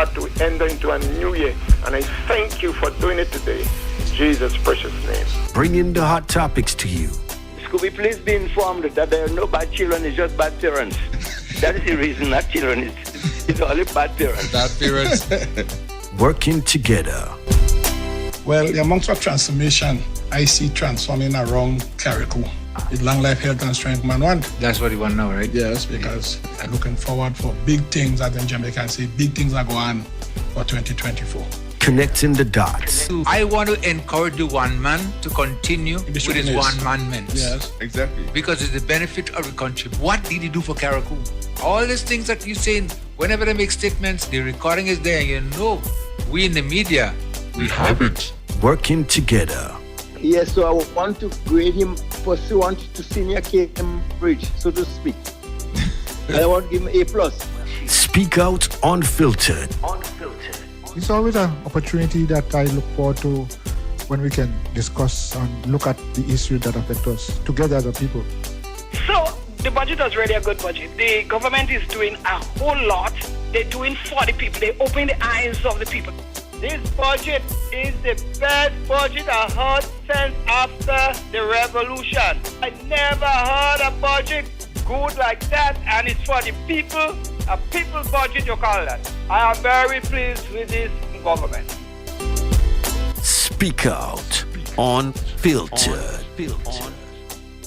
start to enter into a new year. And I thank you for doing it today. In Jesus' precious name. Bringing the hot topics to you. Could we please be informed that there are no bad children, it's just bad parents. That is the reason that children it's only bad parents. Bad parents. Working together. Well, amongst our transformation, I see transforming around clerical. With long life, health, and strength, man want. That's what you want now, right? Yes, because I'm looking forward for big things, as in Jamaica can say, big things are going on for 2024. Connecting the dots. I want to encourage the one man to continue with his one-man men. Yes, exactly. Because it's the benefit of the country. What did he do for Carriacou? All these things that you say, whenever they make statements, the recording is there. You know, we in the media, we have it. Working together. Yes, so I want to grade him pursuant to senior Cambridge, so to speak. I want to give him A+. Speak out unfiltered. It's always an opportunity that I look forward to when we can discuss and look at the issues that affect us together as a people. So, the budget was really a good budget. The government is doing a whole lot. They're doing for the people. They open the eyes of the people. This budget is the best budget I heard since after the revolution. I never heard a budget good like that, and it's for the people. A people's budget, you call that. I am very pleased with this government. Speak out unfiltered.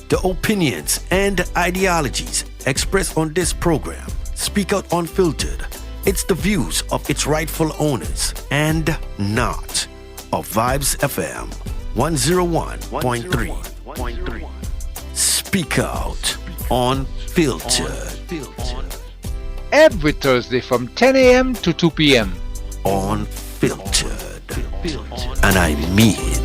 The opinions and ideologies expressed on this program, Speak Out Unfiltered, it's the views of its rightful owners and not of Vibes FM 101.3. Speak Out Unfiltered. Every Thursday from 10 a.m. to 2 p.m. Unfiltered. And I mean it.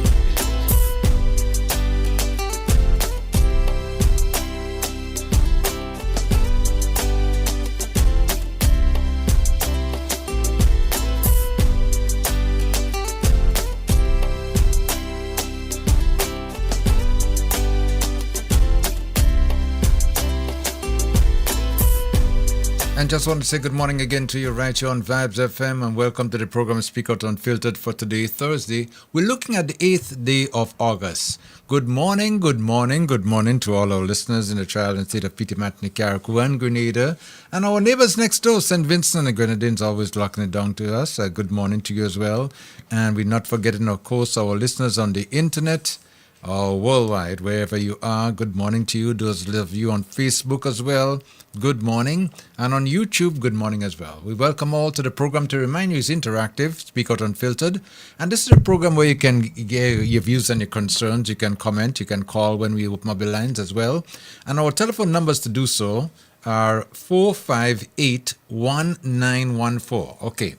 And just want to say good morning again to you right here on Vibes FM, and welcome to the program Speak Out Unfiltered for today, Thursday. We're looking at the 8th day of August. Good morning, good morning, good morning to all our listeners in the trial and state of Petit Martinique, Carriacou and Grenada, and our neighbors next door, St. Vincent and the Grenadines, always locking it down to us. Good morning to you as well. And we're not forgetting, of course, our listeners on the internet, worldwide, wherever you are. Good morning to you. Those of you on Facebook as well, good morning. And on YouTube, good morning as well. We welcome all to the program. To remind you, it's interactive, Speak Out Unfiltered. And this is a program where you can give your views and your concerns. You can comment. You can call when we open mobile lines as well. And our telephone numbers to do so are 458-1914. Okay.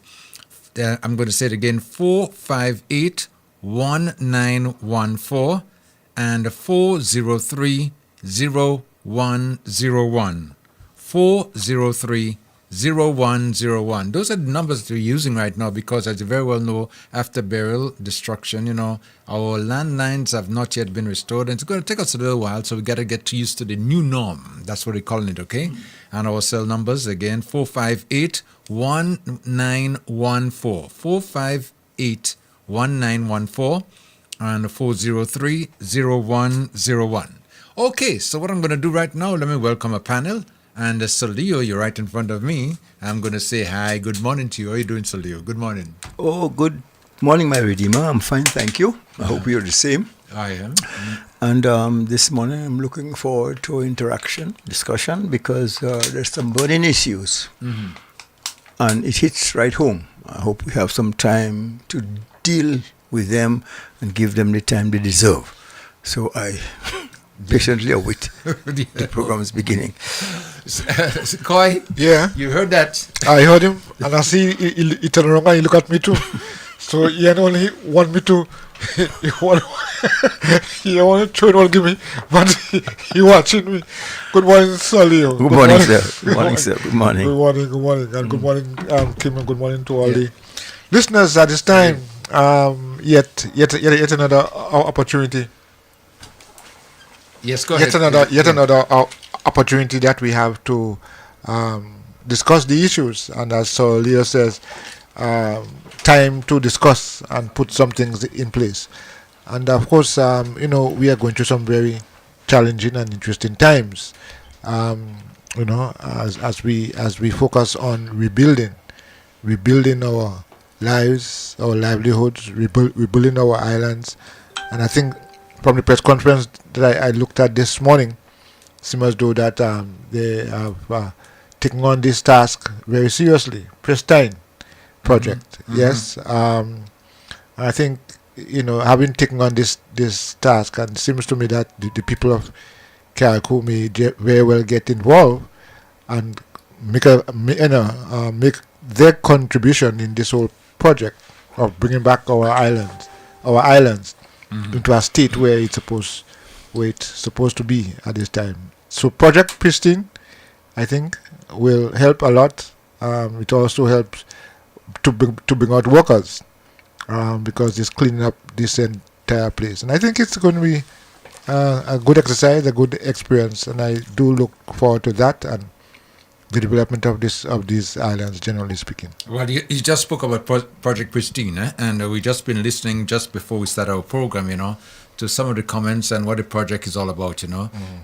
I'm going to say it again, 458-1914 and 403-0101. 403-0101. Those are the numbers that we're using right now because, as you very well know, after burial, destruction, our landlines have not yet been restored. And it's going to take us a little while, so we got to get used to the new norm. That's what we're calling it, okay? Mm-hmm. And our cell numbers, again, 458-1914. 458-1914 and 403-0101. Okay, so what I'm going to do right now, let me welcome a panel. And Solio, you're right in front of me. I'm going to say hi, good morning to you. How are you doing, Solio? Good morning. Oh, good morning, my Redeemer. I'm fine, thank you. I hope you're the same. I am. And this morning I'm looking forward to discussion, because there's some burning issues. Mm-hmm. And it hits right home. I hope we have some time to deal with them and give them the time they deserve. So I patiently await the program's beginning. Koi, Yeah, you heard that? I heard him, and I see he turned around and he look at me too. So he only want me to, he want to try to give me, but he watching me. Good morning, Solio. Good morning, sir. Good morning, sir. Good morning. Good morning, good morning. And good morning, Kim, and good morning to all the listeners at this time. Yet another opportunity. Yes, go ahead. Yet another opportunity that we have to discuss the issues. And as Leo says, time to discuss and put some things in place. And of course, we are going through some very challenging and interesting times. As we focus on rebuilding our lives, our livelihoods, rebuilding our islands. And I think from the press conference that I looked at this morning, seems as though that they have taken on this task very seriously. Pristine project, yes. I think having taken on this task, and it seems to me that the people of Carriacou may very well get involved and make their contribution in this whole project of bringing back our islands into a state where it's supposed to be at this time. So Project Pristine, I think, will help a lot. It also helps to bring out workers because it's cleaning up this entire place. And I think it's going to be a good exercise, a good experience, and I do look forward to that and the development of these islands, generally speaking. Well, you just spoke about Project Pristine, and we just been listening just before we start our program, to some of the comments and what the project is all about,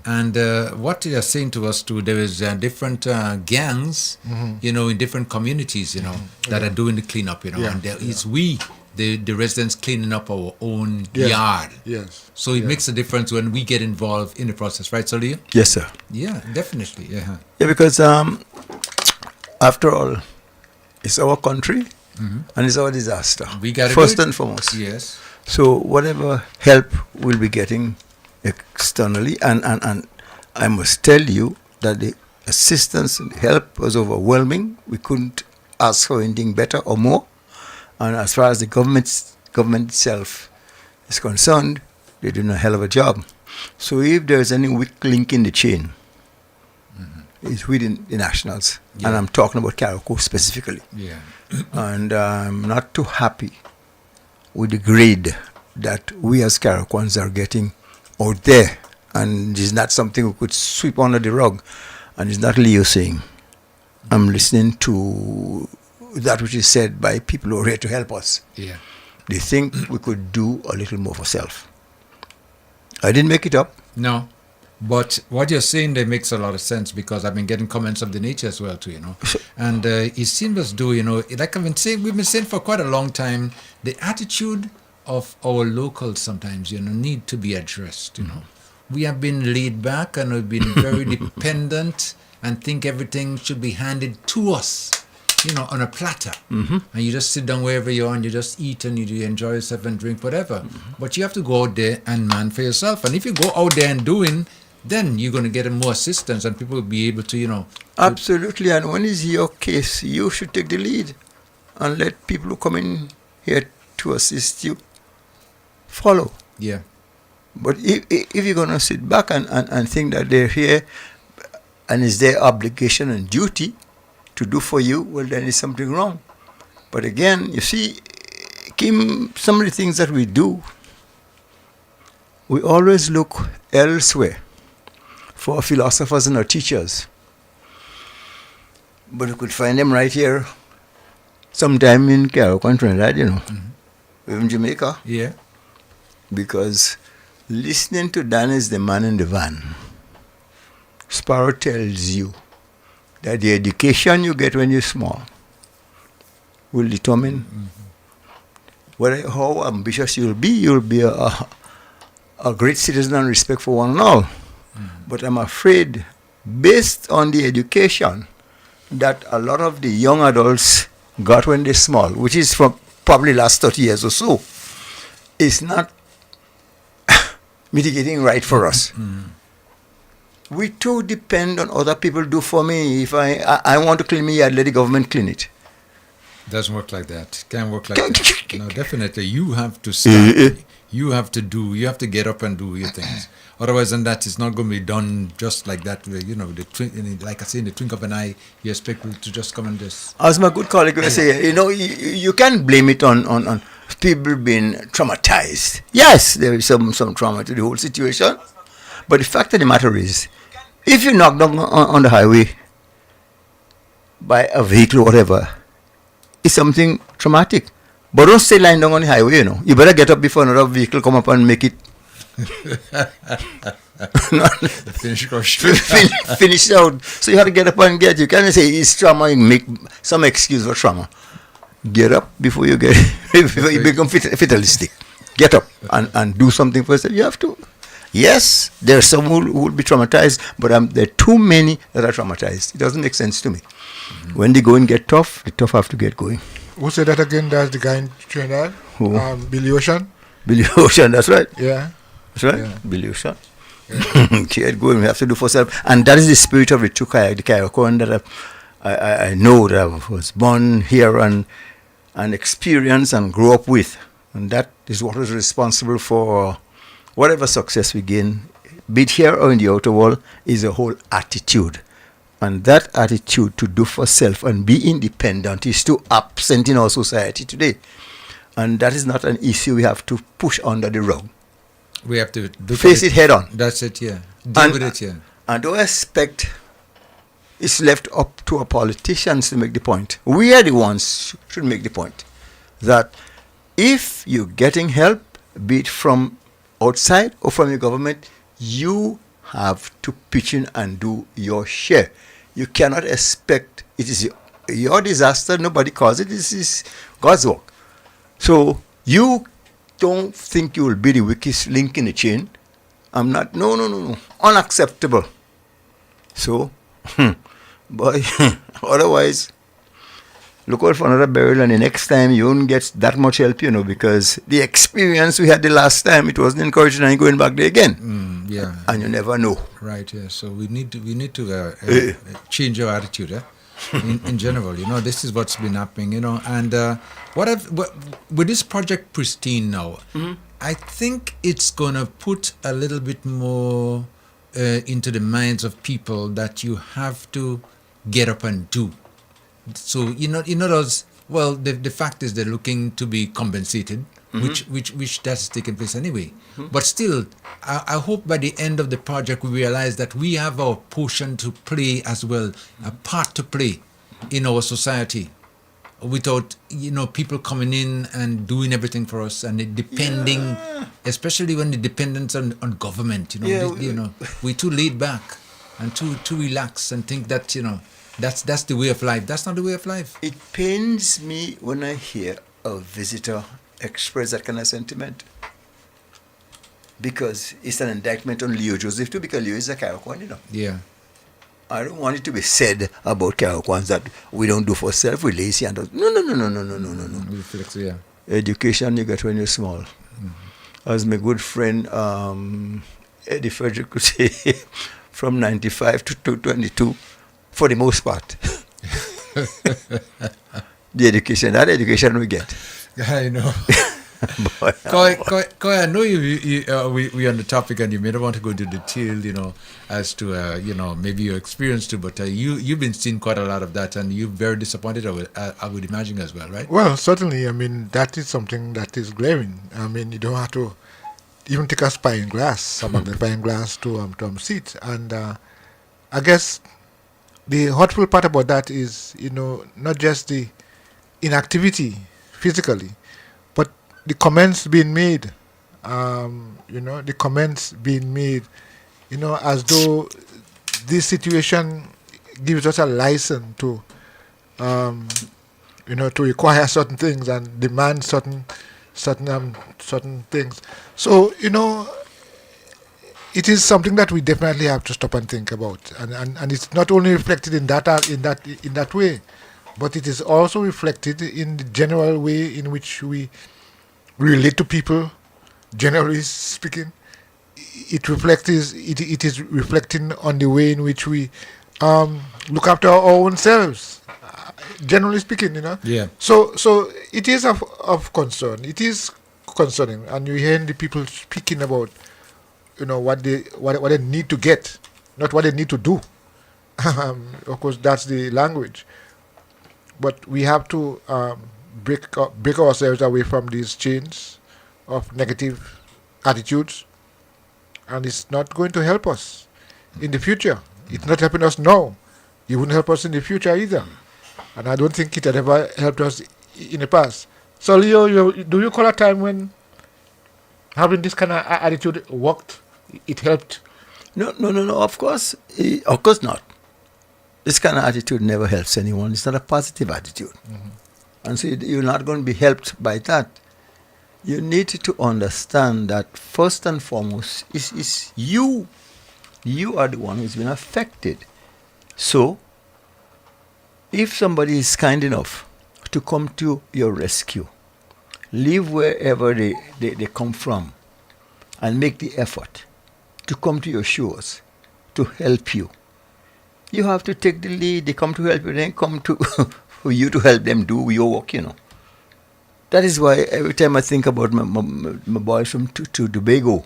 And what they are saying to us too, there is different gangs, in different communities, that are doing the cleanup, and there is the residents cleaning up our own yard. Yes. So it makes a difference when we get involved in the process, right, Salia? Yes, sir. Yeah, definitely. Yeah. Yeah, because after all, it's our country and it's our disaster. We got first and foremost. Yes. So whatever help we'll be getting externally, and I must tell you that the assistance and help was overwhelming. We couldn't ask for anything better or more. And as far as the government itself is concerned, they're doing a hell of a job. So if there's any weak link in the chain, it's within the nationals. Yeah. And I'm talking about Carriacou specifically. Yeah. And I'm not too happy with the grade that we as Carriacouans are getting out there. And it's not something we could sweep under the rug. And it's not Leo saying. I'm listening to that which is said by people who are here to help us. Yeah. They think we could do a little more for self. I didn't make it up. No. But what you're saying there makes a lot of sense, because I've been getting comments of the nature as well too, And it seems as though, like I've been saying, we've been saying for quite a long time, the attitude of our locals sometimes, need to be addressed, We have been laid back and we've been very dependent and think everything should be handed to us, on a platter. And you just sit down wherever you are and you just eat and you enjoy yourself and drink whatever. But you have to go out there and man for yourself. And if you go out there and doing, then you're going to get more assistance and people will be able to, Absolutely. And when it's your case, you should take the lead and let people who come in here to assist you follow. Yeah. But if you're going to sit back and think that they're here and it's their obligation and duty to do for you, well, then there's something wrong. But again, you see, Kim, some of the things that we do, we always look elsewhere for our philosophers and our teachers. But we could find them right here, sometime in Carriacou, Trinidad, in Jamaica. Yeah. Because listening to Dan is the man in the van. Sparrow tells you that the education you get when you're small will determine how ambitious you'll be. You'll be a great citizen and respect for one and all. But I'm afraid, based on the education that a lot of the young adults got when they're small, which is from probably last 30 years or so, is not mitigating right for us. We too depend on other people do for me. If I want to clean my yard, let the government clean it. Doesn't work like that. Can't work like that. No, definitely. You have to start. You have to do. You have to get up and do your things. Otherwise than that, it's not going to be done just like that. Like I say, in the twinkle of an eye, you expect people to just come and just... As my good colleague will say, you can't blame it on people being traumatized. Yes, there is some trauma to the whole situation. But the fact of the matter is, if you knock down on the highway by a vehicle or whatever, is something traumatic. But don't stay lying down on the highway, you know. You better get up before another vehicle come up and make it. Finish it out. So you have to get up and get. You can't say it's trauma and make some excuse for trauma. Get up before you get before you become fatalistic. Get up and do something for yourself. You have to. Yes, there are some who will be traumatized, but there are too many that are traumatized. It doesn't make sense to me. When the going get tough, the tough have to get going. Who said that again? That's the guy in Trinidad? Who? Billy Ocean? Billy Ocean, that's right. Yeah. That's right. Yeah. Billy Ocean. Get going, we have to do for self. And that is the spirit of the Kayakon that I know that I was born here and experience and grew up with. And that is what is responsible for whatever success we gain, be it here or in the outer world, is a whole attitude. And that attitude to do for self and be independent is too absent in our society today. And that is not an issue we have to push under the rug. We have to face it head on. That's it, yeah. Deal with it, yeah. And don't expect it's left up to our politicians to make the point. We are the ones who should make the point. That if you're getting help, be it from outside or from your government, you have to pitch in and do your share. You cannot expect, it is your disaster, nobody caused it, this is God's work. So you don't think you will be the weakest link in the chain. I'm not, no. Unacceptable. So, boy, otherwise, look out for another burial, and the next time you won't get that much help, you know, because the experience we had the last time, it wasn't encouraging, and going back there again. Yeah. And you never know. Right, yeah. So we need to change our attitude, in general. You know, this is what's been happening, you know. And with this project Pristine now, I think it's going to put a little bit more into the minds of people that you have to get up and do. So, you know those, well, the fact is they're looking to be compensated, which that's taking place anyway. But still, I hope by the end of the project we realize that we have our portion to play as well, a part to play in our society, without, you know, people coming in and doing everything for us and depending, especially when the dependence on government, you know, we're too laid back and too relaxed and think that, you know, that's the way of life. That's not the way of life. It pains me when I hear a visitor express that kind of sentiment, because it's an indictment on Leo Joseph too, because Leo is a Kayakwan, you know. Yeah. I don't want it to be said about Kayakwans that we don't do for self, we're lazy and no. Yeah. Education you get when you're small. As my good friend Eddie Frederick could say, from 95 to 22, for the most part. That education we get. I know. Koi, I know we on the topic, and you may not want to go into detail, you know, as to you know, maybe your experience too, but you've been seeing quite a lot of that, and you're very disappointed, I would imagine as well, right? Well, certainly. I mean, that is something that is glaring. I mean, you don't have to even take a spine glass, some of the spine glass to seats, and I guess the hurtful part about that is, you know, not just the inactivity physically, but the comments being made, the comments being made, you know, as though this situation gives us a license to, to require certain things and demand certain things. So, you know, it is something that we definitely have to stop and think about, and it's not only reflected in that way, but it is also reflected in the general way in which we relate to people. Generally speaking, it is reflecting on the way in which we look after our own selves. Generally speaking, you know. Yeah. So it is of concern. It is concerning, and you hear the people speaking about, you know, what they need to get, not what they need to do. Of course, that's the language. But we have to break ourselves away from these chains of negative attitudes, and it's not going to help us in the future. It's not helping us now. It wouldn't help us in the future either. and I don't think it had ever helped us in the past. So, Leo, do you call a time when having this kind of attitude worked? It helped? No. Of course not. This kind of attitude never helps anyone. It's not a positive attitude. And so you're not going to be helped by that. You need to understand that first and foremost is you. You are the one who's been affected. So, if somebody is kind enough to come to your rescue, leave wherever they come from, and make the effort to come to your shores to help you, you have to take the lead. They come to help you, then come to for you to help them do your work, That is why every time I think about my boys from Tobago,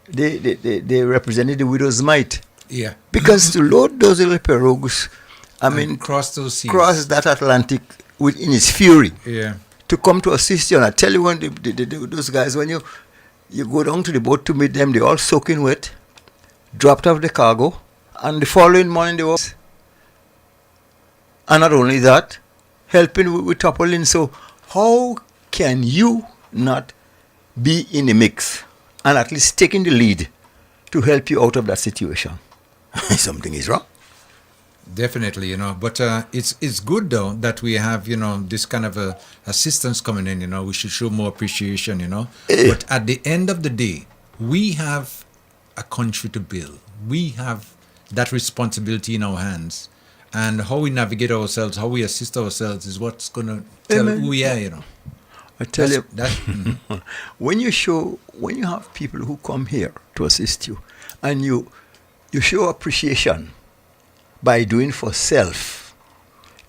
they represented the widow's mite. Yeah. Because to load those little pirogues, cross those seas. Cross that Atlantic in its fury. Yeah. To come to assist you. And I tell you, when those guys, when you go down to the boat to meet them, they're all soaking wet, dropped off the cargo, and the following morning they were. And not only that, helping with toppling. So how can you not be in the mix and at least taking the lead to help you out of that situation? Something is wrong. Definitely, but it's good though that we have, this kind of assistance coming in, we should show more appreciation, But at the end of the day, we have a country to build. We have that responsibility in our hands. And how we navigate ourselves, how we assist ourselves is what's going to tell who we are, I tell you, when you have people who come here to assist you, and you show appreciation by doing for self,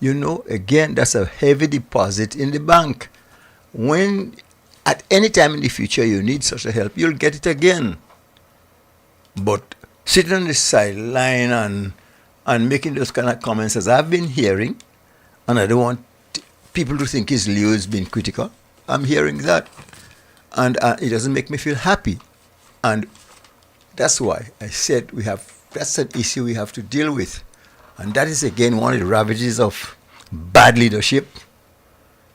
again, that's a heavy deposit in the bank. When at any time in the future you need such a help, you'll get it again. But sitting on the sideline and making those kind of comments as I've been hearing, and I don't want people to think Leo's been critical. I'm hearing that, and it doesn't make me feel happy. And that's why I said that's an issue we have to deal with. And that is again one of the ravages of bad leadership,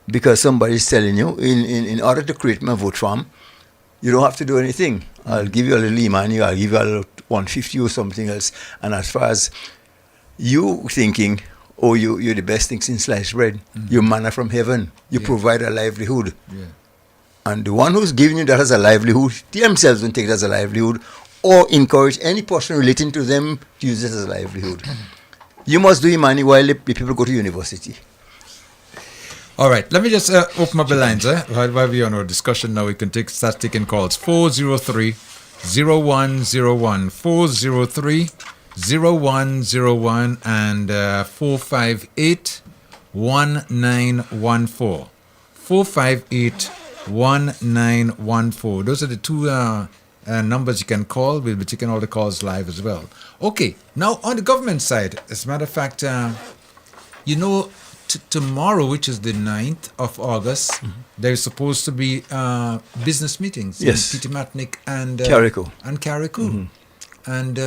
because somebody is telling you, in order to create my vote farm, you don't have to do anything. I'll give you a little e-money, I'll give you a little 150 or something else. And as far as you thinking, you're the best thing since sliced bread, you're manna from heaven, you provide a livelihood. Yeah. And the one who's giving you that as a livelihood, themselves don't take it as a livelihood, or encourage any person relating to them to use it as a livelihood. You must do e-money while the people go to university. All right, let me just open up the lines. While we're on our discussion now, we can start taking calls. 403-0101, 403-0101, and 458-1914. 458-1914. Those are the two numbers you can call. We'll be taking all the calls live as well. Okay, now on the government side, as a matter of fact, tomorrow, which is the 9th of August, there's supposed to be business meetings in Pitimatnik and Carriacou. And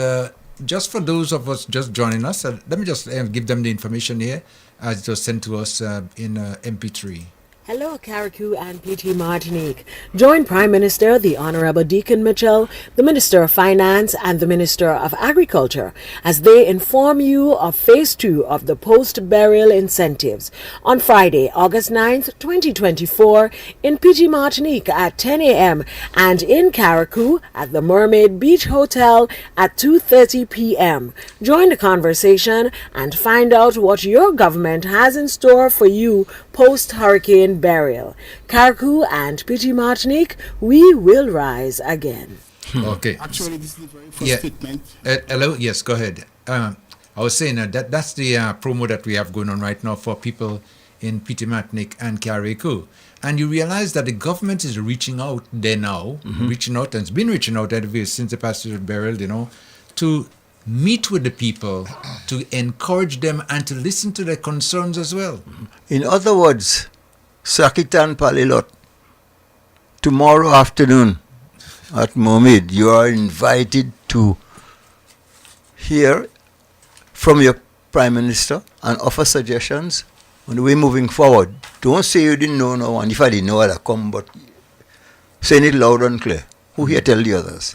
just for those of us just joining us, let me just give them the information here as it was sent to us in MP3. Hello, Carriacou and PT Martinique. Join Prime Minister, the Honorable Deacon Mitchell, the Minister of Finance, and the Minister of Agriculture as they inform you of Phase 2 of the post-burial incentives on Friday, August 9th, 2024 in PT Martinique at 10 a.m. and in Carriacou at the Mermaid Beach Hotel at 2:30 p.m. Join the conversation and find out what your government has in store for you post-hurricane burial. Carriacou and PT Martinique, we will rise again. Okay. Actually, this is the very first statement. Hello? Yes, go ahead. I was saying that's the promo that we have going on right now for people in Pitimatnik and Carriacou. And you realize that the government is reaching out there now, reaching out, and it's been reaching out since the passage of burial, to meet with the people, to encourage them and to listen to their concerns as well. In other words, Sakitan Palilot, tomorrow afternoon at Mermaid, you are invited to hear from your Prime Minister and offer suggestions on the way moving forward, don't say you didn't know no one. If I didn't know, I'd have come, but saying it loud and clear. Who here tell the others?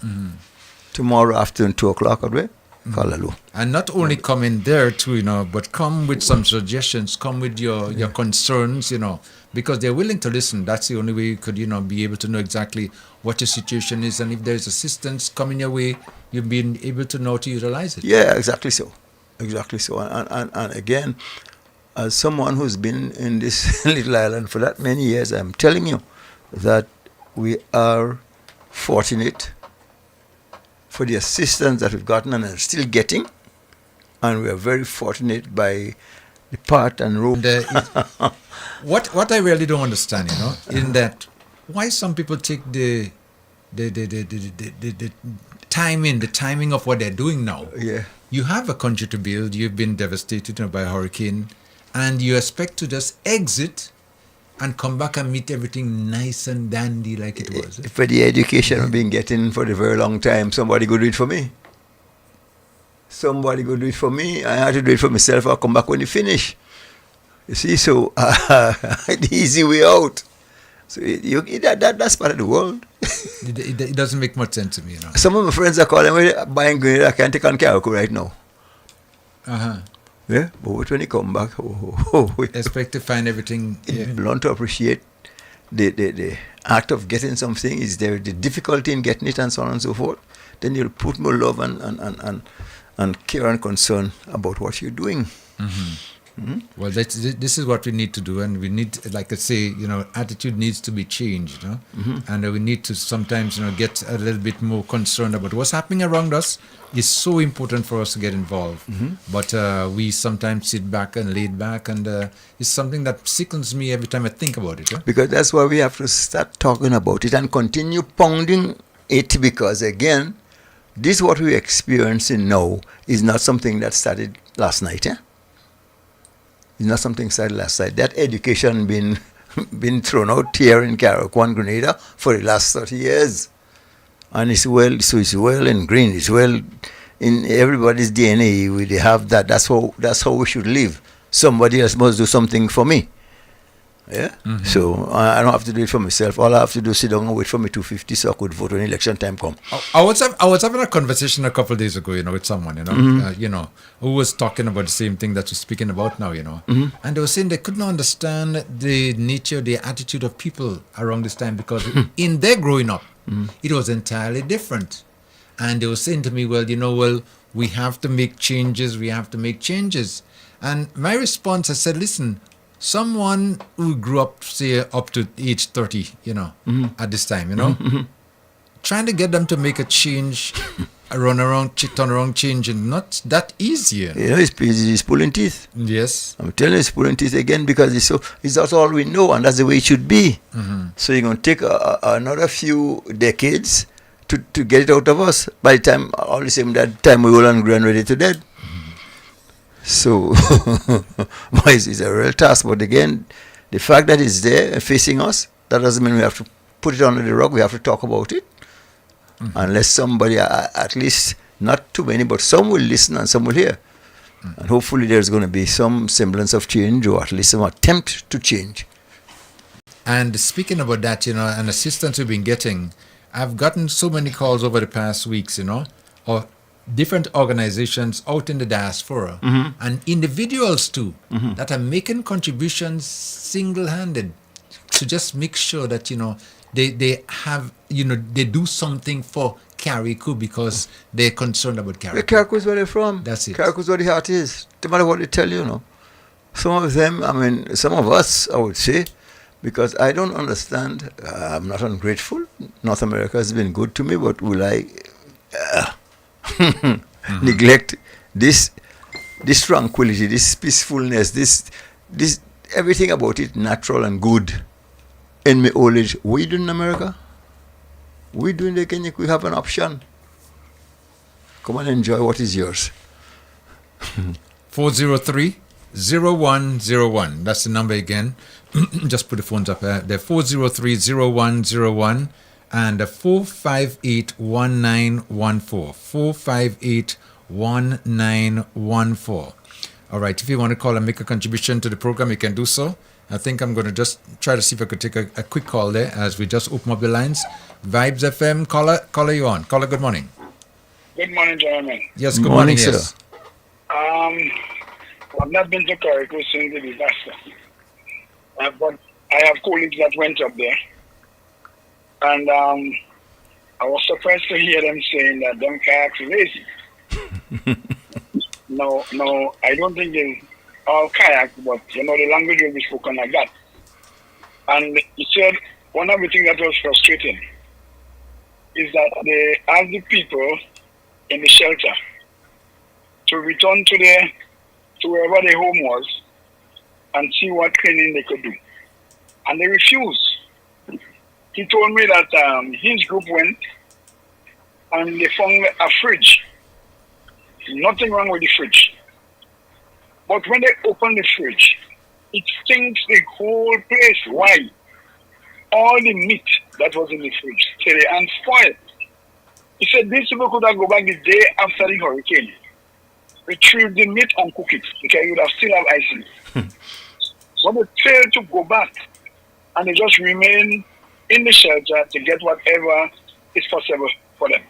Tomorrow afternoon, 2 o'clock, I'd call hello. And not only come in there too, but come with some suggestions, come with your concerns, because they're willing to listen. That's the only way you could, be able to know exactly what your situation is. And if there's assistance coming your way, you've been able to know to utilize it. Yeah, exactly so. Exactly so. And again, as someone who's been in this little island for that many years, I'm telling you that we are fortunate for the assistance that we've gotten and are still getting, and we are very fortunate by the part and role. What I really don't understand, in that why some people take the timing of what they're doing now. Yeah. You have a country to build. You've been devastated by a hurricane, and you expect to just exit and come back and meet everything nice and dandy like it was. For the education I've been getting for a very long time, somebody could do it for me. Somebody could do it for me. I had to do it for myself. I'll come back when you finish. You see, so the easy way out. So that's part of the world. It doesn't make much sense to me, Some of my friends are calling me buying grenade. I can't take on Carriacou right now. Yeah, but when you come back, expect to find everything. Learn to appreciate the act of getting something. Is there the difficulty in getting it and so on and so forth? Then you'll put more love and care and concern about what you're doing. Well, this is what we need to do, and we need, like I say, attitude needs to be changed, and we need to sometimes, get a little bit more concerned about what's happening around us. Is so important for us to get involved, but we sometimes sit back and laid back, and it's something that sickens me every time I think about it. Because that's why we have to start talking about it and continue pounding it, because again, this what we're experiencing now is not something that started last night. It's not something started last night. That education been thrown out here in Carriacou and Grenada for the last 30 years. And it's well ingrained. It's well in everybody's DNA. They have that. That's how we should live. Somebody else must do something for me. Yeah. So I don't have to do it for myself. All I have to do is sit down and wait for me 250 so I could vote when election time come. I was having a conversation a couple of days ago, with someone, who was talking about the same thing that you're speaking about now, and they were saying they couldn't understand the nature, the attitude of people around this time, because in their growing up, it was entirely different. And they were saying to me, well, we have to make changes. And my response, I said, listen, someone who grew up, say, up to age 30, at this time, trying to get them to make a change, turn around change, and not that easy. It's pulling teeth. Yes. I'm telling you, it's pulling teeth again, because it's not all we know, and that's the way it should be. So you're going to take another few decades to get it out of us. By the time, all the same, that time we will and grand ready to dead. So it's a real task, but again, the fact that it's there and facing us, that doesn't mean we have to put it under the rug. We have to talk about it. Unless somebody, at least not too many, but some will listen and some will hear. And hopefully there's going to be some semblance of change, or at least some attempt to change. And speaking about that, and assistance we've been getting, I've gotten so many calls over the past weeks, of different organizations out in the diaspora, and individuals too, that are making contributions single-handed to just make sure that they have they do something for Carriacou, because they're concerned about Carriacou. Carriacou is where they're from. That's it. Carriacou is where the heart is. No matter what they tell you, Some of them, some of us, I would say, because I don't understand. I'm not ungrateful. North America has been good to me, but will I neglect this tranquility, this peacefulness, this everything about it natural and good in my old age? We do in America. We do in the Kenya. We have an option. Come and enjoy what is yours. 403-0101. That's the number again. Just put the phones up there. 403-0101 and 458-1914. 458-1914. All right. If you want to call and make a contribution to the program, you can do so. I think I'm going to just try to see if I could take a quick call there as we just open up the lines. Vibes FM, caller, you on. Caller, good morning. Good morning, gentlemen. Yes, good morning, sir. yes. I've not been to Carriacou since the disaster. But I have colleagues that went up there. And I was surprised to hear them saying that them kayaks are lazy. No, I don't think they all kayak, but the language will be spoken like that. And he said one of the things that was frustrating is that they asked the people in the shelter to return to wherever their home was and see what cleaning they could do. And they refused. He told me that his group went and they found a fridge. Nothing wrong with the fridge. But when they opened the fridge, it stinks the whole place. Why? All the meat that was in the fridge stayed and spoiled. He said these people could have go back the day after the hurricane, retrieve the meat and cook it because you would have still have ice in it. But they failed to go back and they just remain in the shelter to get whatever is possible for them.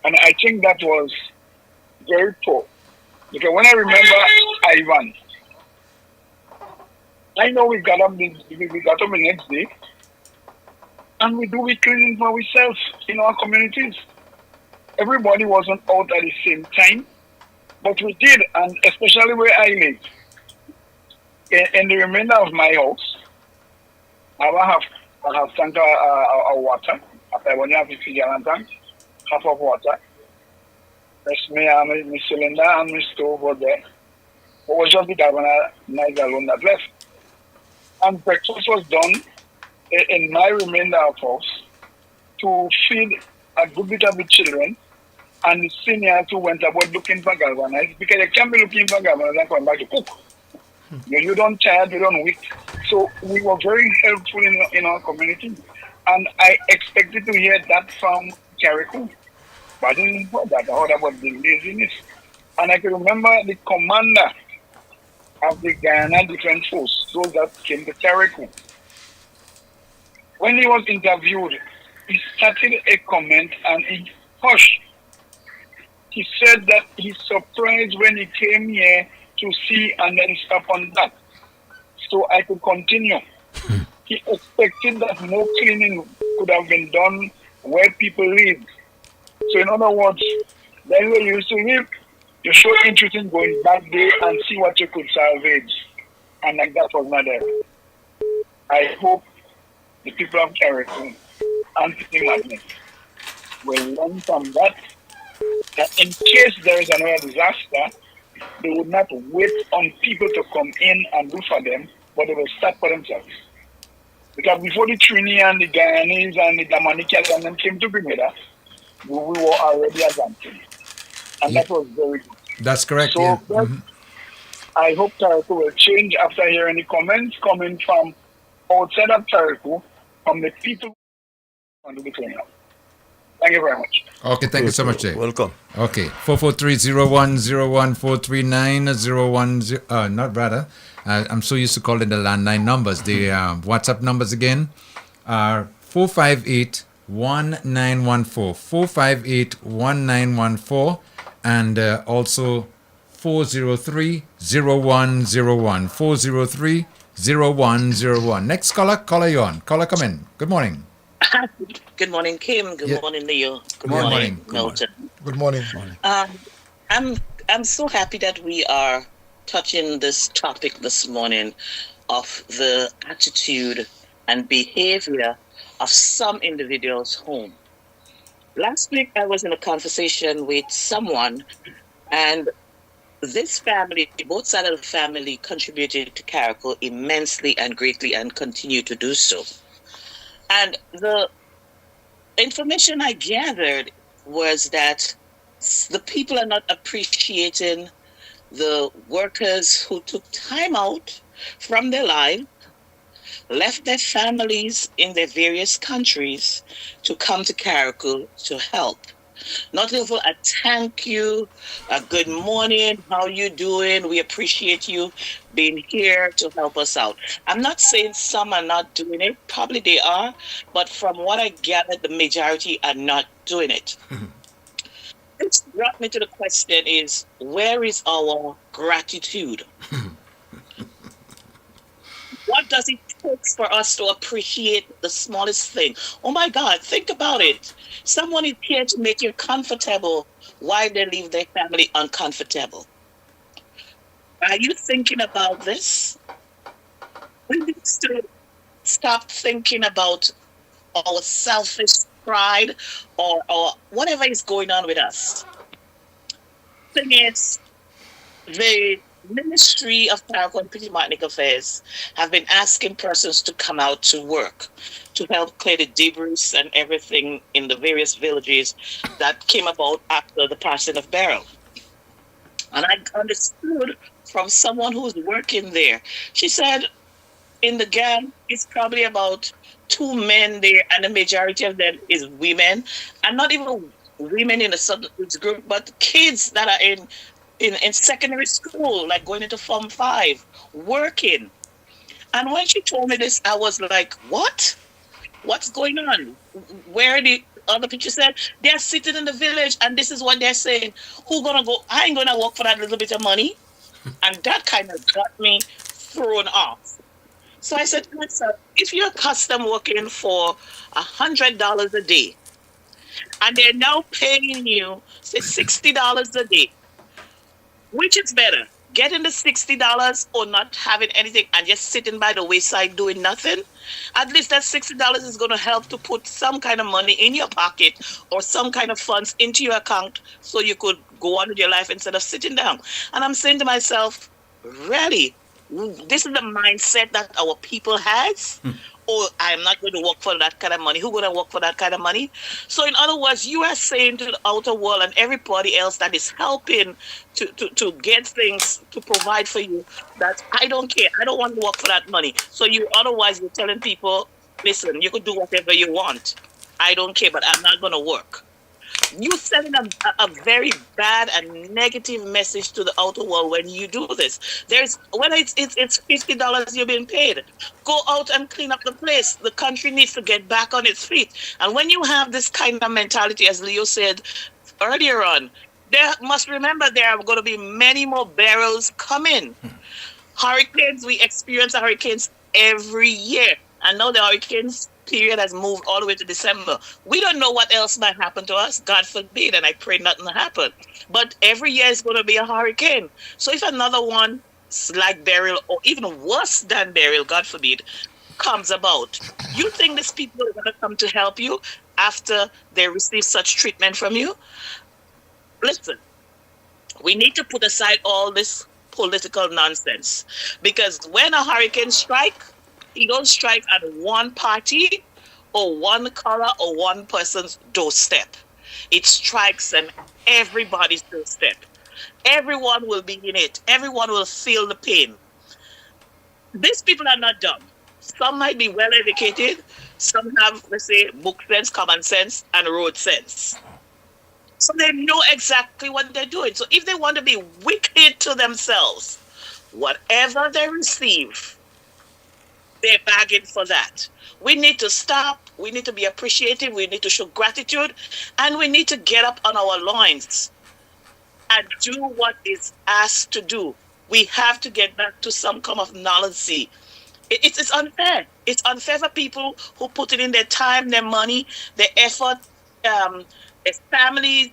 And I think that was very poor. Because when I remember Ivan, I know we got up the next day and we do cleaning for ourselves in our communities. Everybody wasn't out at the same time, but we did, and especially where I live. In the remainder of my house, I have tank of water. After when you have 50 gallon tank, half of water. That's me and my cylinder and my stove over there. But it was just the night alone that left. And breakfast was done in my remainder of house to feed a good bit of the children and the seniors who went about looking for galvanized, because they can't be looking for galvanized and coming back to cook. You don't tired, you don't weak. So we were very helpful in our community. And I expected to hear that from Carriacou. But I didn't hear that. I heard about the laziness. And I can remember the commander of the Guyana Defense Force, those that came to Carriacou. When he was interviewed, he started a comment and he hushed. He said that he's surprised when he came here to see and then stop on that. So I could continue. He expected that more cleaning could have been done where people live. So in other words, then where you used to live, you show interest in going back there and see what you could salvage. And like that was not there. I hope the people of Carriacou and Pristine Magnet will learn from that in case there is another disaster, they would not wait on people to come in and do for them, but they will start for themselves. Because before the Trini and the Guyanese and the Dominicans and them came to Bermuda, we were already advancing. And that was very good. That's correct, So I hope Carriacou will change after hearing the comments coming from outside of Carriacou, from the people who want to be cleanup. Thank you very much. Okay, thank you so much, Jay. Welcome. Okay, 443-0101-439-010, I'm so used to calling the landline numbers. The WhatsApp numbers again are 458-1914, 458-1914, and also 403-0101, 403-0101. Next caller, you on. Caller, come in. Good morning. Good morning, Kim. Good morning, Leo. Good morning, Milton. Good morning. I'm so happy that we are touching this topic this morning of the attitude and behavior of some individuals home. Last week I was in a conversation with someone, and this family, both sides of the family, contributed to Carriacou immensely and greatly and continue to do so. And the information I gathered was that the people are not appreciating the workers who took time out from their life, left their families in their various countries to come to Carriacou to help. Not even a thank you, a good morning, how you doing? We appreciate you being here to help us out. I'm not saying some are not doing it. Probably they are. But from what I gather, the majority are not doing it. This brought me to the question is, where is our gratitude? What does it take for us to appreciate the smallest thing? Oh my God, think about it. Someone is here to make you comfortable while they leave their family uncomfortable. Are you thinking about this? We need to stop thinking about our selfish pride or whatever is going on with us. Thing is, the Ministry of Clerical and Diplomatic Affairs have been asking persons to come out to work to help clear the debris and everything in the various villages that came about after the passing of Beryl. And I understood from someone who's working there, she said in the gang, it's probably about 2 men there, and the majority of them is women, and not even women in a certain age group, but kids that are in secondary school, like going into Form 5, working. And when she told me this, I was like, what? What's going on? Where the other picture said, they're sitting in the village, and this is what they're saying. Who gonna go? I ain't gonna work for that little bit of money. And that kind of got me thrown off. So I said to myself, if you're accustomed working for $100 a day, and they're now paying you, say, $60 a day, which is better, getting the $60 or not having anything and just sitting by the wayside doing nothing? At least that $60 is going to help to put some kind of money in your pocket or some kind of funds into your account so you could go on with your life instead of sitting down. And I'm saying to myself, really, this is the mindset that our people has? Or I'm not going to work for that kind of money. Who's going to work for that kind of money? So in other words, you are saying to the outer world and everybody else that is helping to get things to provide for you that I don't care. I don't want to work for that money. So otherwise you're telling people, listen, you could do whatever you want. I don't care, but I'm not going to work. You sending a very bad and negative message to the outer world when you do this. Whether it's $50 you're being paid, go out and clean up the place. The country needs to get back on its feet. And when you have this kind of mentality, as Leo said earlier on, there must remember there are going to be many more barrels coming. Hurricanes, we experience hurricanes every year. And now the hurricanes period has moved all the way to December. We don't know what else might happen to us. God forbid, and I pray nothing will happen. But every year is going to be a hurricane. So if another one like Beryl, or even worse than Beryl, God forbid, comes about, you think these people are going to come to help you after they receive such treatment from you? Listen, we need to put aside all this political nonsense, because when a hurricane strikes, he don't strike at one party or one color or one person's doorstep. It strikes on everybody's doorstep. Everyone will be in it. Everyone will feel the pain. These people are not dumb. Some might be well educated. Some have, let's say, book sense, common sense, and road sense. So they know exactly what they're doing. So if they want to be wicked to themselves, whatever they receive, they're begging for that. We need to stop. We need to be appreciative. We need to show gratitude. And we need to get up on our loins and do what is asked to do. We have to get back to some kind of normalcy. It's unfair. It's unfair for people who put it in their time, their money, their effort, their families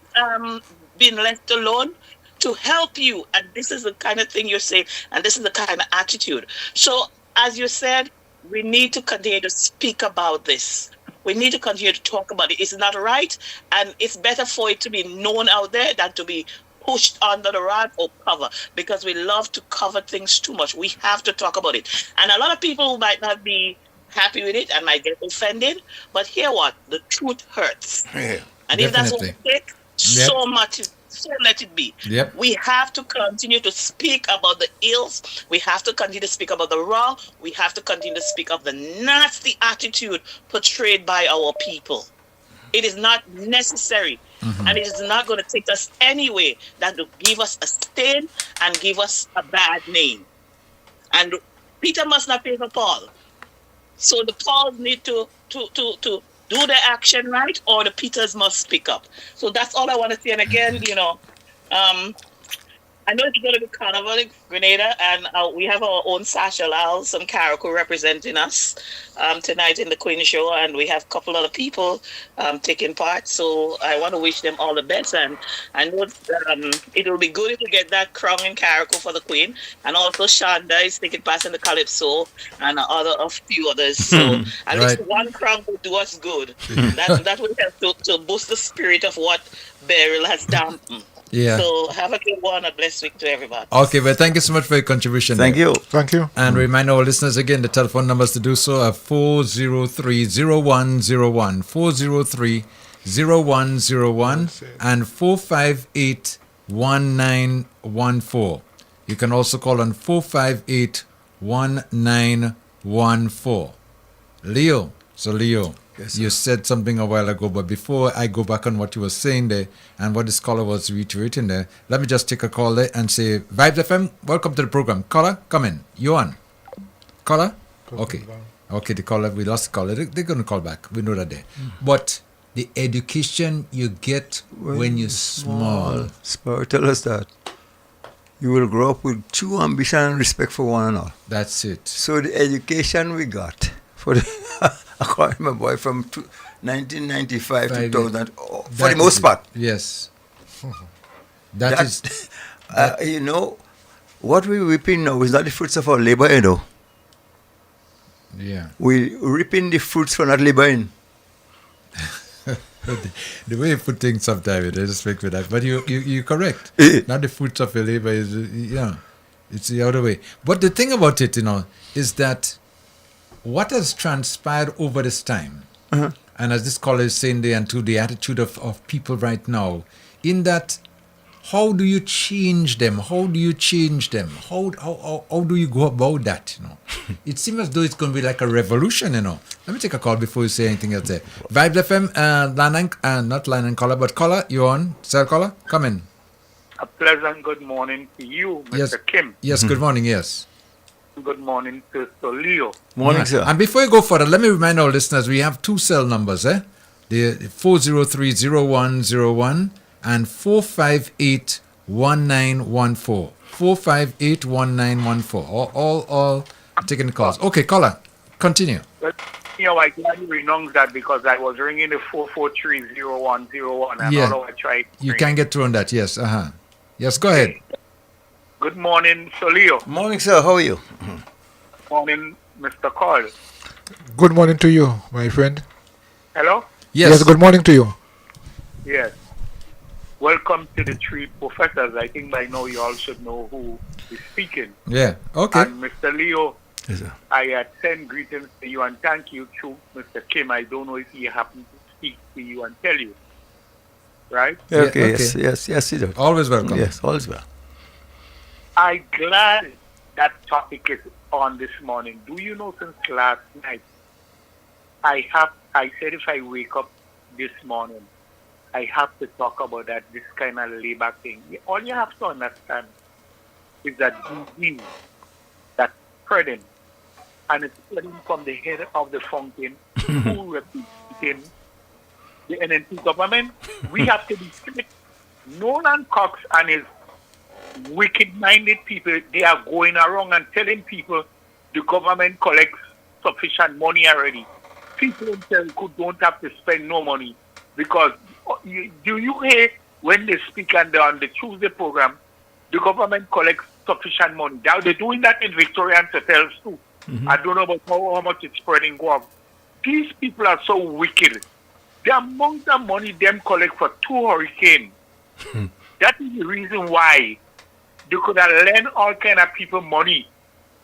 being left alone to help you. And this is the kind of thing you're saying, and this is the kind of attitude. So, as you said, we need to continue to speak about this. We need to continue to talk about it. It's not right, and it's better for it to be known out there than to be pushed under the rug or cover, because we love to cover things too much. We have to talk about it. And a lot of people might not be happy with it and might get offended, but hear what? The truth hurts. Yeah, and if that's what it takes, so much, so let it be. Yep. We have to continue to speak about the ills. We have to continue to speak about the wrong. We have to continue to speak of the nasty attitude portrayed by our people. It is not necessary. And it is not going to take us anywhere that will give us a stain and give us a bad name. And Peter must not pay for Paul. So the Pauls need to do the action right, or the Peters must speak up. So that's all I want to say. And again, I know it's going to be Carnival in Grenada, and we have our own Sasha Lal, some Carrico representing us tonight in the Queen Show, and we have a couple other people taking part. So I want to wish them all the best, and I know it will be good if we get that crown in Carrico for the Queen, and also Shonda is taking part in the Calypso, and a few others. So at least one crown will do us good. That will help to boost the spirit of what Beryl has dampened. Yeah. So have a good one, a blessed week to everybody. Okay, well, thank you so much for your contribution. Thank you. Thank you. And remind our listeners again, the telephone numbers to do so are 403-0101, 403-0101, and 458-1914. You can also call on 458-1914. Leo. So Leo, yes, you said something a while ago, but before I go back on what you were saying there and what this caller was reiterating there, let me just take a call there and say, Vibes FM, welcome to the program. Caller, come in. You on? Caller? Okay. Okay, the caller, we lost the caller. They're going to call back. We know that there. But the education you get when you're small. Spirit tell us that you will grow up with true ambition and respect for one another. That's it. So the education we got for the I can't remember from 1995 to 2000 for the most part. Yes. That is what we're reaping now is not the fruits of our labor, Yeah. We're reaping the fruits from that labor. The way you put things sometimes, I just speak with that. But you're correct. Not the fruits of your labor is, it's the other way. But the thing about it, is that what has transpired over this time, and as this caller is saying there, and to the attitude of people right now, in that, how do you change them? How do you change them? How do you go about that? It seems as though it's going to be like a revolution. Let me take a call before you say anything else there. Vibes FM, not line and caller, but caller, you on? Sir caller, come in. A pleasant good morning to you, Mr. Kim. Yes, good morning, yes. Good morning to Leo. Morning, sir. And before you go further, let me remind our listeners, we have two cell numbers, The 403-0101 and 458-1914. 458-1914. All taking calls. Okay, caller, continue. But, I gladly renounce that because I was ringing the 443-0101 and although I tried. You can get through on that, yes. Yes, go ahead. Good morning, Solio. Morning, sir. How are you? Morning, Mr. Carl. Good morning to you, my friend. Hello? Yes, good morning to you. Yes. Welcome to the three professors. I think by now you all should know who is speaking. Yeah, okay. And Mr. Leo, yes, sir. I send greetings to you and thank you to Mr. Kim. I don't know if he happened to speak to you and tell you. Right? Okay. Yes, he did. Always welcome. Yes, always well. I'm glad that topic is on this morning. Do you know since last night, I said if I wake up this morning, I have to talk about this kind of labor thing. All you have to understand is that disease that's spreading, and it's spreading from the head of the fountain who representing the NNP government. We have to be strict. Nolan Cox and his wicked-minded people, they are going around and telling people the government collects sufficient money already. People themselves don't have to spend no money because do you hear when they speak on the Tuesday program, the government collects sufficient money. Now they're doing that in Victorian hotels too. I don't know about how much it's spreading go up. These people are so wicked. The amount of money them collect for 2 hurricanes. That is the reason why they could have lent all kind of people money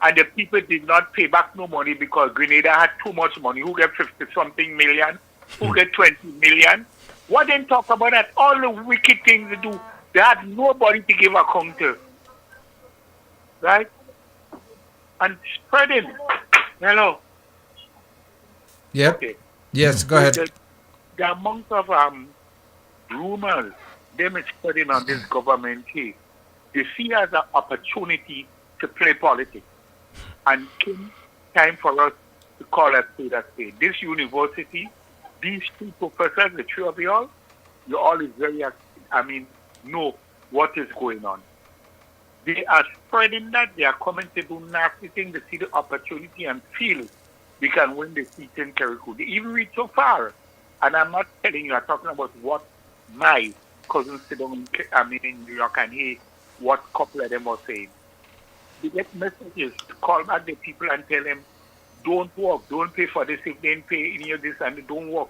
and the people did not pay back no money because Grenada had too much money. Who get 50-something million? Who get 20 million? What then talk about that? All the wicked things they do. They had nobody to give account to. Right? And spreading. Hello? Yep. Okay. Yes, go ahead. the amount of rumors them is spreading on this government case, they see as an opportunity to play politics. And came time for us to call a spade a spade. This university, these two professors, the three of you all is very, know what is going on. They are spreading that. They are coming to do nasty things. They see the opportunity and feel they can win the seat in Keriku. They even reach so far. And I'm not telling you, I'm talking about what my cousins sit down in New York and hear what a couple of them are saying. They get messages to call back the people and tell them, don't work, don't pay for this if they didn't pay any of this, and they don't work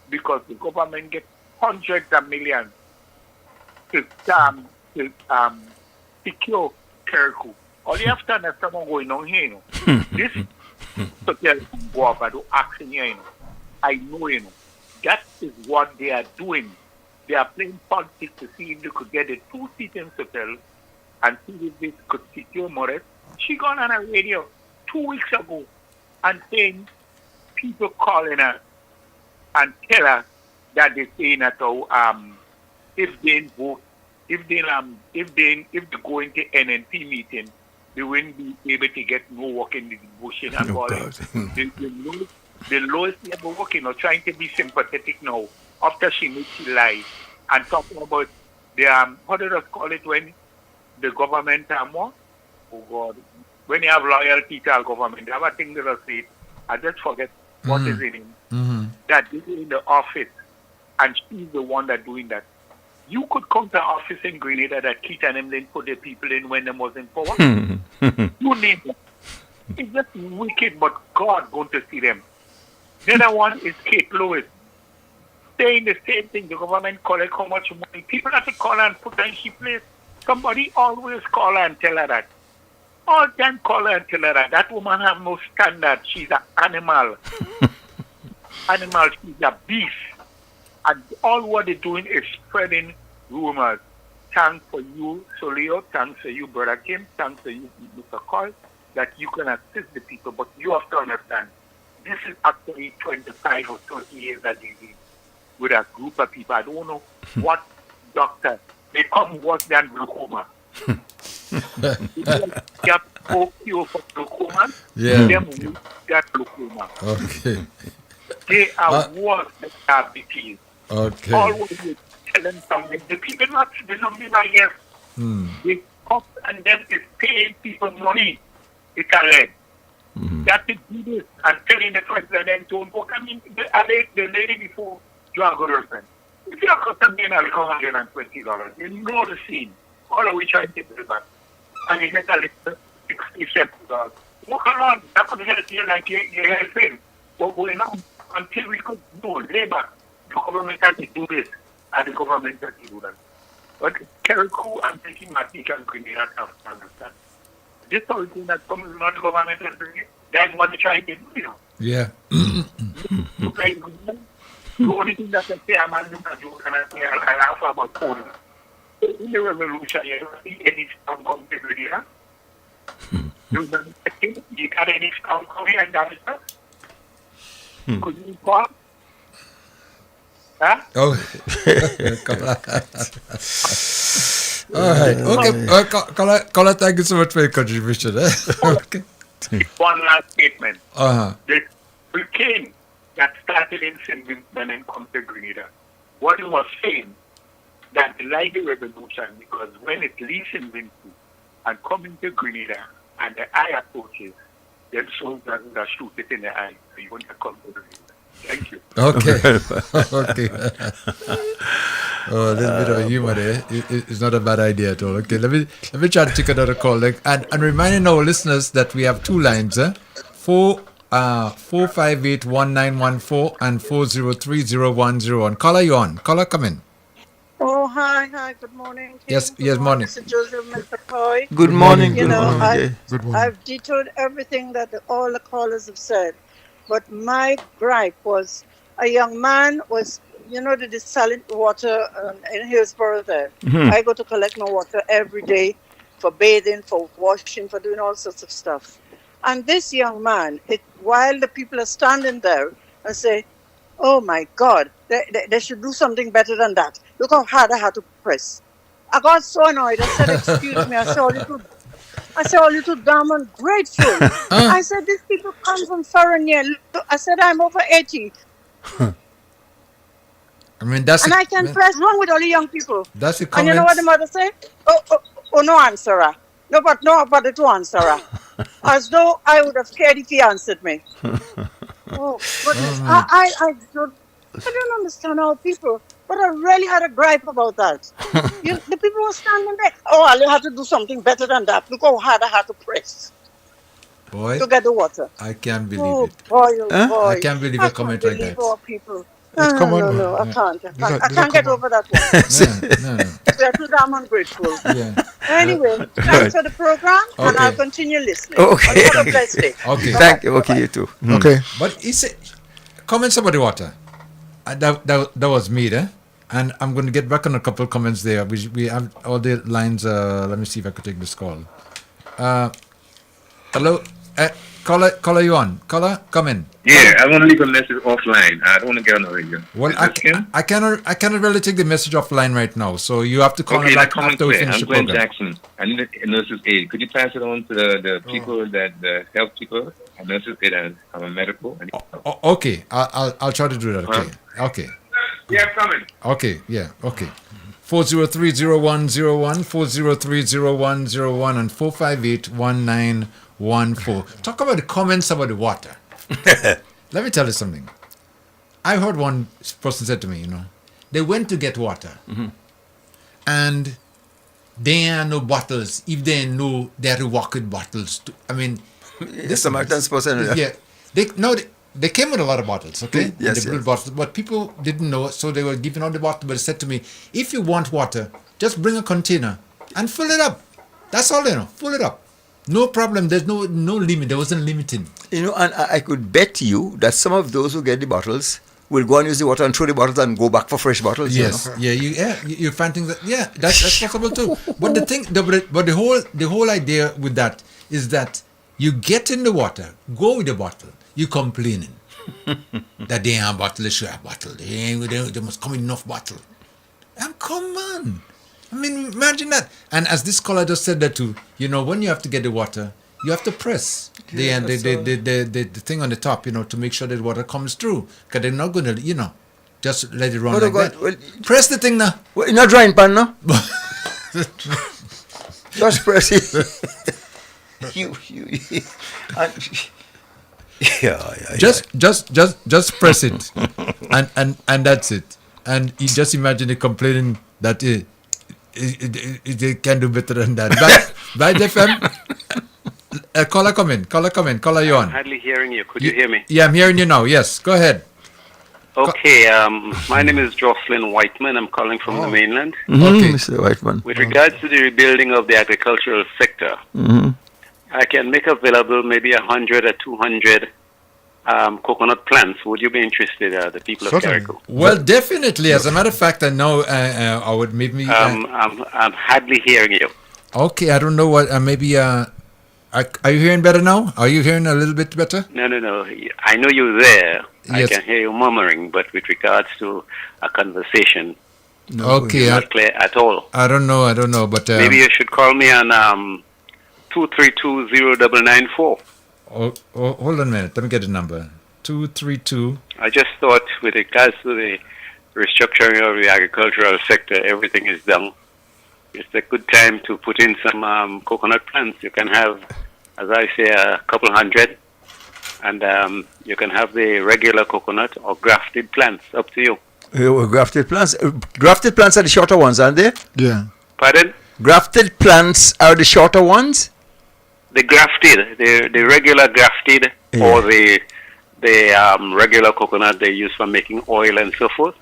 because the government gets hundreds of millions to secure Keriku. All you have to understand what's going on here, This hotel go up and do action here, I know, That is what they are doing. They are playing politics to see if they could get a 2-seat in hotel and see if they could secure Morris. She got on a radio 2 weeks ago and saying people calling her and tell her that they're saying that if they vote, if they go into NNP meeting, they won't be able to get no work in the bush and all that. The lowest level working or trying to be sympathetic now after she makes she lie and talking about the how do they call it when the government when you have loyalty to our government, they have a thing that I say, I just forget what is it in that they in the office and she's the one that doing that. You could come to office in Grenada that Keith and them didn't put their people in when them was in power. You name it. It's just wicked, but God going to see them. The other one is Kate Lewis. Saying the same thing. The government collect how much money. People have to call her and put her in she place. Somebody always call her and tell her that. All time call her and tell her that. That woman have no standard. She's an animal. She's a beast. And all what they're doing is spreading rumors. Thanks for you, Solio. Thanks for you, Brother Kim. Thanks for you, Mr. Cole, that you can assist the people. But you have to understand, this is actually 25 or 30 years that they did with a group of people. I don't know what doctor. They come worse than glaucoma. They have no cure for glaucoma. Yeah. Them got glaucoma. Okay. They are worse than diabetes. Okay. Always telling something. The people not they don't be like yes. They come and then is paying people money. It's a leg. That is do this and telling the president don't work. I mean, the lady before you are good husband. If you are costing I'll come $120, you know the scene. All of which I did that. And you get a little $67. Walk around, that could help you like you're helping. But going on until we could do labor, the government had to do this, and the government had to do that. But Keriku and taking Matic and Grenada have to understand. This whole thing that comes from the government is doing it. That's what they're trying to do, Yeah. The only thing that I say, I'm not doing a joke, and I say, I laugh about phone. In the revolution, you don't see any storm come to Grenada. You got any storm coming and that is that? Could you call? Huh? Oh. All right. Okay. Caller, thank you so much for your contribution. Okay. One last statement. Uh-huh. The hurricane that started in St. Vincent and come to Grenada. What he was saying, that they like the revolution because when it leaves St. Vincent and coming to Grenada and the eye approaches, then soldiers that shoot it in the eye. So you want to come to Grenada. Thank you. Okay. Okay. Oh, a little bit of humor there. It's not a bad idea at all. Okay, let me try to take another call. And reminding our listeners that we have two lines, 458-1914 and 403-010. Caller, you on? Caller, come in. Oh, hi, good morning. Yes, morning. Mr. Joseph, Mr. Coy. Good morning. You know, Good morning. I've detoured everything that all the callers have said, but my gripe was a young man was, the desalination water in Hillsborough there. I go to collect my water every day for bathing, for washing, for doing all sorts of stuff. And this young man, while the people are standing there and say, Oh my God, they should do something better than that. Look how hard I had to press. I got so annoyed. I said, excuse me. I said, a little damn ungrateful. I said, these people come from foreign here. Look, I said, I'm over 80. I mean, that's... And I can press wrong with all the young people. That's the comment. And you know what the mother said? Oh, no answer. Nobody to answer. As though I would have cared if he answered me. Oh, goodness. I don't understand how people, but I really had a gripe about that. The people were standing there. Oh, I had to do something better than that. Look how hard I had to press. Boy, to get the water. I can't believe it. Boy, boy. I can't believe a comment like that. People. No, I can't. I can't get over that one. No. They're too damn ungrateful. Yeah. Anyway, thanks for the program, and I'll continue listening. Okay. Have a blessed day. Okay. Thank you. Okay, you too. Okay. But comments about the water. That was me there. And I'm going to get back on a couple of comments there. We have all the lines. Let me see if I could take this call. Hello? Caller, you on? Caller, come in. Yeah, I want to leave a message offline. I don't want to get on the radio. Well, I cannot really take the message offline right now. So you have to call me back after we finish the program. I'm Glenn Jackson. I need a nurse's aid. Could you pass it on to the people the health people, a nurse's aid and a medical? Okay, I'll try to do that. Okay. Okay. Yeah, coming. Okay. Yeah. Okay. 403-0101, 403-0101, and 458-1914. Talk about the comments about the water. Let me tell you something. I heard one person said to me, they went to get water, and they had no bottles. If they know they had to walk with bottles, this Samaritan's person. Yeah, they came with a lot of bottles, okay? Yes. Bottles, but people didn't know, so they were giving out the bottle. But they said to me, if you want water, just bring a container and fill it up. That's all they know. Fill it up. No problem. There's no limit. There wasn't limiting. And I could bet you that some of those who get the bottles will go and use the water and throw the bottles and go back for fresh bottles. Yes. You find things that that's possible too. But the whole idea with that is that you get in the water, go with the bottle. You complaining that they have bottle, they should have bottle. They must come in enough bottle. Come on. Imagine that. And as this caller just said that too, when you have to get the water, you have to press the thing on the top, to make sure that water comes through. Because they're not going to, just let it run that. Well, press the thing now. Well, you're not drying pan now. Just press it. Just press it, and that's it. And you just imagine it complaining that it can do better than that. By FM, caller, come in. Caller, you on? I'm hardly hearing you. Could you hear me? Yeah, I'm hearing you now. Yes, go ahead. Okay. My name is Jocelyn Whiteman. I'm calling from the mainland. Okay, Mr. Whiteman. With regards to the rebuilding of the agricultural sector, I can make available maybe 100 or 200 coconut plants. Would you be interested, the people of Carrico? Well, definitely. As a matter of fact, I know I would maybe... I'm hardly hearing you. Okay, I don't know what... maybe... are you hearing better now? Are you hearing a little bit better? No. I know you're there. Yes. I can hear you murmuring, but with regards to a conversation, okay, not clear at all. I don't know, but... maybe you should call me on 232-0994. Hold on a minute. Let me get the number. 232. I just thought with regards to the restructuring of the agricultural sector, everything is down. It's a good time to put in some coconut plants. You can have, as I say, a couple hundred. And you can have the regular coconut or grafted plants. Up to you. Grafted plants? Grafted plants are the shorter ones, aren't they? Yeah. Pardon? Grafted plants are the shorter ones? The grafted, the regular grafted, or the regular coconut they use for making oil and so forth.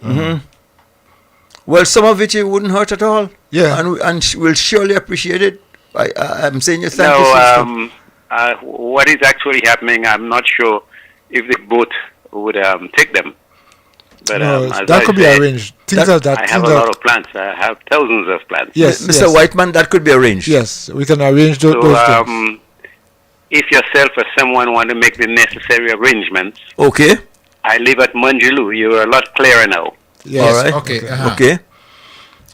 Well, some of it wouldn't hurt at all. Yeah. And we'll surely appreciate it. I'm saying you thank you, sister. What is actually happening, I'm not sure if the boat would take them. But that could be arranged. I have a lot of plants. I have thousands of plants. Yes, Mr. Whiteman, that could be arranged. Yes, we can arrange those things. If yourself or someone want to make the necessary arrangements, okay, I live at Manjulu. You're a lot clearer now. Yes. All right. Okay. Okay.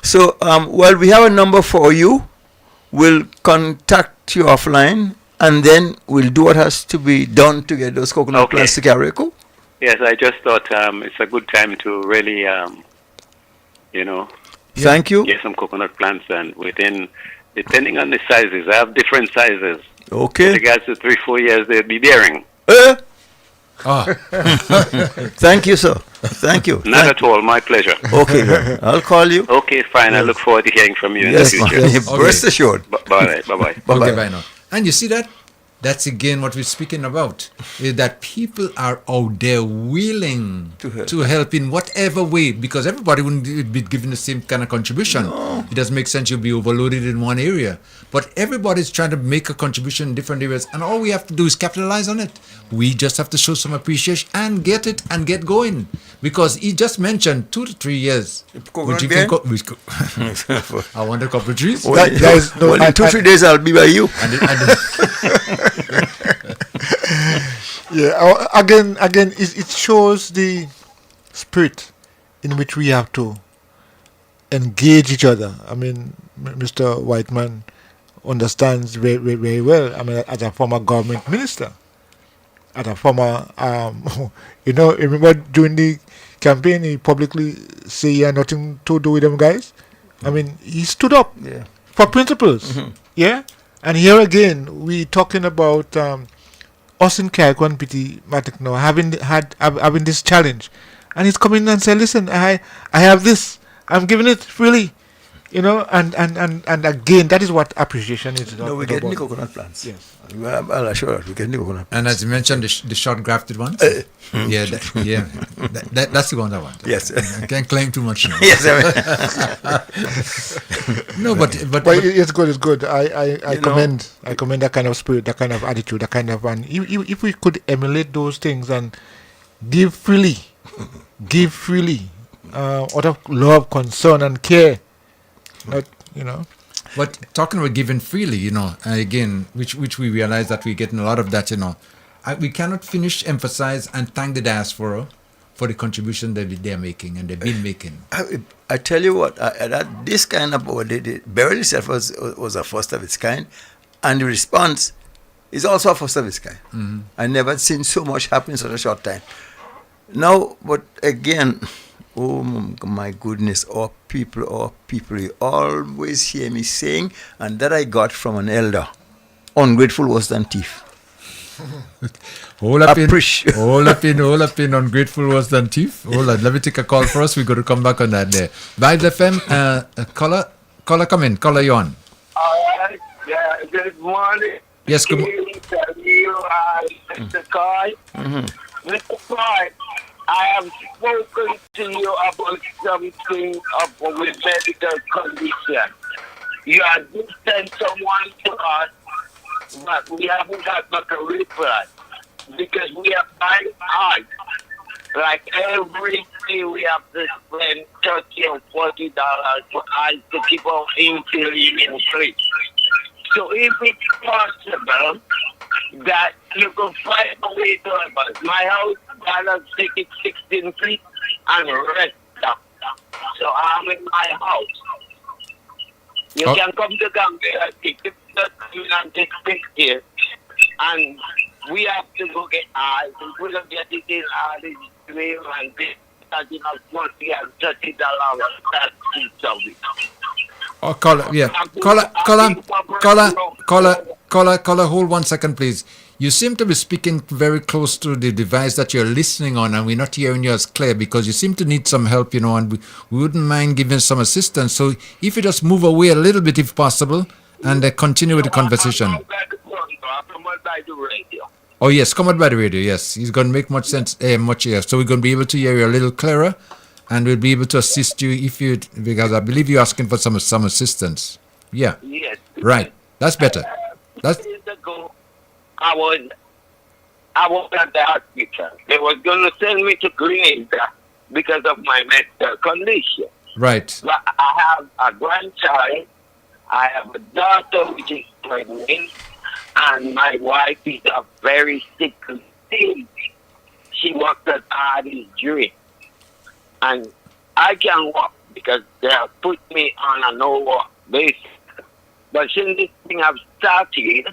So, well, we have a number for you. We'll contact you offline, and then we'll do what has to be done to get those coconut plants to Carriacou. Yes, I just thought it's a good time to really, Thank you. get some coconut plants, and depending on the sizes, I have different sizes. Okay. With regards to 3-4 years, they'll be bearing. Thank you, sir. Thank you. Not at all. My pleasure. Okay, good. I'll call you. Okay, fine. I look forward to hearing from you Yes, in the future. yes. Rest assured. Bye. Bye-bye. Okay, bye now. And you see that? That's again what we're speaking about, is that people are out there willing to help in whatever way, because everybody wouldn't be given the same kind of contribution. It doesn't make sense you'll be overloaded in one area. But everybody's trying to make a contribution in different areas, and all we have to do is capitalize on it. We just have to show some appreciation and get it and get going. Because he just mentioned 2 to 3 years. Would you think I want a couple of trees. Well, in 2-3 days I'll be by you. Yeah, again, it shows the spirit in which we have to engage each other. I mean, Mr. Whiteman understands very, very well. I mean, as a former government minister, as a former, remember during the campaign, he publicly said he had nothing to do with them guys. I mean, he stood up for principles. Yeah. And here again, we talking about us in Carriacou and PT Matic now having this challenge, and he's coming and saying, "Listen, I have this. I'm giving it freely," and again, that is what appreciation is. No, we're getting the coconut plants. Yes, I'll assure you, we're getting the coconut plants. And as you mentioned, the short grafted ones. That's the one I want. Yes, I can't claim too much now. Yes, no, but it's good. It's good. I commend that kind of spirit, that kind of attitude, that kind of, and if we could emulate those things and give freely, out of love, concern, and care, But talking about giving freely, again, which we realize that we're getting a lot of that, we cannot emphasize and thank the diaspora for the contribution that they're making and they've been making. I tell you what, this kind of the burial itself was a first of its kind, and the response is also a first of its kind. Mm-hmm. I never seen so much happen in such a short time. Now, but again, oh my goodness, our people, you always hear me saying, and that I got from an elder, ungrateful worse than thief. Hold up in, ungrateful worse than thief. Hold on, let me take a call first. We're going to come back on that there. Vibes FM, caller, come in. Caller, you on. All right, good morning. Yes, good morning. Mr. Kai. Mr. Kai, I have spoken to you about something with medical condition. You have just sent someone to us, but we haven't got back a reply because we are buying art. Like every day we have to spend $30 or $40 for art to keep our insulin in place. So if it's possible that you can find a way to help us. My house balance ticket 16 feet and rest up. So I'm in my house. You can come to Gambia, take the and take pictures, and we have to go get eyes. We don't get it in the stream and get $40 and $30 that's it. Oh, caller, hold 1 second, please. You seem to be speaking very close to the device that you're listening on, and we're not hearing you as clear because you seem to need some help, and we wouldn't mind giving some assistance. So if you just move away a little bit, if possible, and continue with the conversation. Oh, yes, come out by the radio, yes. It's going to make much sense, so we're going to be able to hear you a little clearer, and we'll be able to assist you because I believe you're asking for some assistance. Yeah. Yes. Right. That's better. Years ago, I was at the hospital. They was going to send me to Grenada because of my medical condition. Right. But I have a grandchild. I have a daughter which is pregnant, and my wife is a very sick lady. she worked at Hardy's Jewelry. And I can walk because they have put me on a no-walk basis. But since this thing have started,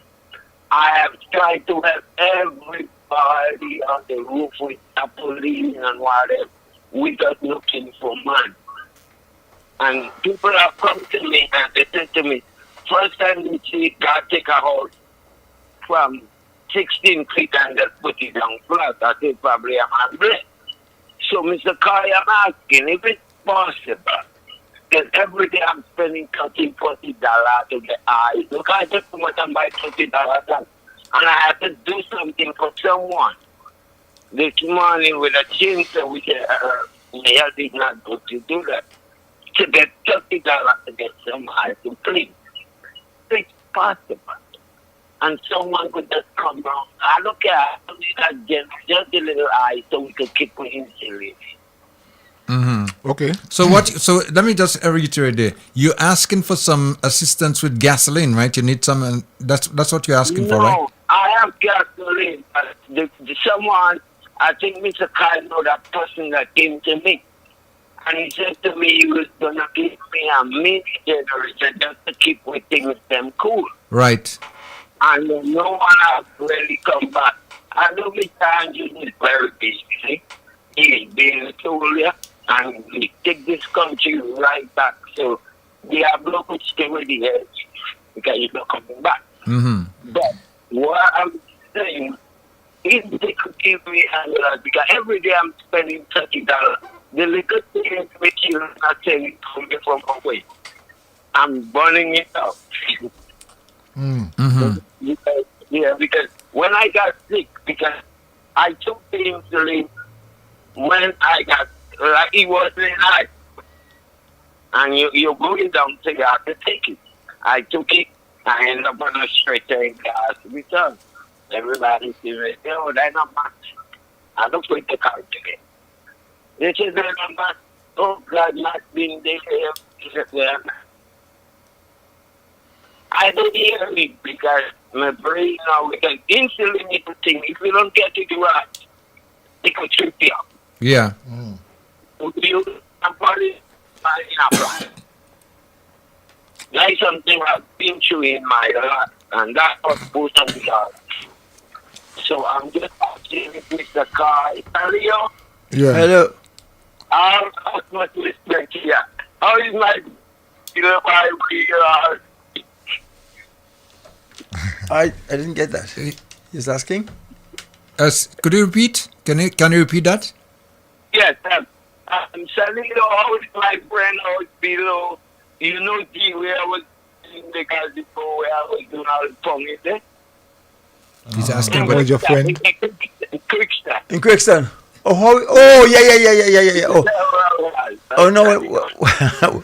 I have tried to help everybody on the roof with police and whatever without looking for man. And people have come to me and they said to me, first time they see God take a house from 16 feet and just put it down flat, I said probably I'm a blessed. So Mr. Kai, I'm asking if it's possible. Because every day I'm spending $30, $40 to get eyes. Look, I just come out and buy $30 and I have to do something for someone. This morning with a chainsaw, which my health is not good to do that. To get $30 to get some eyes to clean. It's possible. And someone could just come around. I don't care. I don't need that just a little eye so we can keep it insulated. Mm-hmm. Okay. So what? So let me just reiterate there. You're asking for some assistance with gasoline, right? You need some, and that's what you're asking for, right? No, I have gasoline. But someone, I think Mr. Kyle know that person that came to me. And he said to me he was going to give me a mini generator just to keep with things them cool. Right. And no one has really come back. I know Mr. Andrew is very busy. He is being told you, and we take this country right back. So they have local security here because he's not coming back. Mm-hmm. But what I'm saying is they could give me $100 because every day I'm spending $30. The little thing is making not saying it from away. I'm burning it up. Mm-hmm. Because when I got sick, because I took the insulin when I got, like it was in high. And you're going down, so you have to take it. I took it, I ended up on a stretcher in the hospital. Everybody said, oh, they're not much. I don't put the car today. They said, they're not much. Oh, God, not being there. I don't hear it because my brain now, because insulin is the thing. If you don't get it right, it could trip you up. Yeah. Like something I've been through in my life, and that was most of the life. So I'm just asking Mr. Kai, Hello? Yeah. Hello. How much respect here? How is my, I didn't get that. He's asking? Could you repeat? Can you repeat that? Yes, I'm telling you how is my friend out below. You know, where I was in the car before where I was doing all the tongue there. He's asking about your friend. In Quickstar. In Quickston. Yeah. Oh no.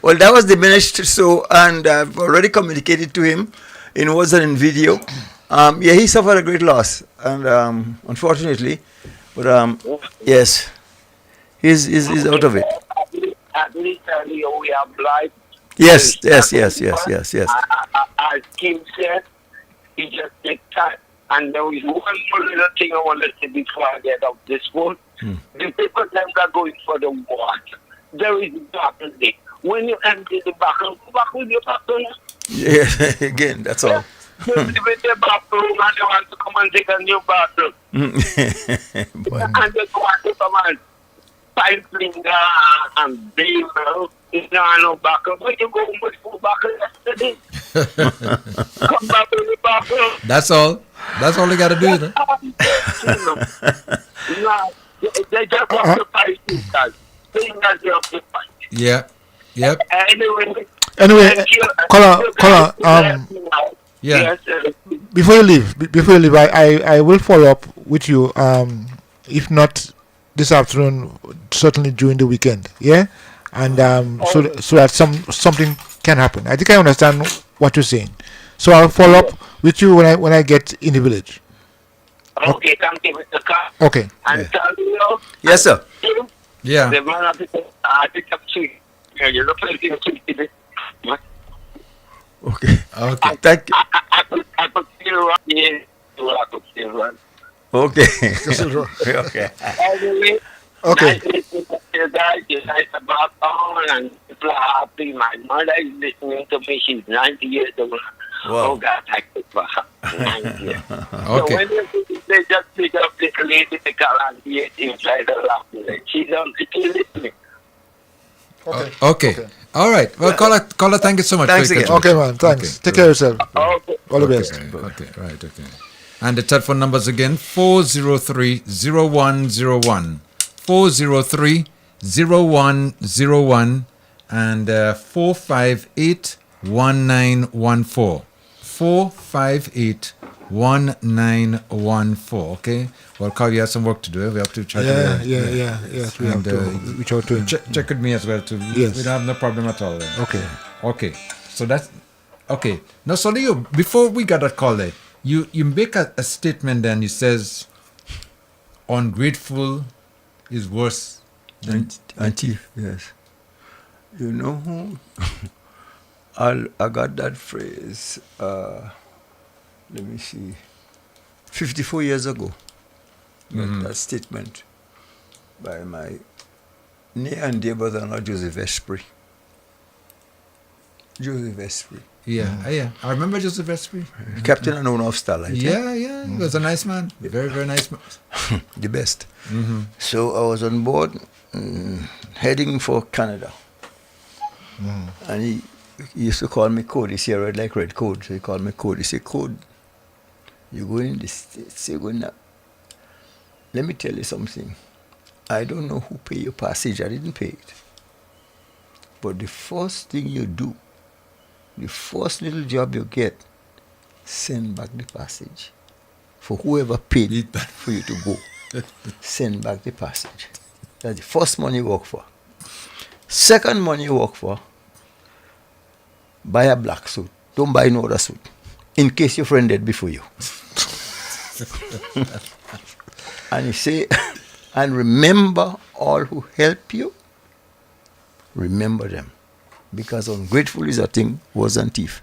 Well, that was diminished. So, and I've already communicated to him in words and in video. Yeah, he suffered a great loss, and unfortunately, but yes, he's out of it. At least we are blind. Yes. As Kim said, he just takes time. And there is one more little thing I want to say before I get off this phone. The people that are going for the water, there is bottle there. When you empty the bottle, go back with your bottle. Yeah, again, that's all. You leave it in the bathroom and you want to come and take a new bottle. And they go out to come and pipe finger and bail. It's not no bottle. But you go home with full bottle yesterday. Come back with the bottle. That's all. That's all you got to do. No, they just have to fight fingers. Fingers they have to fight. Yeah. Yep. Anyway, caller, yeah. Before you leave, I will follow up with you. If not this afternoon, certainly during the weekend. Yeah, and so that something can happen. I think I understand what you're saying. So I'll follow up with you when I get in the village. Okay, thank you, Mr. Carr. Okay. And tell you. Yes, sir. Yeah. The man I pick up sweet. You look like you're sweet today. Okay. Okay. Thank you. I could still run. Yeah, I could still run. Okay. Okay. Anyway, Okay. nice listening to you guys. You guys are back on and people are happy. My mother is listening to me. She's 90 years old. Wow. Oh, God, thank you for her. 90 years. So Okay. when they just pick up this lady, they call her the 18 try to laugh. She's listening. Okay. All right. Well, caller, thank you so much. Thanks for your again. Okay, man. Thanks. Take care of yourself. Okay. All the best. Okay. Right. Okay. And the telephone numbers again: 403-0101, 403-0101, and 458-1914. 458-1914. Okay. Well, Carl, you have some work to do. We have to try Yeah. to. Yes, we have to reach out to him. Check with me as well too. Yes. We don't have no problem at all. Then. Okay. Okay. So that's okay. Now, Solio, before we got that call there, you make a statement then. It says, "Ungrateful is worse than thief." Yes. You know who? I got that phrase. Let me see. 54 years ago. That statement by my near and dear brother-in-law Joseph Esprit. Joseph Esprit. Yeah. I remember Joseph Esprit. Captain and owner of Starlight. Yeah. He was a nice man. Very, very nice man. The best. So I was on board, heading for Canada. And he used to call me Code. He said, I read like red code. So he called me Code. He said, Code, you go in the States, you're going to... Let me tell you something. I don't know who paid your passage. I didn't pay it. But the first thing you do, the first little job you get, send back the passage. For whoever paid for you to go, send back the passage. That's the first money you work for. Second money you work for, buy a black suit. Don't buy no other suit. In case your friend dead before you. And he say, and remember all who help you. Remember them. Because ungrateful is a thing, wasn't thief.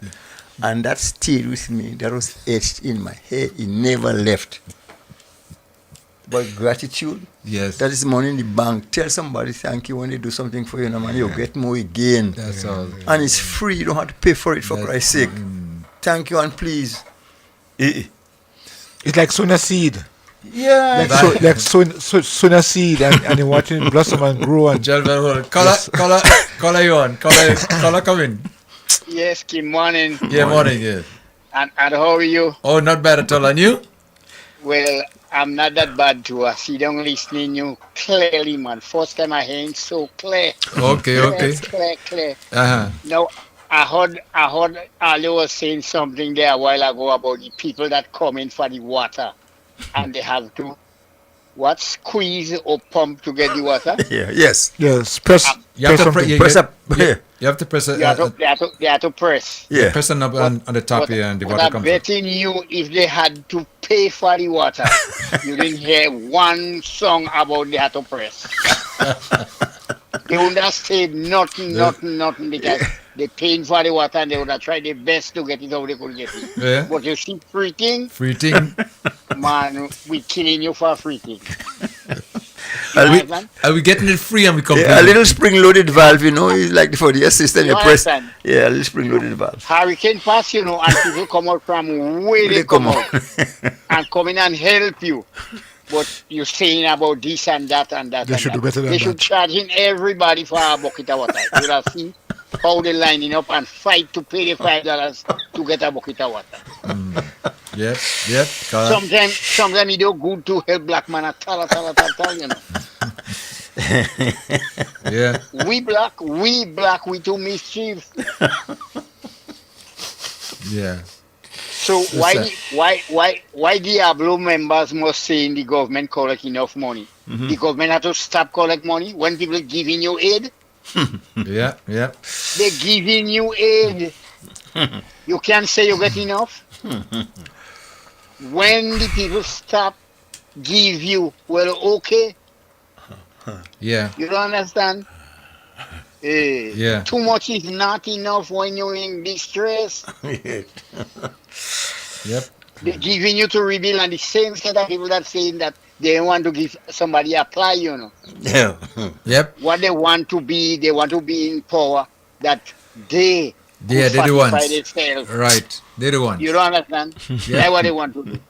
And that stayed with me. That was etched in my head. It never left. But gratitude, yes, that is money in the bank. Tell somebody thank you when they do something for you, man. You get more again. That's all. And it's free. You don't have to pay for it, for Christ's sake. Thank you and please. It's like sowing a seed. Yeah. Like sowing a seed and you're watching it blossom and grow. And Caller, you on. Caller, come in. Yes, good morning. Yeah, morning, yeah. And how are you? Oh, not bad at all. And you? Well, I'm not that bad too. I see them listening you clearly, man. First time I hear it so clear. Okay. Clear. Uh-huh. Now, I heard Ali was saying something there a while ago about the people that come in for the water and they have to squeeze or pump to get the water. Yes. Press. You have to press up. You have to press. They have to press. Yeah. Press on the top here and the water I'm comes. betting you, if they had to pay for the water, you didn't hear one song about they had to press. They wouldn't have said nothing because they paying for the water and they would have tried their best to get it how they could get it. Yeah. But you see free thing, man, we killing you for free thing. Are we getting it free and we complain? A little spring-loaded valve, is like for the system you press. Understand? Yeah, a little spring-loaded valve. Hurricane pass, and people come out from where they come out and come in and help you. But you're saying about this and that and that. They should do better than They should charging everybody for a bucket of water. You will see how they lining up and fight to pay the $5 to get a bucket of water. Yep. Sometimes it do good to help black man at all, Yeah. We black, we do mischief. Yeah. So why Diablo members must say in the government collect enough money? The government have to stop collect money when people giving you aid. Yeah. They giving you aid. You can't say you get enough. When the people stop give you, well, okay. Yeah. You don't understand? Yeah. Too much is not enough when you're in distress. Yep. They're giving you to rebuild, and the same set of people that saying that they want to give somebody a ply, Yeah. Yep. What they want to be in power, that they Yeah, they're the fortify ones. themselves. Right. They're the ones. You don't understand? That's what they want to do.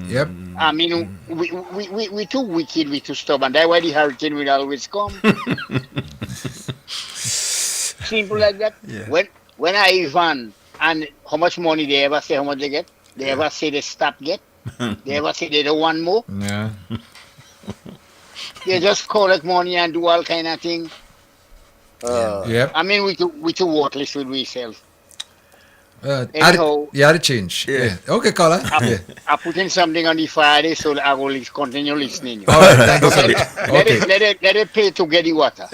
Yep. I mean, we too wicked, we too stubborn. That's why the hurricane will always come. Simple like that. Yeah. When I even, and how much money they ever say how much they get? They ever say they stop get? They ever say they don't want more? Yeah. They just collect money and do all kind of thing. Yep. I mean, we too worthless with ourselves. You had to change. Yeah. Okay, caller. Yeah. I put in something on the Friday, so I will continue listening. All right, thank you so much. Let it pay to get the water.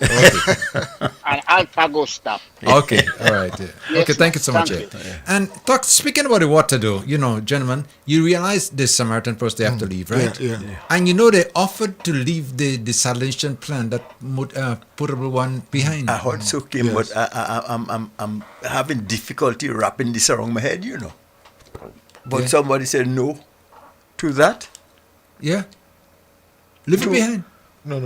And Alpago stop. Okay, all right. Yeah. Yes, Okay, thank you so much. thank Yeah. And speaking about the water, though, gentlemen, you realize the Samaritan first they have to leave, right? Yeah. And they offered to leave the desalination plant, that potable one, behind. I heard so, Kim, but I'm having difficulty wrapping this around my head, But Yeah. somebody said no to that. Yeah. Leave it behind. No.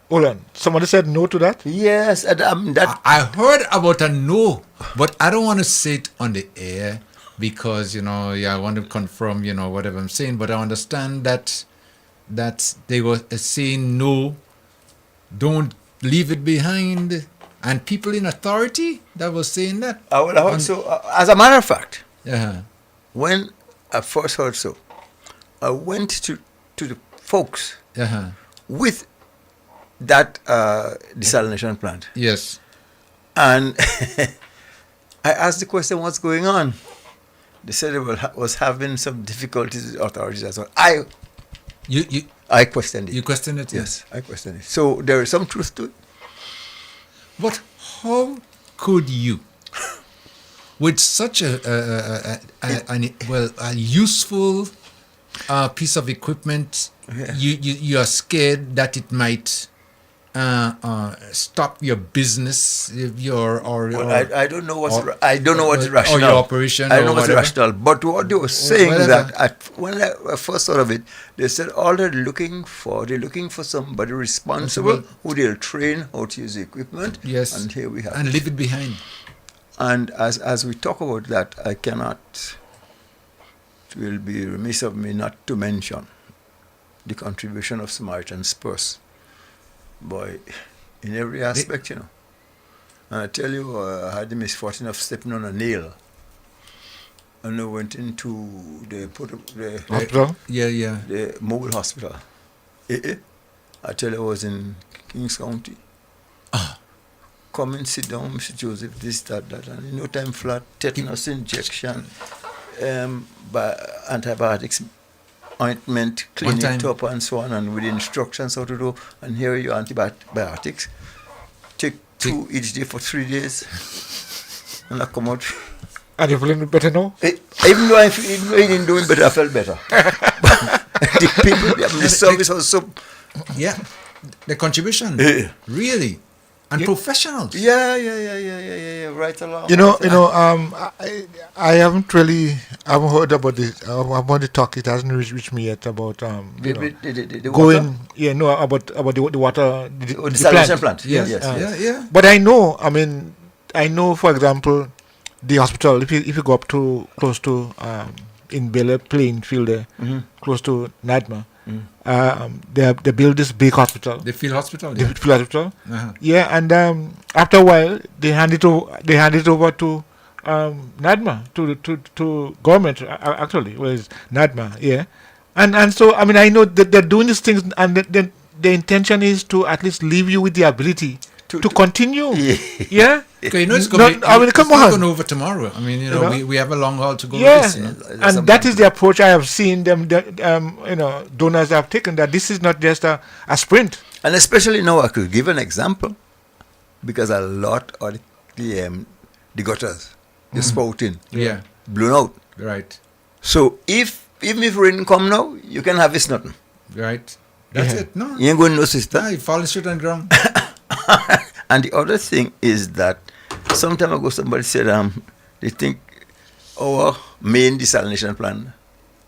Hold on. Somebody said no to that? Yes, that. I heard about a no, but I don't want to say it on the air because I want to confirm whatever I'm saying. But I understand that they were saying no, don't leave it behind, and people in authority that was saying that. I would also, as a matter of fact, Uh-huh. when I first heard so, I went to the folks Uh-huh. with that desalination plant. Yes. And I asked the question, what's going on? They said they was having some difficulties with authorities as well. I questioned it. You questioned it? Yes, I questioned it. So there is some truth to it. But how could you, with such a useful piece of equipment, you are scared that it might stop your business, I don't know what's rational. Or your operation. I don't know or what's whatever. rational. But what they were saying Whatever. that when I first thought of it, they said all they're looking for somebody responsible who they'll train how to use the equipment. Yes. And here we have And it. leave it behind. And as we talk about that, I cannot. It will be remiss of me not to mention the contribution of Samaritan's purse. Boy, in every aspect, And I tell you, I had the misfortune of stepping on a nail. And I went into the Hospital? Yeah. The mobile hospital. I tell you, I was in Kings County. Come and sit down, Mr. Joseph, this, that, and in no time flat, tetanus injection, antibiotics, ointment, clean it up and so on, and with instructions how to do, and here are your antibiotics. Take 2 each day for 3 days, and I come out. And you're feeling better now? Even though I didn't do it better, I felt better. The people, the service was so... Yeah, the contribution, really. And professionals. Yeah, right along. I haven't heard about this. About the talk. It hasn't reached me yet about the going. water? Yeah, no, about the water. The desalination plant. Yes. Yeah. But I know. For example, the hospital. If you go up to close to in Bella Plainfield there, close to Nadma. They build this big hospital. The field hospital. The field hospital. Uh-huh. Yeah, and after a while, they hand it over to NADMA, to government. Actually, was NADMA. Yeah, and so I know that they're doing these things, and the intention is to at least leave you with the ability to continue. Yeah. Okay, it's going to over tomorrow. We have a long haul to go. Yeah, with this, and that is the approach I have seen them. Donors have taken, that this is not just a sprint. And especially now, I could give an example, because a lot of the gutters, the spouting, blown out. Right. So even if rain come now, you can harvest nothing. Right. That's it. No. You ain't going to know, sister. You fall straight on the ground. And the other thing is that some time ago somebody said they think our main desalination plant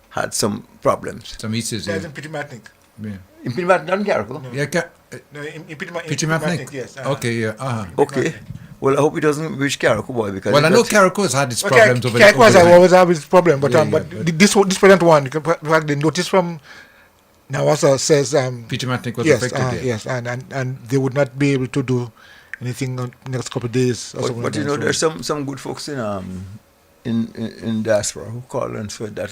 had some problems. Some issues, There's yeah. in Pitimatnik. Yeah. In Pitimatnik, not in Carriacou? Yeah, No, in Pitimatnik. Pitimatnik? Yes. Okay, yeah. Uh-huh. Okay. Well, I hope it doesn't reach Carriacou, boy, because Well, I know got- Carriacou has had its Okay, problems over Carriacou has time. always had its problem, but Yeah, but yeah, this present one, in fact, the notice from Nawasa says Pitimatnik was yes, affected, yeah. yes, and they would not be able to do anything on next couple of days. Or something But like you know, that. there's some good folks in diaspora who call and said that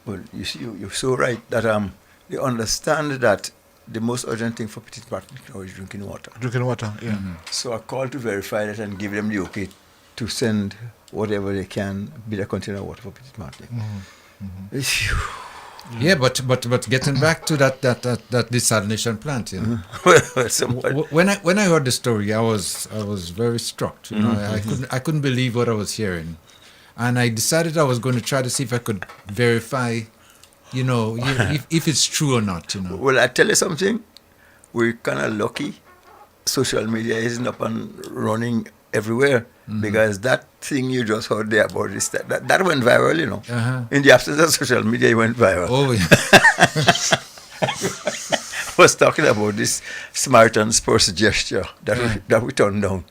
well, you see, you're so right that they understand that the most urgent thing for Pitimatnik now is drinking water. Drinking water, yeah. So I call to verify that and give them the okay to send whatever they can, be the container of water for Pitimatnik. Yeah, but getting back to that desalination plant, you know. When I heard the story, I was very struck. You know, I couldn't believe what I was hearing, and I decided I was going to try to see if I could verify, you know, if it's true or not. You know. Well, I tell you something, we're kind of lucky. Social media isn't up and running everywhere because that thing you just heard there about this that went viral, you know. In the absence of social media, it went viral. Oh, yeah. Was talking about this Samaritan Sports gesture that we turned down.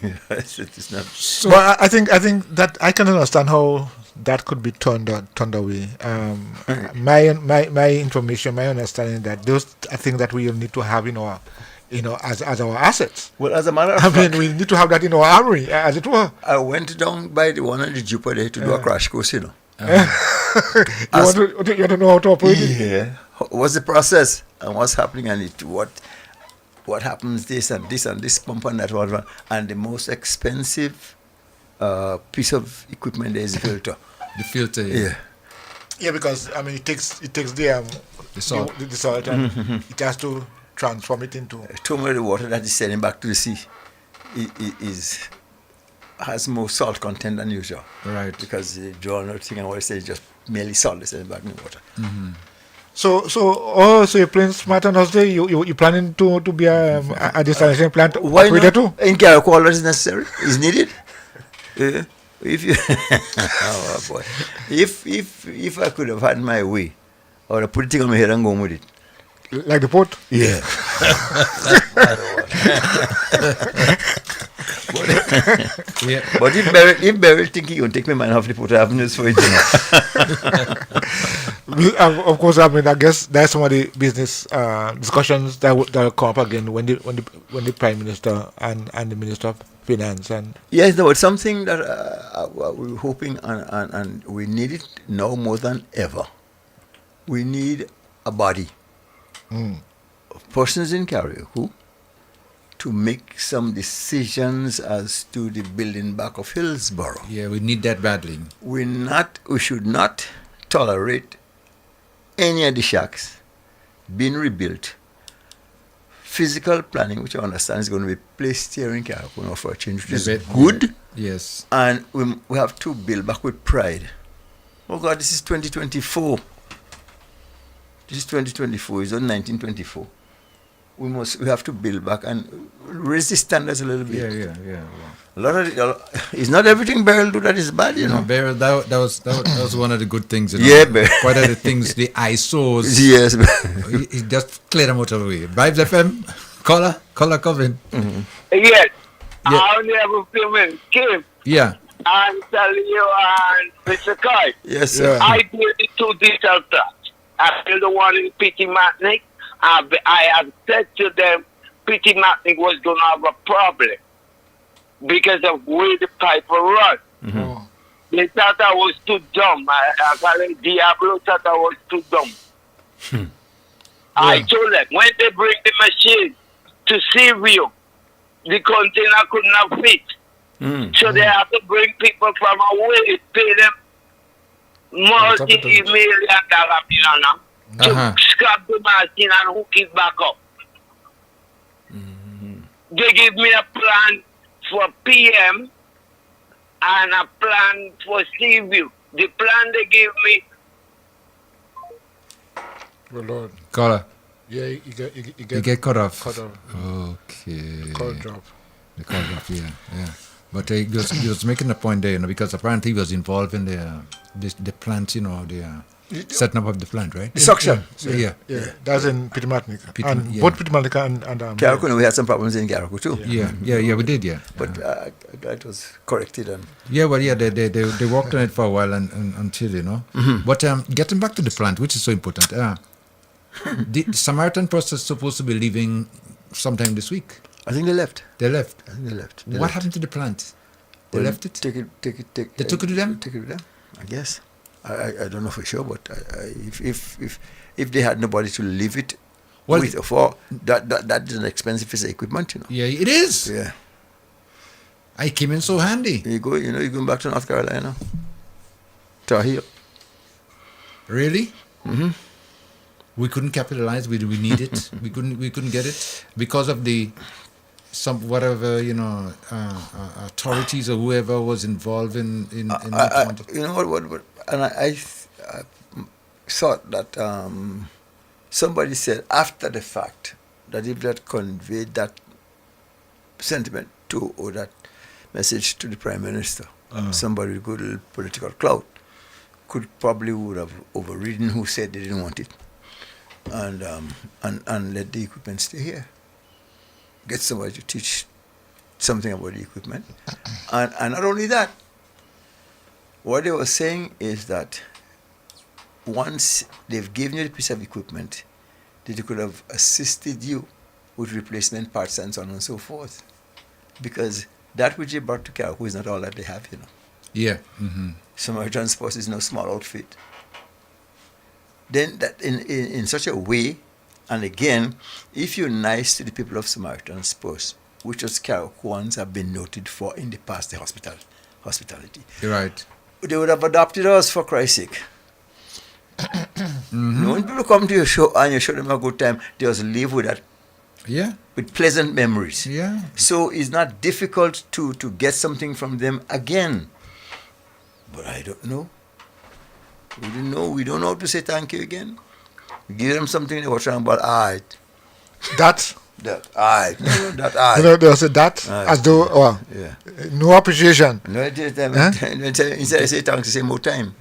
Yes, it is not. But I think that I can understand how that could be turned away. My information, my understanding that those are things that we will need to have in our, as our assets. Well, as a matter of I fact, mean, we need to have that in our armory, as it were. I went down by the one on the Jupiter there to do a crash course, you know. You want to know how to operate it? Yeah. What's the process and what's happening and what happens this and this pump and that one, and the most expensive piece of equipment there is the filter. The filter, yeah. Yeah, because I mean it takes the salt, the salt and it has to transform it into. Too much of the water that is sending back to the sea has more salt content than usual. Right. Because the journal thing and what I say is just merely salt is sending back in the water. So you're playing smart on us there. You planning to be a desalination plant operator too? In Carriacou, all that is necessary, is needed. If you, oh boy, if I could have had my way, I would have put it on my head and gone with it. Like the port? Yeah. But if Beryl think he will take me man off the port, I have news for it. Of course, I mean, I guess there's some of the business discussions that will come up again when the Prime Minister and the Minister of Finance and. Yes, there was something that we were hoping and we need it now more than ever. We need a body of persons in Carriacou to make some decisions as to the building back of Hillsborough. Yeah, we need that badly. We should not tolerate any of the shacks being rebuilt. Physical planning, which I understand is going to be placed here in Carriacou now for a change, which is good. Yes. And we have to build back with pride. Oh God, this is 2024. This is 2024. It's on 1924. We have to build back and raise the standards a little bit. Yeah. A lot of it's not everything Beryl do that is bad, you know. Beryl, that was one of the good things. You know? Yeah, Beryl. Quite of the things, the ISOs. Yes, he just clear them out of the way. Vibes FM, caller Covin. Yes. Yeah. I only have a few minutes. Kim. Yeah. I'm telling you, Mr. Kai. Yes, sir. I did the two diesel plants. I built the one in Pitimatnik. I have said to them, Pitimatnik was going to have a problem because of where the pipe run. They thought I was too dumb. I call it Diablo thought I was too dumb. I told them, when they bring the machine to Seaview, the container could not fit. So they have to bring people from away, pay them multi-million dollar to scrap the machine and hook it back up. They give me a plan for PM and a plan for Seaview. The plan they gave me. Well, Lord. Caller. Yeah, you get cut off. Cut off. Okay. The call drop. The call drop, yeah. But he was making a point there, because apparently he was involved in the plant, the setting up of the plant, right? The suction. Yeah. That's in Peter Martinique. And both Peter Martinique and Carriacou, we had some problems in Carriacou too. Yeah, we did, yeah. But that was corrected. And they worked on it for a while until, But getting back to the plant, which is so important, the Samaritan Trust is supposed to be leaving sometime this week. I think they left. They left. I think they left. What happened to the plant? They left it? Take it. They took it to them? Take it to them, I guess. I don't know for sure, but if they had nobody to leave it with, for that is an expensive piece of equipment, Yeah, it is. Yeah. I came in so handy. You're going back to North Carolina. Tar Heel. Really? Mm-hmm. We couldn't capitalize. We need it. we couldn't get it because of authorities or whoever was involved in what and I thought that somebody said after the fact that if that conveyed that sentiment to or that message to the Prime Minister, somebody with good political clout would have overridden who said they didn't want it and let the equipment stay here. Get somebody to teach something about the equipment. And not only that, what they were saying is that once they've given you the piece of equipment, that they could have assisted you with replacement parts and so on and so forth. Because that which they brought to Carriacou is not all that they have, Yeah. Mm-hmm. Samaritan Sports is no small outfit. Then that in such a way, and again, if you're nice to the people of Samaritan Sports, which as Carriacouans have been noted for in the past, the hospitality. You're right. They would have adopted us, for Christ's sake. Mm-hmm. When people come to your show and you show them a good time, they just leave with that. Yeah. With pleasant memories. Yeah. So it's not difficult to get something from them again. But I don't know. We don't know how to say thank you again. We give them something, they were trying about alright. That? Alright. No, that alright. They say that as though no appreciation. No, instead of say thanks, say more time.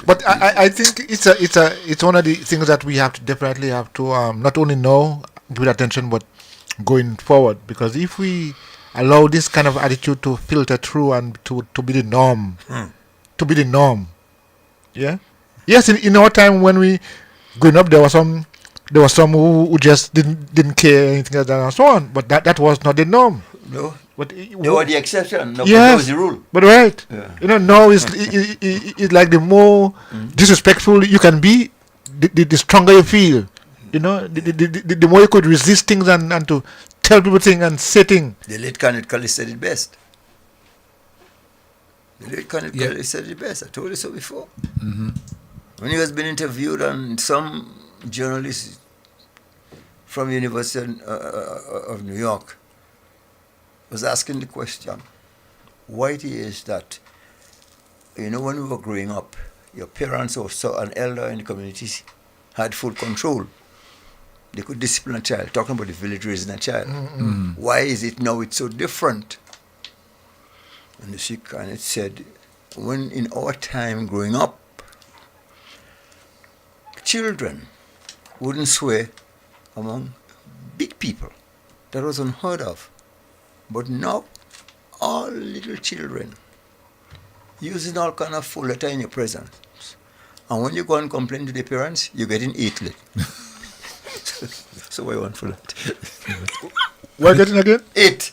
But I think it's one of the things that we definitely have to not only know, give it attention, but going forward. Because if we allow this kind of attitude to filter through and to be the norm, yeah. Yes, in our time when we growing up, there were some who just didn't care anything like that and so on. But that was not the norm. No. But they were the exception. No, yes, that was the rule. But right, yeah. Now it's like the more disrespectful you can be, the stronger you feel. The more you could resist things and to tell people things and say things. The late Colonel Cully said it best. Said it best. I told you so before. Mm-hmm. When he was being interviewed, and some journalist from the University of New York was asking the question, why it is that, when we were growing up, your parents or an elder in the community had full control. They could discipline a child, talking about the village raising a child. Mm-hmm. Why is it now it's so different? And the Sikh and it said, when in our time growing up, children wouldn't swear among big people. That was unheard of. But now, all little children using all kind of full letter in your presence. And when you go and complain to the parents, you're getting 8 lit. So why want full letter? What getting again? 8.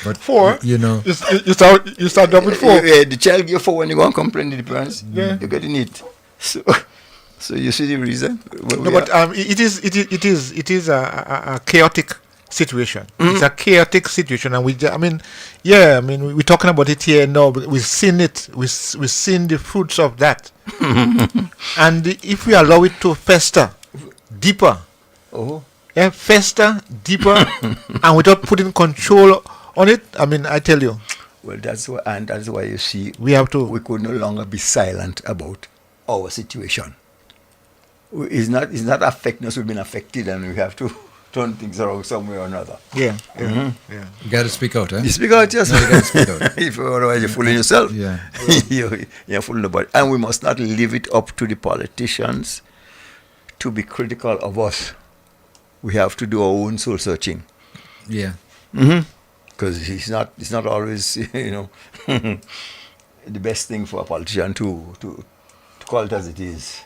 But 4, you start double 4. Yeah, the child give 4 when you go and complain to the parents. Yeah. You're getting 8. So you see the reason. It is a chaotic situation. Mm-hmm. It's a chaotic situation, and we're talking about it here now. We've seen it. We've seen the fruits of that. And if we allow it to fester deeper, fester deeper, and without putting control on it, I tell you. Well, that's why you see we could no longer be silent about our situation. It's not affecting us. We've been affected, and we have to turn things around some way or another. Yeah, You got to speak out, eh? You speak out, yes. No, you got to speak out. If otherwise you're fooling yourself. Yeah. You're fooling nobody. And we must not leave it up to the politicians to be critical of us. We have to do our own soul searching. Yeah. Because it's not always, the best thing for a politician to call it as it is.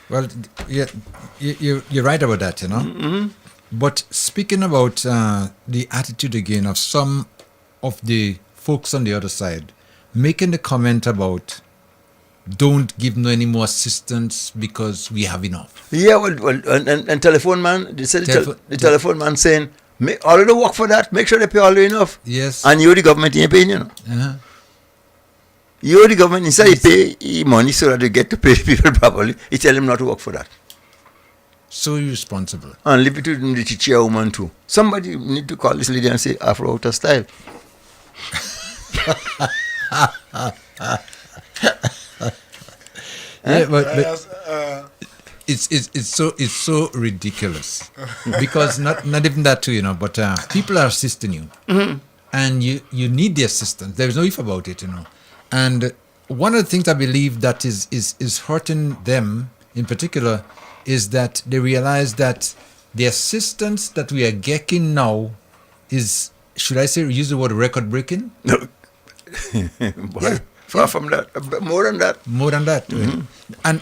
Well, yeah, you're right about that, But speaking about the attitude again of some of the folks on the other side, making the comment about don't give no any more assistance because we have enough. Yeah, well and telephone man, they said the telephone man saying, all of the work for that, make sure they pay all the enough. Yes. And you're the government, you ain't paying, Uh-huh. You're the government, instead you pay money so that you get to pay people properly, you tell them not to work for that. So irresponsible. And leave it to the chairwoman too. Somebody need to call this lady and say, Afro out of style. Yeah, but it's so ridiculous because not even that too, but people are assisting you, and you need the assistance. There is no if about it, And one of the things I believe that is hurting them in particular is that they realize that the assistance that we are getting now is, should I say, use the word record breaking? No. Far from that, more than that. More than that. And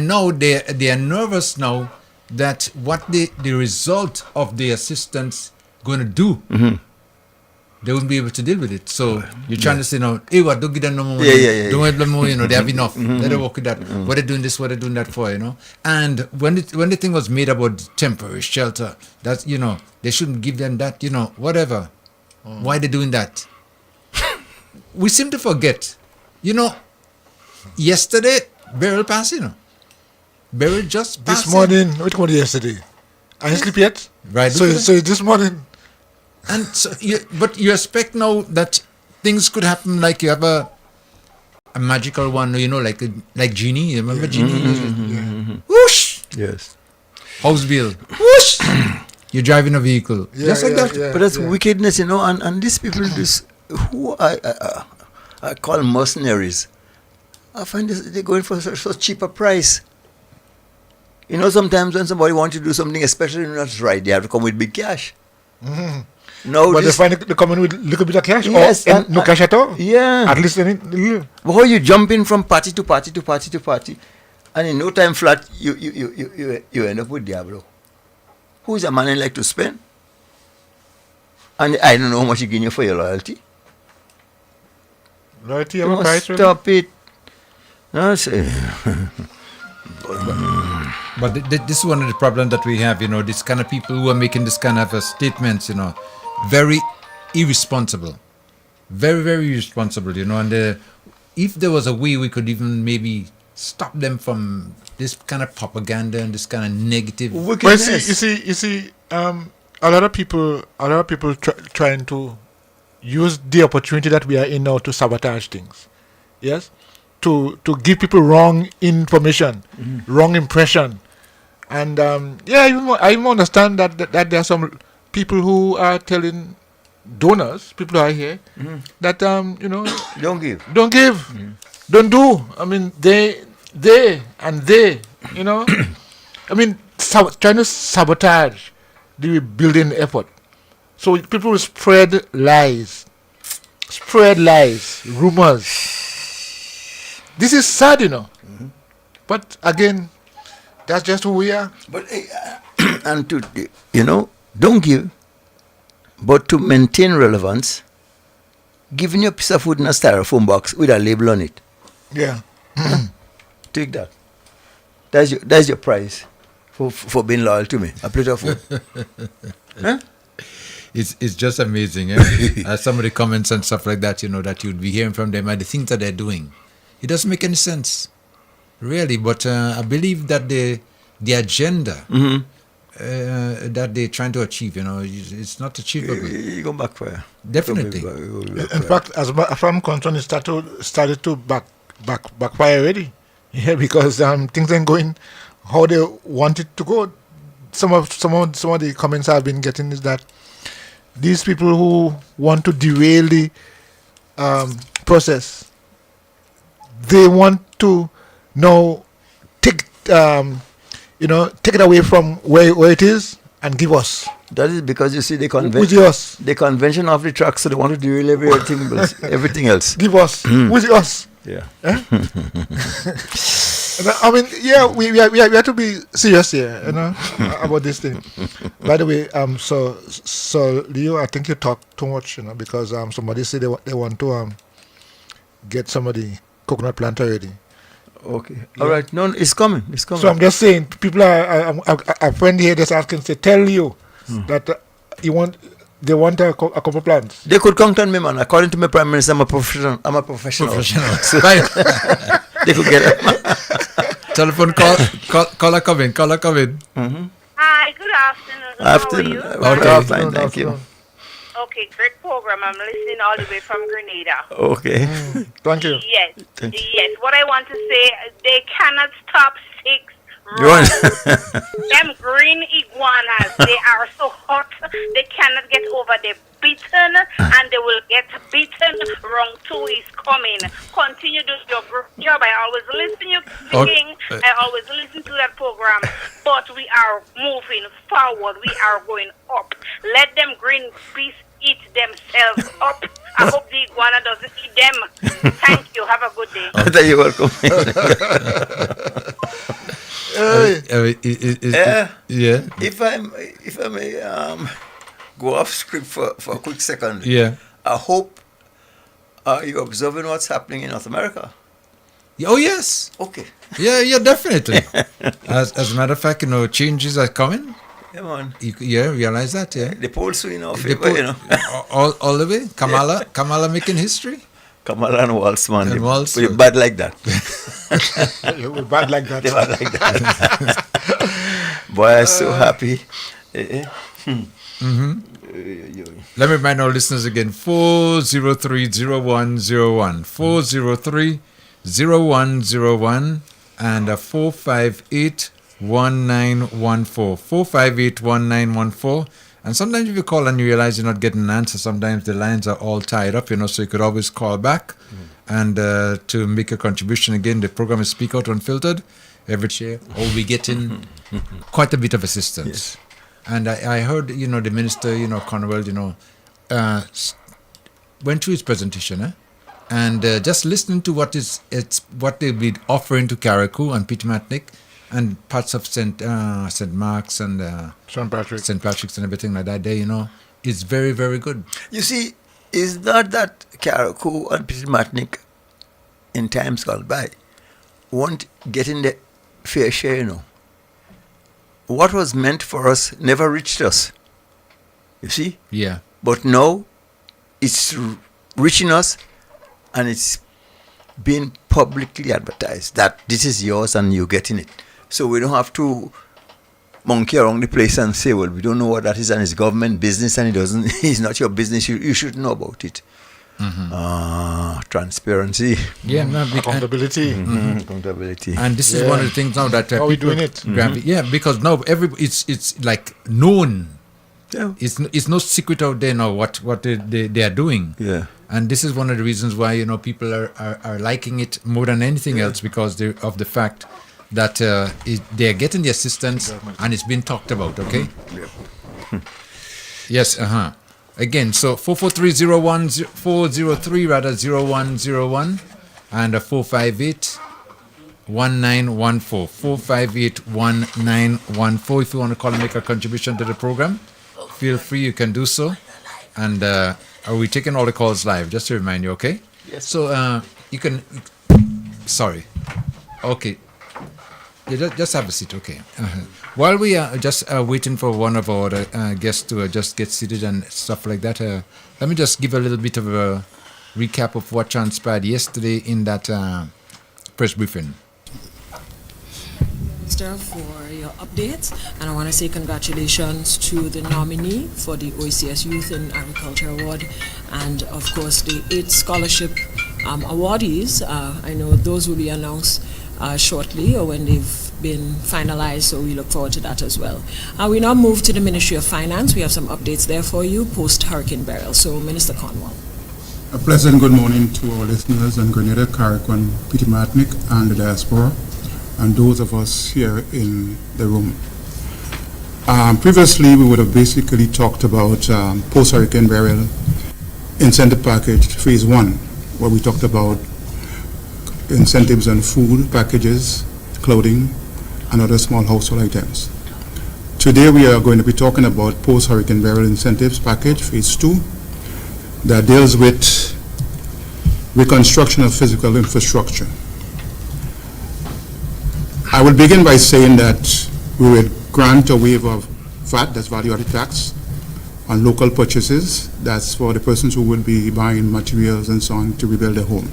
now they are nervous now that what the result of the assistance going to do, they won't be able to deal with it. So you're trying to say, no, hey, what, don't give them no more money. Don't give them more, they have enough. Let them work with that. What they're doing this, what they're doing that for, And when the thing was made about temporary shelter, that's, they shouldn't give them that, whatever. Why they doing that? We seem to forget. Yesterday, Beryl passed, Beryl just passed. This morning, what was yesterday? Are you sleep yet? Right. So this morning. And so, but you expect now that things could happen, like you have a magical one, like Genie. You remember Genie? Whoosh! Yes. House bill. Whoosh! You're driving a vehicle. Just like that. But that's wickedness, and these people, who I call mercenaries, I find they're going for such cheaper price. Sometimes when somebody wants to do something, especially when that's right, they have to come with big cash. No, but they find they come in with a little bit of cash, yes, or no cash at all. Yeah, at least little. But how you jump in from party to party to party to party, and in no time flat, you end up with Diablo. Who is a man I like to spend? And I don't know how much you give you for your loyalty. Loyalty have a price. Stop it. No, But this is one of the problems that we have, this kind of people who are making this kind of statements, very irresponsible. Very, very irresponsible, and if there was a way we could even maybe stop them from this kind of propaganda and this kind of negative wickedness. Well, you see, a lot of people trying to use the opportunity that we are in now to sabotage things. Yes? To give people wrong information, wrong impression. And I even understand that there are some people who are telling donors, people who are here, that don't give, don't do. I mean, they, I mean, trying to sabotage the building effort. So people will spread lies, rumors. This is sad, But again, that's just who we are. But and to don't give, but to maintain relevance, giving you a piece of food in a styrofoam box with a label on it. Yeah. Take that. That's your price for being loyal to me. A plate of food. Huh? It's just amazing. Some of the comments and stuff like that, that you'd be hearing from them and the things that they're doing. It doesn't make any sense, really. But I believe that the agenda that they're trying to achieve, it's not achievable. You go backfire. Definitely. In fact, as far as I'm concerned, it started to backfire already. Yeah, because things ain't going how they want it to go. some of the comments I've been getting is that these people who want to derail the process, they want to now take take it away from where it is and give us. That is because you see the Who's yours? the convention of the track, so they want to derail everything else. Give us. Who's us? Yeah. Eh? I mean, yeah, we have to be serious here, about this thing. By the way, so Leo, I think you talk too much, because somebody said they want to get some of the coconut plant already. Okay. Yeah. All right. No, it's coming. It's coming. So I'm just saying, people a friend here just asking, say, tell Leo that they want a couple plants. They could count on me, man. According to my prime minister, I'm a professional. So they could get it. Telephone caller coming. Hi, good afternoon. Afternoon. How are you? Okay, fine, thank you. Okay, great program. I'm listening all the way from Grenada. Okay. Thank you. Yes. Yes. What I want to say, they cannot stop 6 You want- Them green iguanas, they are so hot, they cannot get over. They're beaten and they will get beaten. Round 2 is coming. Continue to do your great job. I always listen to you speaking. I always listen to that program. But we are moving forward. We are going up. Let them green beasts eat themselves up. I hope the iguana doesn't eat them. Thank you. Have a good day. You're welcome. Yeah. If I may go off script for a quick second. Yeah. I hope you're observing what's happening in North America. Oh yes. Okay. Yeah, definitely. As a matter of fact, changes are coming. Yeah, man. You realize that, yeah? The polls in our favor, All the way? Kamala making history? Kamala and Waltz, man. And Waltz. We're bad like that. We're bad like that. They're bad like that. Boy, I'm so happy. Let me remind our listeners again, 403-0101, 403-0101, and 458-1914, 458-1914. And sometimes if you call and you realize you're not getting an answer, sometimes the lines are all tied up, so you could always call back and to make a contribution. Again, the program is Speak Out Unfiltered. Every year, we'll be getting quite a bit of assistance. Yes. And I heard, the minister, Cornwell, went through his presentation, and just listening to what they'll be offering to Carriacou and Pitmatnik and parts of St. Mark's and St. Patrick's and everything like that there, is very, very good. You see, it's not that Carriacou and Pitmatnik in times gone by won't get in the fair share, What was meant for us never reached us. You see? Yeah. But now it's reaching us and it's being publicly advertised that this is yours and you're getting it. So we don't have to monkey around the place and say, well, we don't know what that is and it's government business and it's not your business. You should know about it. Transparency. Yeah, accountability. Accountability. And this is one of the things now that how are we doing it? Yeah, because now it's like known. Yeah. It's no secret out there now what they are doing. Yeah. And this is one of the reasons why people are liking it more than anything else, because of the fact that they are getting the assistance and it's been talked about. Okay. Yes. Again, so 443-01, 403-0101 and 458-1914. 458-1914. If you want to call and make a contribution to the program, feel free, you can do so. And are we taking all the calls live? Just to remind you, okay? Yes. So you can. Sorry. Okay. Yeah, just have a seat, okay. While we are just waiting for one of our guests to just get seated and stuff like that, let me just give a little bit of a recap of what transpired yesterday in that press briefing. Minister, for your updates, and I want to say congratulations to the nominee for the OECS Youth in Agriculture Award, and of course the 8 scholarship awardees. I know those will be announced shortly, or when they've been finalized, so we look forward to that as well. We now move to the Ministry of Finance. We have some updates there for you post-Hurricane Beryl. So, Minister Cornwall. A pleasant good morning to our listeners in Grenada, Carrick-on, Peter Martinic, and the diaspora, and those of us here in the room. Previously, we would have basically talked about post-Hurricane Beryl incentive package phase 1, where we talked about incentives on food, packages, clothing, and other small household items. Today, we are going to be talking about post-Hurricane Beryl incentives package phase 2 that deals with reconstruction of physical infrastructure. I will begin by saying that we will grant a waiver of VAT, that's value-added tax, on local purchases. That's for the persons who will be buying materials and so on to rebuild their home.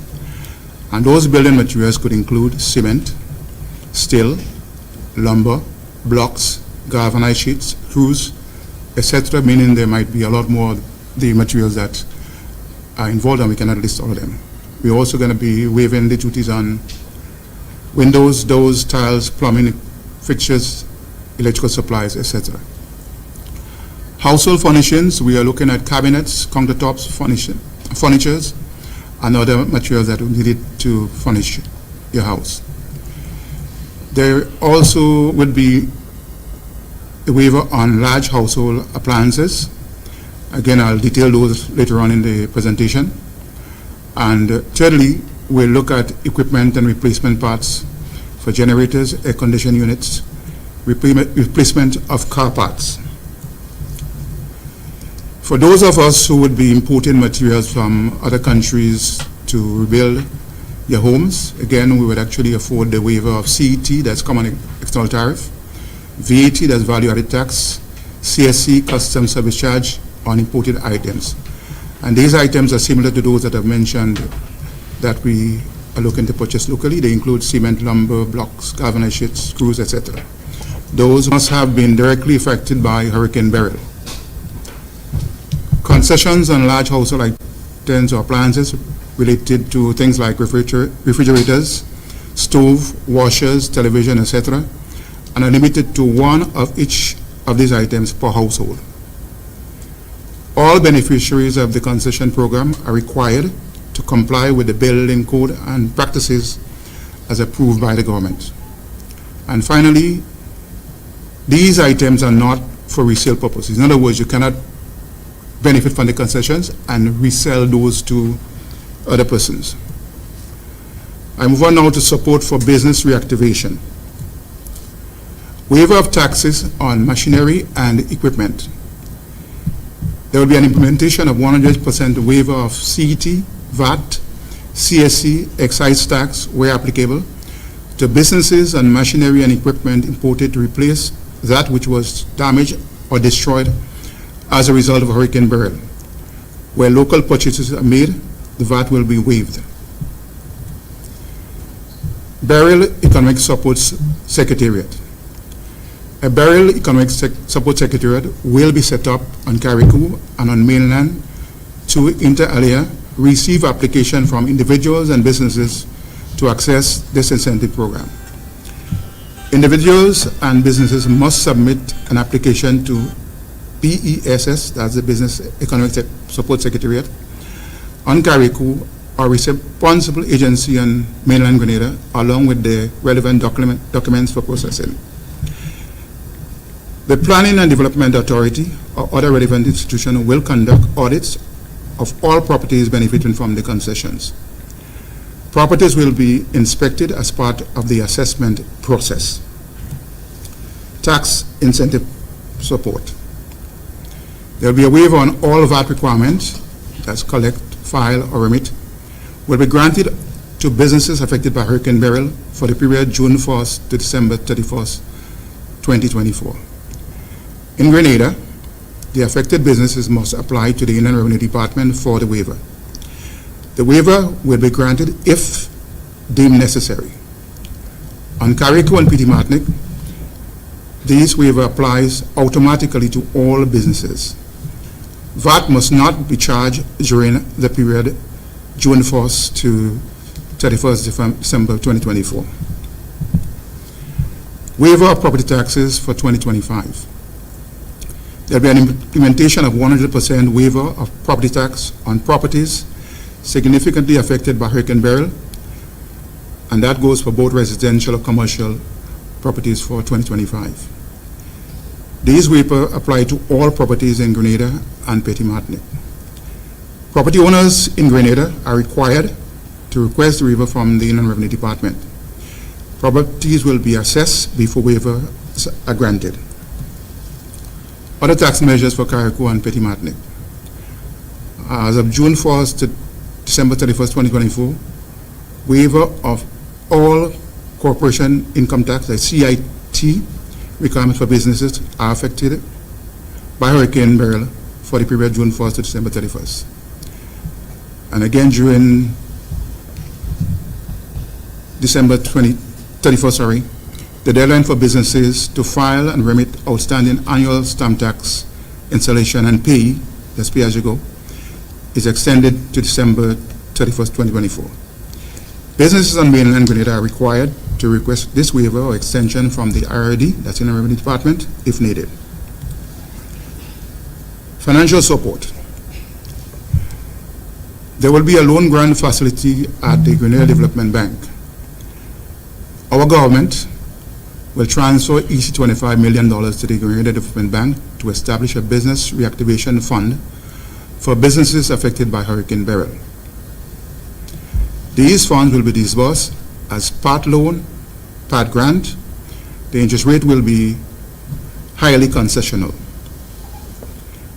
And those building materials could include cement, steel, lumber, blocks, galvanized sheets, screws, etc., meaning there might be a lot more of the materials that are involved, and we cannot list all of them. We're also going to be waiving the duties on windows, doors, tiles, plumbing, fixtures, electrical supplies, etc. Household furnishings, we are looking at cabinets, countertops, furnitures, and other materials that are needed to furnish your house. There also would be a waiver on large household appliances. Again, I'll detail those later on in the presentation. And thirdly, we'll look at equipment and replacement parts for generators, air conditioning units, replacement of car parts. For those of us who would be importing materials from other countries to rebuild your homes, again, we would actually afford the waiver of CET, that's common external tariff, VAT, that's value-added tax, CSC, customs service charge on imported items. And these items are similar to those that I've mentioned that we are looking to purchase locally. They include cement, lumber, blocks, galvanized sheets, screws, etc. Those must have been directly affected by Hurricane Beryl. Concessions on large household items or appliances related to things like refrigerators, stove, washers, television, etc., and are limited to one of each of these items per household. All beneficiaries of the concession program are required to comply with the building code and practices as approved by the government. And finally, these items are not for resale purposes. In other words, you cannot benefit from the concessions and resell those to other persons. I move on now to support for business reactivation. Waiver of taxes on machinery and equipment. There will be an implementation of 100% waiver of CET, VAT, CSC, excise tax, where applicable, to businesses and machinery and equipment imported to replace that which was damaged or destroyed as a result of Hurricane Beryl. Where local purchases are made, the VAT will be waived. Beryl Economic Support Secretariat. A Beryl Economic Support Secretariat will be set up on Carriacou and on mainland to, inter alia, receive application from individuals and businesses to access this incentive program. Individuals and businesses must submit an application to BESS, that's the Business Economic Support Secretariat, on Carriacou or responsible agency on mainland Grenada, along with the relevant documents for processing. The Planning and Development Authority or other relevant institution will conduct audits of all properties benefiting from the concessions. Properties will be inspected as part of the assessment process. Tax incentive support. There will be a waiver on all VAT requirements, that's collect, file, or remit, will be granted to businesses affected by Hurricane Beryl for the period June 1st to December 31st, 2024. In Grenada, the affected businesses must apply to the Inland Revenue Department for the waiver. The waiver will be granted if deemed necessary. On Carriacou and Petit Martinic, this waiver applies automatically to all businesses. VAT must not be charged during the period June 1st to 31st December 2024. Waiver of property taxes for 2025. There will be an implementation of 100% waiver of property tax on properties significantly affected by Hurricane Beryl, and that goes for both residential or commercial properties for 2025. These waivers apply to all properties in Grenada and Petit Martinique. Property owners in Grenada are required to request the waiver from the Inland Revenue Department. Properties will be assessed before waivers are granted. Other tax measures for Carriacou and Petit Martinique. As of June 1st to December 31st, 2024, waiver of all corporation income tax, like CIT, requirements for businesses are affected by Hurricane Beryl for the period June 1st to December 31st. And again, during December 31st, the deadline for businesses to file and remit outstanding annual stamp tax installation and pay, that's pay as you go, is extended to December 31st, 2024. Businesses on mainland Grenada are required to request this waiver or extension from the IRD, that's in the Revenue Department, if needed. Financial support. There will be a loan grant facility at the Grenada Development Bank. Our government will transfer each $25 million to the Grenada Development Bank to establish a business reactivation fund for businesses affected by Hurricane Beryl. These funds will be disbursed as part loan, part grant. The interest rate will be highly concessional.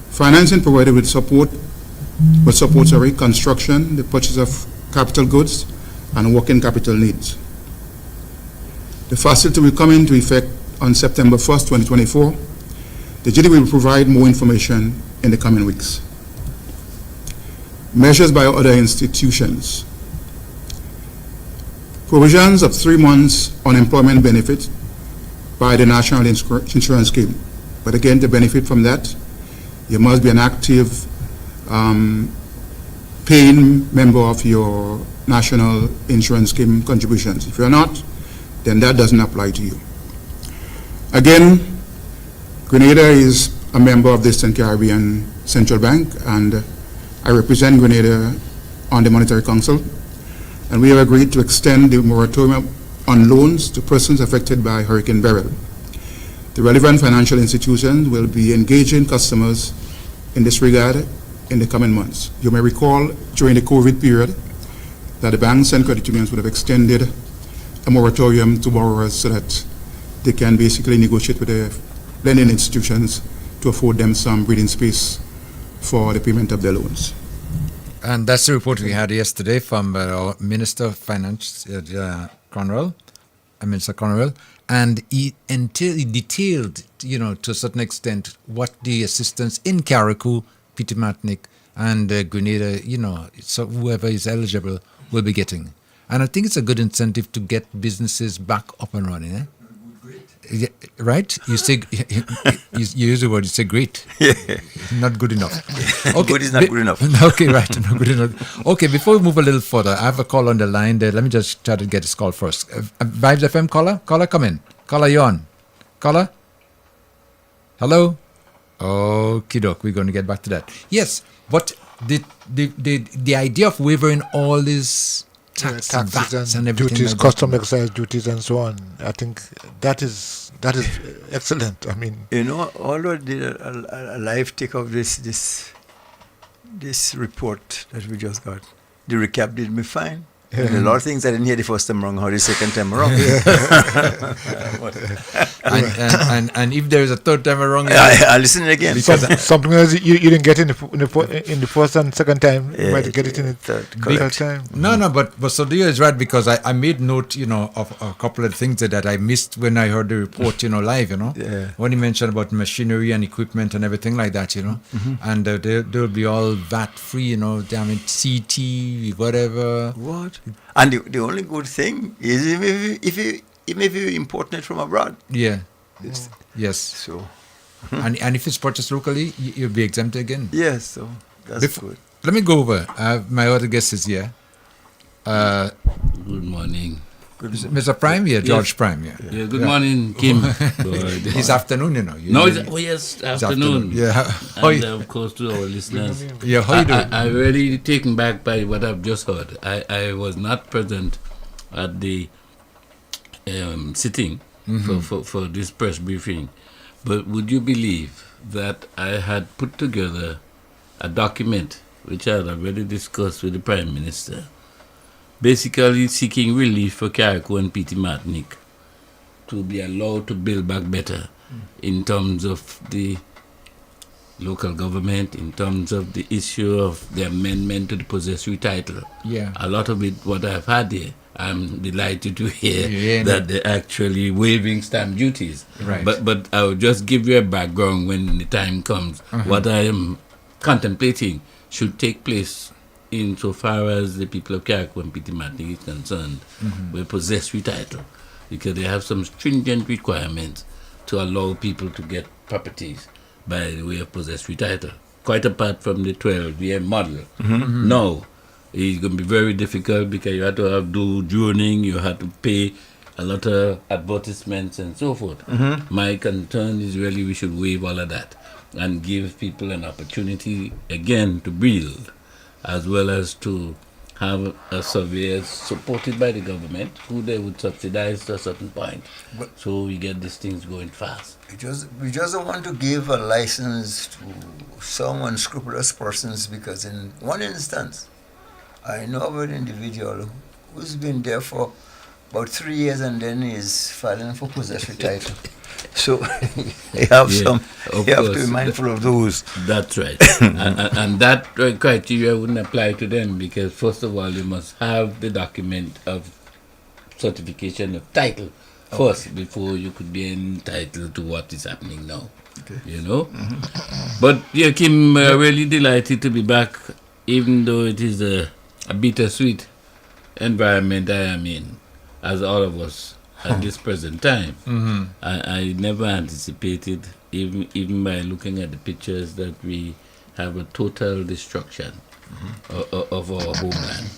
Financing provided will support construction, the purchase of capital goods, and working capital needs. The facility will come into effect on September 1st, 2024. The GD will provide more information in the coming weeks. Measures by other institutions. Provisions of 3 months unemployment benefit by the National Insurance Scheme. But again, to benefit from that, you must be an active paying member of your National Insurance Scheme contributions. If you're not, then that doesn't apply to you. Again, Grenada is a member of the Eastern Caribbean Central Bank, and I represent Grenada on the Monetary Council, and we have agreed to extend the moratorium on loans to persons affected by Hurricane Beryl. The relevant financial institutions will be engaging customers in this regard in the coming months. You may recall during the COVID period that the banks and credit unions would have extended a moratorium to borrowers so that they can basically negotiate with the lending institutions to afford them some breathing space for the payment of their loans. And that's the report we had yesterday from our Minister of Finance, Minister Conwell, and he detailed, to a certain extent, what the assistance in Carriacou, Petit Martinique, and Grenada, so whoever is eligible will be getting. And I think it's a good incentive to get businesses back up and running. Eh? Yeah, right? You say you use the word. You say great. Yeah. Not good enough. Okay, good is not good enough. Okay, right. Not good enough. Okay, before we move a little further, I have a call on the line there. Let me just try to get this call first. Vibes FM caller, come in. Caller, you on? Caller. Hello. Okay, doc. We're going to get back to that. Yes, but the idea of waiving all these taxes and everything, duties, like custom excise duties, and so on. I think that is excellent. I mean, although I did a live take of this report that we just got, the recap did me fine. Yeah. And a lot of things I didn't hear the first time around, how the second time around. and if there is a third time around, I listen again. Something else you didn't get in the first and second time, you might get it in the third time. No, but Sadio is right, because I made note, of a couple of things that I missed when I heard the report, live, Yeah. When he mentioned about machinery and equipment and everything like that, Mm-hmm. and they'll be all VAT free, CT, whatever. What? And the only good thing is if you import it from abroad. Yeah. Yes. So. and if it's purchased locally, you'll be exempt again. Yes. So that's good. Let me go over. My other guest is here. Good morning. Mr. Prime here, George Prime here. Yeah, good morning, Kim. It's afternoon, you know. Yes, afternoon. Yeah. And of course to our listeners. Yeah, how you doing? I'm really taken back by what I've just heard. I was not present at the sitting for this press briefing, but would you believe that I had put together a document which I had already discussed with the Prime Minister, basically seeking relief for Carriacou and PT Martinique to be allowed to build back better in terms of the local government, in terms of the issue of the amendment to the possessory title. Yeah. A lot of it, what I've had here, I'm delighted to hear that they're actually waiving stamp duties. Right. But I'll just give you a background when the time comes. What I am contemplating should take place insofar as the people of Carriacou and PT Martinique is concerned with possessory title, because they have some stringent requirements to allow people to get properties by the way of possessory title, quite apart from the 12-year model. Now, it's going to be very difficult because you have to do journaling, you have to pay a lot of advertisements and so forth. My concern is really we should waive all of that and give people an opportunity again to build, as well as to have a surveyor supported by the government who they would subsidize to a certain point. So we get these things going fast. We just don't want to give a license to some unscrupulous persons, because in one instance, I know of an individual who's been there for about 3 years and then is filing for possessory title. So you have to be mindful of those. That's right. and that criteria wouldn't apply to them, because first of all, you must have the document of certification of title first before you could be entitled to what is happening now. You know? But yeah, Kim, really delighted to be back, even though it is a bittersweet environment I am in, as all of us at this present time. I never anticipated, even by looking at the pictures, that we have a total destruction of our homeland.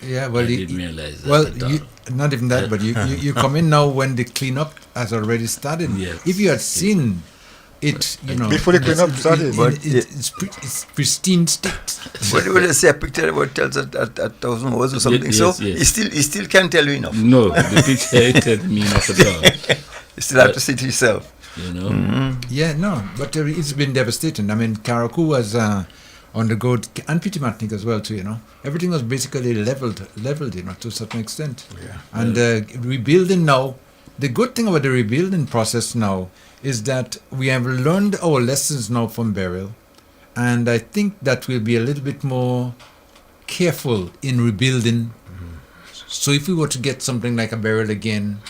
Yeah, well, I didn't realize that. Well, not even that, but you come in now when the cleanup has already started. Yes. If you had seen it, you know, before the cleanup started, it's pristine state. But when I say a picture about tells at 1,000 words or something, he still can't tell you enough. No, the picture doesn't mean enough at all. You still have to see it yourself. You know. Yeah, no, but it's been devastating. I mean, Carriacou was undergone, and PT Martinique as well too. You know, everything was basically leveled, you know, to a certain extent. Yeah. And rebuilding now. The good thing about the rebuilding process now is that we have learned our lessons now from burial, and I think that we'll be a little bit more careful in rebuilding. So if we were to get something like a burial again,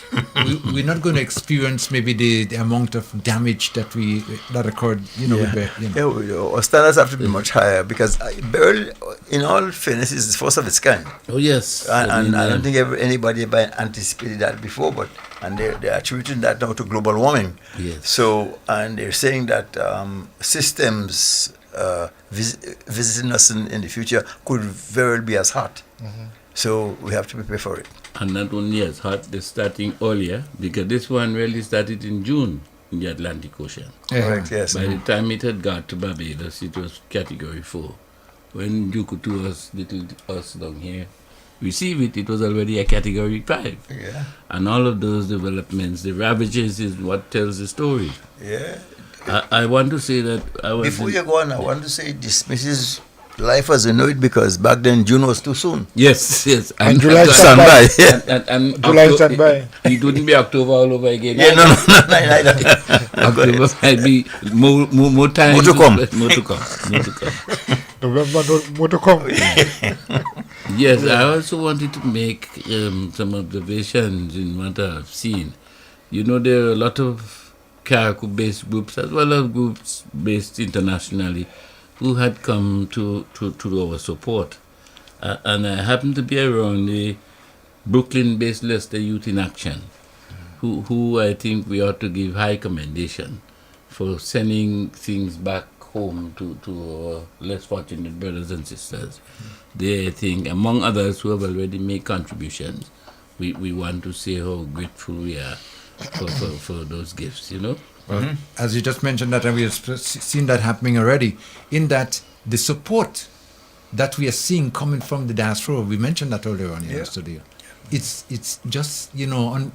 we're not going to experience maybe the amount of damage that occurred, you know. Our standards have to be much higher, because burial, in all fairness, is the first of its kind. Oh yes, and I don't think anybody anticipated that before, and they're attributing that now to global warming. Yes. So, and they're saying that systems visiting us in the future could very well be as hot. So we have to prepare for it. And not only as hot, they're starting earlier, because this one really started in June in the Atlantic Ocean. Correct, yes. By the time it had got to Barbados, it was Category 4. When Jukutu was little us down here receive it, it was already a Category 5. Yeah. And all of those developments, the ravages is what tells the story. Yeah. I want to say that... Before you go on, I want to say dismisses life as we know it, because back then June was too soon. Yes. And July stand by. And July stand by. It wouldn't be October all over again. Yeah, no. October might be more time. More to come. November, more to come. Yes, I also wanted to make some observations in what I've seen. You know, there are a lot of Carriacou-based groups, as well as groups based internationally, who had come to our support. And I happened to be around the Brooklyn-based Leicester Youth in Action, who I think we ought to give high commendation for sending things back home to our less fortunate brothers and sisters. They, I think, among others who have already made contributions, we want to say how grateful we are for those gifts, you know. Well, as you just mentioned that, and we have seen that happening already, in that the support that we are seeing coming from the diaspora, we mentioned that earlier on in the studio. It's just, you know,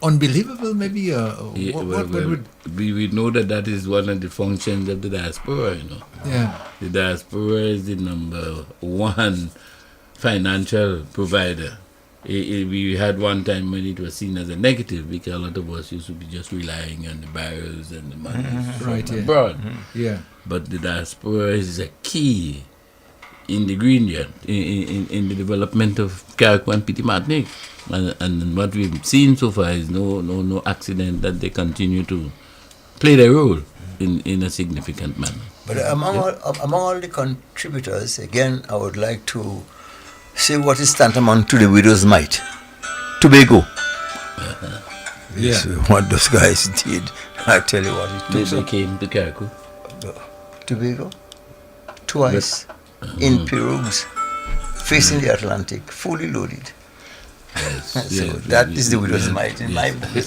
unbelievable, maybe. We know that is one of the functions of the diaspora, you know. Yeah. The diaspora is the number one financial provider. We had one time when it was seen as a negative because a lot of us used to be just relying on the barrels and the money from abroad. Yeah. But the diaspora is a key ingredient in the development of Carriacou and Petit Martinique. And what we've seen so far is no accident that they continue to play their role in a significant manner. But among all the contributors, again, I would like to say what is tantamount to the widow's mite. Tobago. Yeah. What those guys did. I tell you what it took. They came to Carriacou. Tobago. Twice. In pirogues. Facing the Atlantic. Fully loaded. Yes. So that is the widow's mite in my book.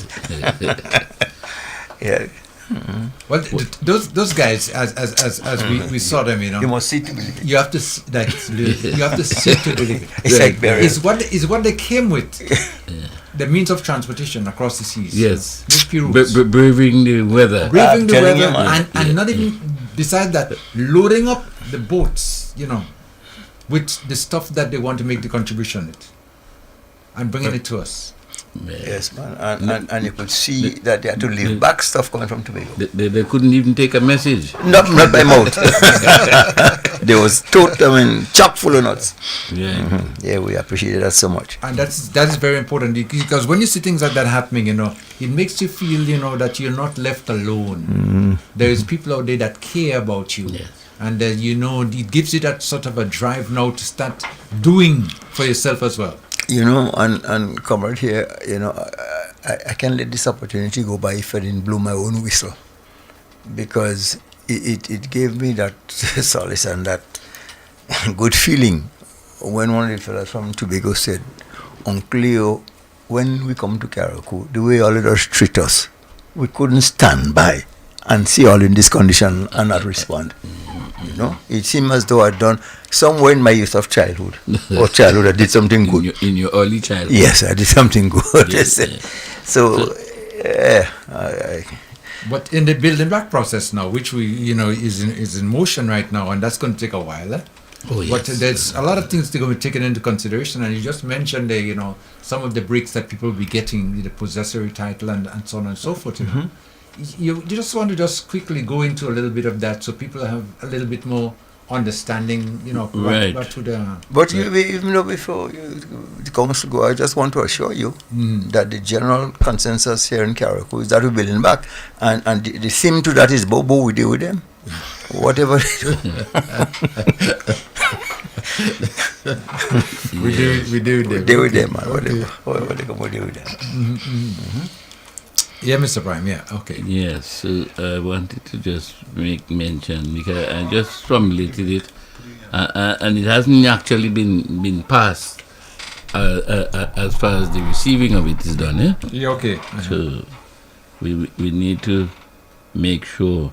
Yeah. Well, those guys, as we saw them, you know, you must see to believe it. You have to you have to see to believe it. It's like burial. Is what they came with. The means of transportation across the seas. Yes. With braving the weather. Braving the weather, and not even besides that, loading up the boats, you know, with the stuff that they want to make the contribution with, and bringing it to us. Yes, man, and you could see that they had to leave back stuff coming from Tobago. They couldn't even take a message. Not by mouth. They was chock full of nuts. Yeah, yeah, we appreciate that so much. And that is very important, because when you see things like that happening, you know, it makes you feel, you know, that you're not left alone. There is people out there that care about you. Yes. And you know, it gives you that sort of a drive now to start doing for yourself as well. You know, and comrade here, you know, I can't let this opportunity go by if I didn't blow my own whistle, because it gave me that solace and that good feeling when one of the fellas from Tobago said, Uncle Leo, when we come to Carriacou, the way all of us treat us, we couldn't stand by and see all in this condition and not respond. You know, it seemed as though I'd done somewhere in my youth of childhood or childhood I did something good. In your early childhood. Yes, I did something good. Yes, So, but in the building back process now, which we, you know, is in motion right now, and that's going to take a while. Oh, yes. But there's a lot of things to be taken into consideration, and you just mentioned the, you know, some of the breaks that people will be getting, the possessory title and so on and so forth. You know, you just want to just quickly go into a little bit of that, so people have a little bit more understanding, you know, right. what to the. But even though before the council go, I just want to assure you that the general consensus here in Carriacou is that we're building back, and the theme to that is Bobo, we deal with them. Whatever they do. we do them. Deal with them, man. Whatever they come, we deal with them. Yeah, Mr. Prime, yeah, okay. Yes, so I wanted to just make mention, because I just formulated it, and it hasn't actually been passed as far as the receiving of it is done, eh? Yeah, okay. So we need to make sure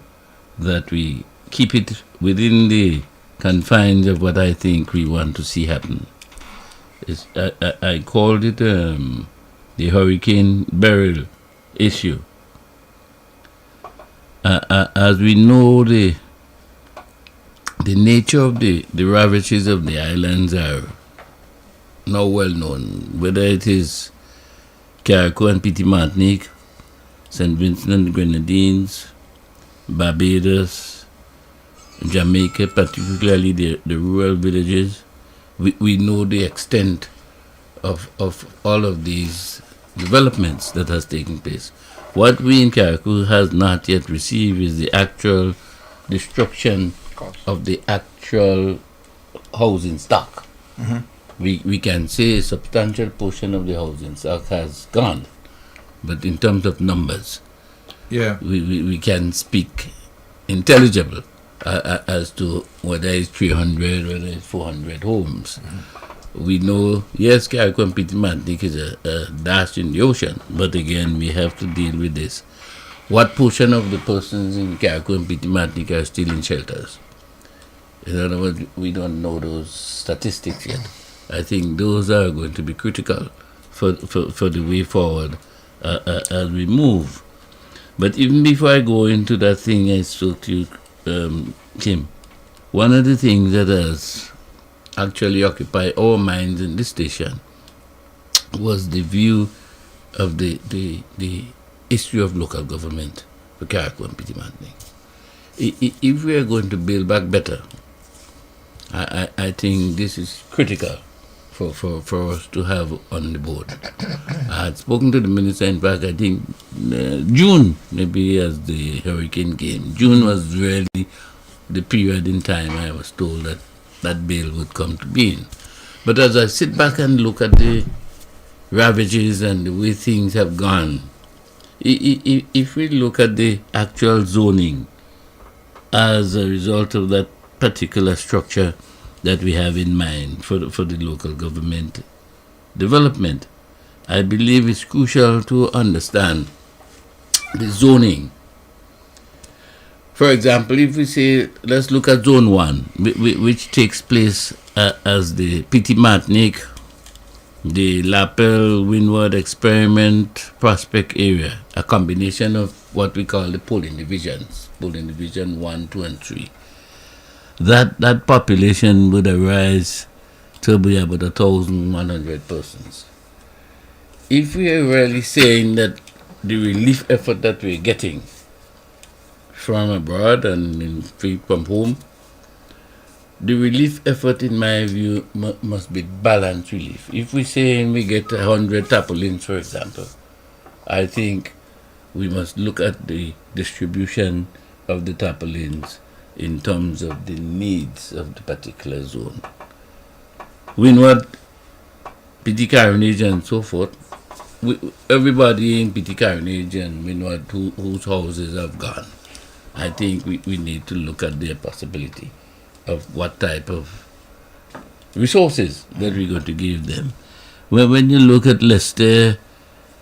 that we keep it within the confines of what I think we want to see happen. I called it the hurricane barrel issue. As we know, the nature of the ravages of the islands are now well known, whether it is Carriacou and Petit Martinique, St. Vincent and the Grenadines, Barbados, Jamaica, particularly the rural villages. We know the extent of all of these developments that has taken place. What we in Carriacou has not yet received is the actual destruction of the actual housing stock. We can say a substantial portion of the housing stock has gone, but in terms of numbers, we can speak intelligible as to whether it's 300, whether it's 400 homes. We know, yes, Carriacou and Petit Martinique is a dash in the ocean, but again, we have to deal with this. What portion of the persons in Carriacou and Petit Martinique are still in shelters? In other words, we don't know those statistics yet. I think those are going to be critical for the way forward as we move. But even before I go into that thing I spoke to you, Kim, one of the things that has actually occupied our minds in this station was the view of the issue of local government for Carriacou and Petit Martinique. If we are going to build back better, I think this is critical for us to have on the board. I had spoken to the minister, in fact, I think June, maybe as the hurricane came. June was really the period in time I was told that that bill would come to being. But as I sit back and look at the ravages and the way things have gone, if we look at the actual zoning as a result of that particular structure that we have in mind for the local government development, I believe it's crucial to understand the zoning. For example, if we say, let's look at Zone 1, which takes place as the Petit Martinique, the Lapel, Windward, Experiment, Prospect area, a combination of what we call the polling divisions, polling division 1, 2, and 3. That population would arise to be about 1,100 persons. If we are really saying that the relief effort that we're getting from abroad and from home, the relief effort, in my view, must be balanced relief. If we say we get 100 tarpaulins, for example, I think we must look at the distribution of the tarpaulins in terms of the needs of the particular zone. Windward, Petit Carronage, and so forth, everybody in Petit Carronage and Windward whose houses have gone, I think we need to look at their possibility of what type of resources that we're going to give them. Well, when you look at Leicester,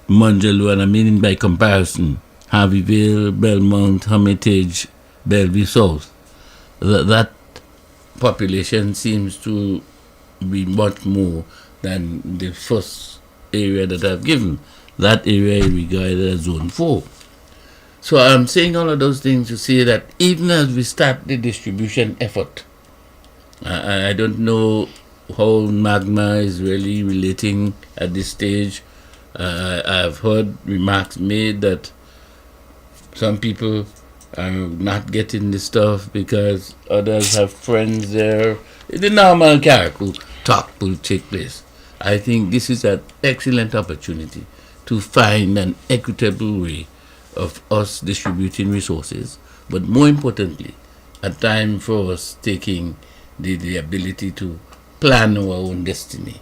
Manjalo, and I mean by comparison, Harveyville, Belmont, Hermitage, Bellevue South, that population seems to be much more than the first area that I've given. That area is regarded as Zone 4. So I'm saying all of those things to say that even as we start the distribution effort, I don't know how Magma is really relating at this stage. I've heard remarks made that some people are not getting the stuff because others have friends there. The normal Carriacou talk will take place. I think this is an excellent opportunity to find an equitable way of us distributing resources, but more importantly, a time for us taking the ability to plan our own destiny,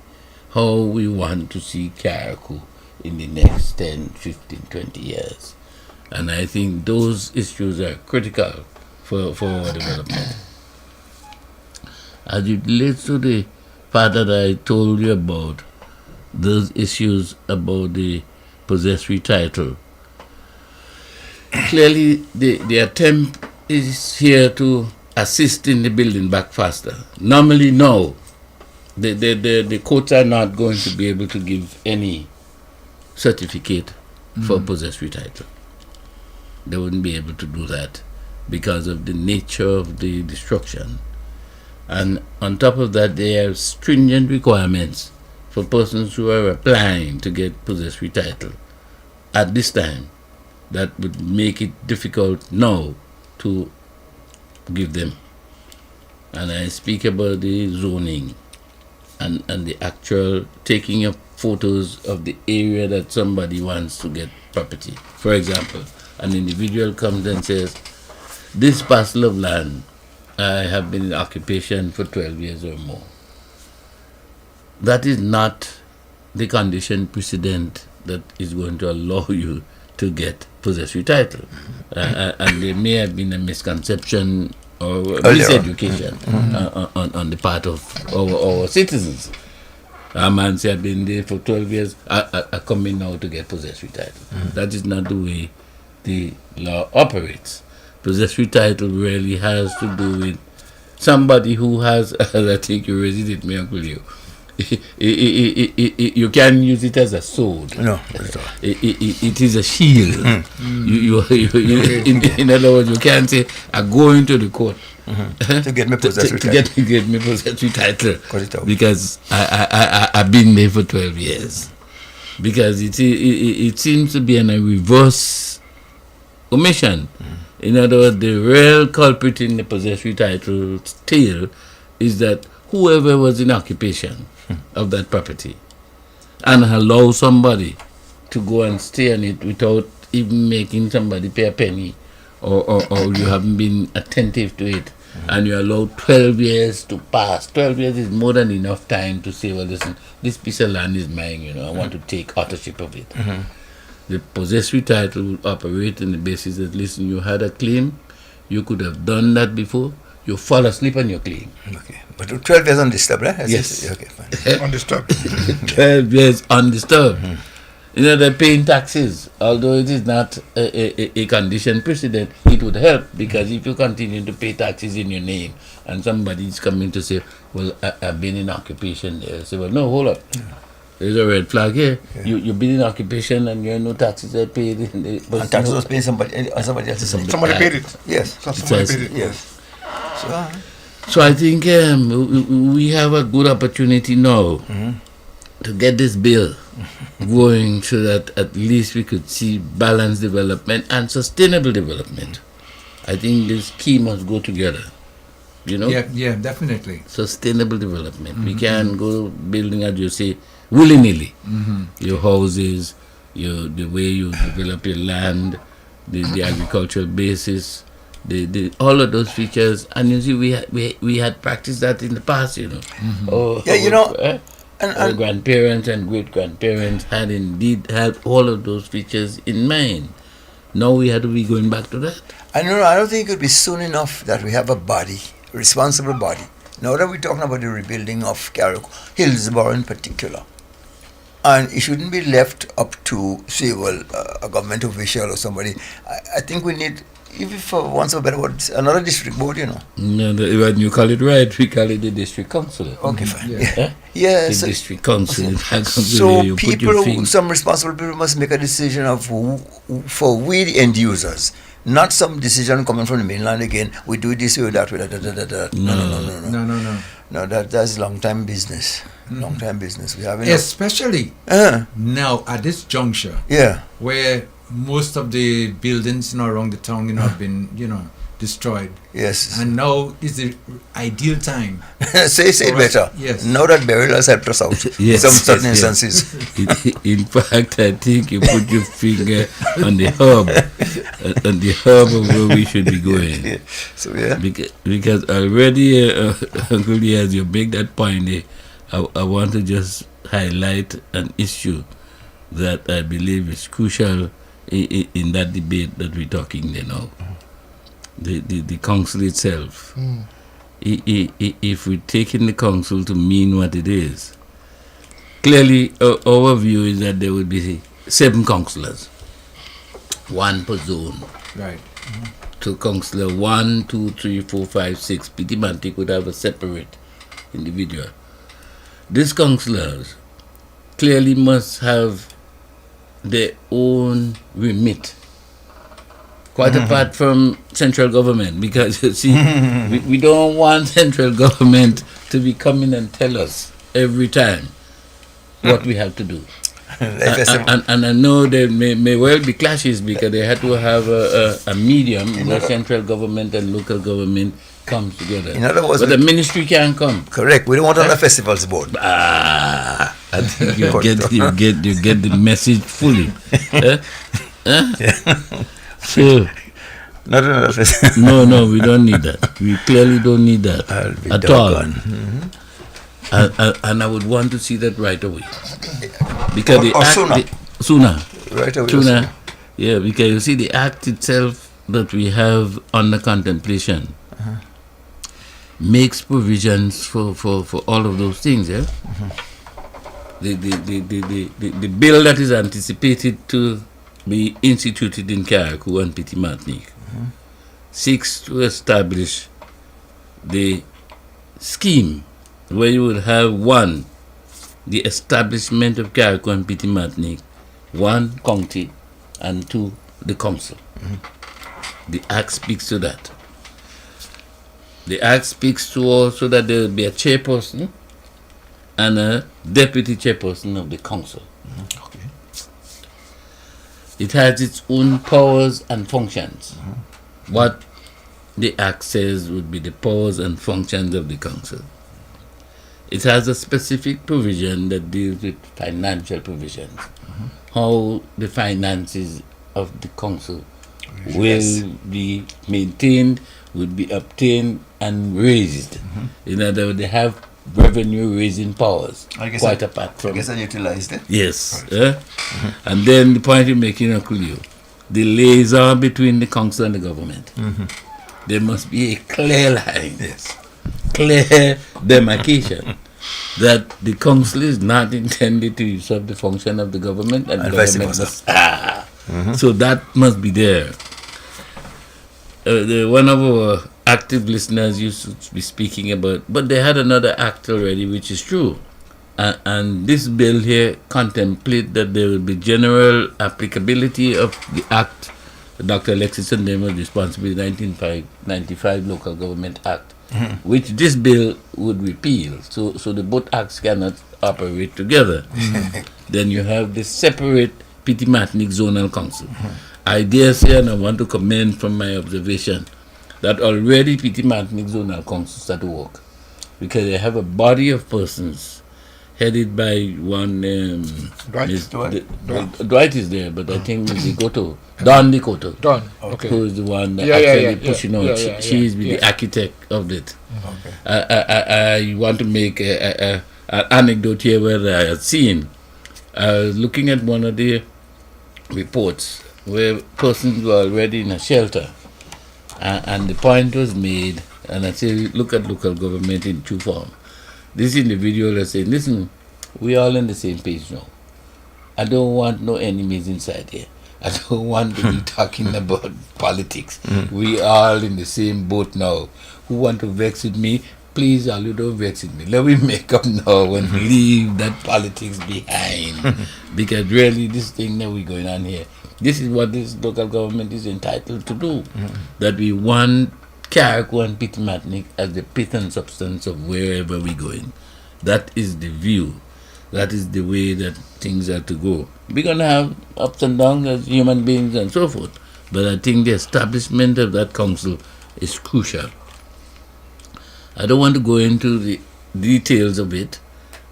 how we want to see Carriacou in the next 10, 15, 20 years. And I think those issues are critical for our development. As it relates to the part that I told you about, those issues about the possessory title, clearly the attempt is here to assist in the building back faster. Normally, no. The courts are not going to be able to give any certificate for possessory title. They wouldn't be able to do that because of the nature of the destruction. And on top of that, there are stringent requirements for persons who are applying to get possessory title at this time that would make it difficult now to give them. And I speak about the zoning and the actual taking of photos of the area that somebody wants to get property. For example, an individual comes and says, this parcel of land, I have been in occupation for 12 years or more. That is not the condition precedent that is going to allow you to get possessory title. And there may have been a misconception or miseducation on the part of our citizens. A man say I've been there for 12 years, I come in now to get possessory title. That is not the way the law operates. Possessory title really has to do with somebody who has, as I think you raised it, me uncle you. You can use it as a sword. No, it is a shield. In other words, you can't say, I go into the court to get me possessory title. To get me possessory title because I've been there for 12 years. Because it seems to be a reverse omission. In other words, the real culprit in the possessory title tale is that whoever was in occupation of that property and allow somebody to go and stay on it without even making somebody pay a penny or you haven't been attentive to it and you allow 12 years to pass. 12 years is more than enough time to say, well, listen, this piece of land is mine, I want to take ownership of it. The possessory title will operate on the basis that, listen, you had a claim, you could have done that before, you fall asleep on your claim. Okay. But 12 years undisturbed, right? Yes. Okay, fine. Undisturbed. 12 years undisturbed. They're paying taxes. Although it is not a condition precedent, it would help because if you continue to pay taxes in your name and somebody is coming to say, well, I've been in occupation there. Say, well, no, hold up. There's a red flag here. Yeah. You've been in occupation and you have no taxes are paid. And taxes was paid somebody else's name. Somebody paid it. Yes. Somebody paid it. Yes. So I think we have a good opportunity now to get this bill going so that at least we could see balanced development and sustainable development. I think this key must go together. Yeah, definitely. Sustainable development. We can't go building, as you say, willy-nilly. Your houses, the way you develop your land, the agricultural basis, all of those features. And you see, we had practiced that in the past, our grandparents and great-grandparents had indeed had all of those features in mind. Now we had to be going back to that. I don't think it would be soon enough that we have a responsible body. Now that we're talking about the rebuilding of Carrick, Hillsborough in particular, and it shouldn't be left up to, say, a government official or somebody. I think we need, even for once of a better word, another district board, No, when you call it right, we call it the district council. Okay, fine. The district council. So people, some responsible people must make a decision of for we the end users. Not some decision coming from the mainland again. We do this way or that way. No. That's long time business. Long time business. We have especially now at this juncture. Where most of the buildings around the town have been destroyed. Yes. And now is the ideal time. say it better. Yes. Now that burial has helped us out. Some certain instances. In fact, I think you put your finger on the hub, of where we should be going. So because already, Uncle Lee, as you make that point, I want to just highlight an issue that I believe is crucial in that debate that we're talking there now. The council itself. If we're taking the council to mean what it is, clearly our view is that there would be 7 councillors, 1 per zone. Right. So councillor 1, 2, 3, 4, 5, 6, Pity Mantic would have a separate individual. These councillors clearly must have their own remit, quite apart from central government, because you see, we don't want central government to be coming and tell us every time what we have to do. And I know there may well be clashes because they had to have a medium where central government and local government comes together. In other words, but the ministry can't come. Correct. We don't want another festivals board. I think you get the message fully. So, not another festival. No, we don't need that. We clearly don't need that at all. And I would want to see that right away. Because sooner. Right away. Sooner. Yeah, because you see the act itself that we have under contemplation makes provisions for all of those things, the bill that is anticipated to be instituted in Carriacou and Petit Martinique seeks to establish the scheme where you would have one, the establishment of Carriacou and Petit Martinique, one county, and two, the council. The Act speaks to that. The Act speaks to also that there will be a chairperson and a deputy chairperson of the council. It has its own powers and functions. What the Act says would be the powers and functions of the council. It has a specific provision that deals with financial provisions. How the finances of the council will be maintained, will be obtained and raised. In other words, they have revenue raising powers, quite apart from. I guess unutilized. Yes. And then the point you're making, Uncle Leo, the liaison between the council and the government. There must be a clear line, clear demarcation that the council is not intended to usurp the function of the government and the government must. So that must be there. One of our active listeners used to be speaking about, but they had another act already, which is true. And this bill here contemplates that there will be general applicability of the act. Dr. Alexis Sundem was responsible for the 1995 Local Government Act, which this bill would repeal. So the both acts cannot operate together. Then you have the separate Petit Martinique Zonal Council. I dare say, and I want to comment from my observation, that already Petit Martinique Zonal Council start to work because they have a body of persons headed by one. Dwight is there, but I think Don Nicoto. Don, okay. Who is the one that actually pushing out. She is the architect of it. I want to make an anecdote here where I had seen. I was looking at one of the reports where persons were already in a shelter, and the point was made, and I say, look at local government in true form. This individual is saying, listen, we all on the same page now. I don't want no enemies inside here. I don't want to be talking about politics. We all in the same boat now. Who want to vex with me? Please, all you don't vex with me. Let me make up now and leave that politics behind. Because really, this thing that we're going on here, this is what this local government is entitled to do. That we want Carriacou and Petit Martinique as the pith and substance of wherever we're going. That is the view. That is the way that things are to go. We're going to have ups and downs as human beings and so forth. But I think the establishment of that council is crucial. I don't want to go into the details of it,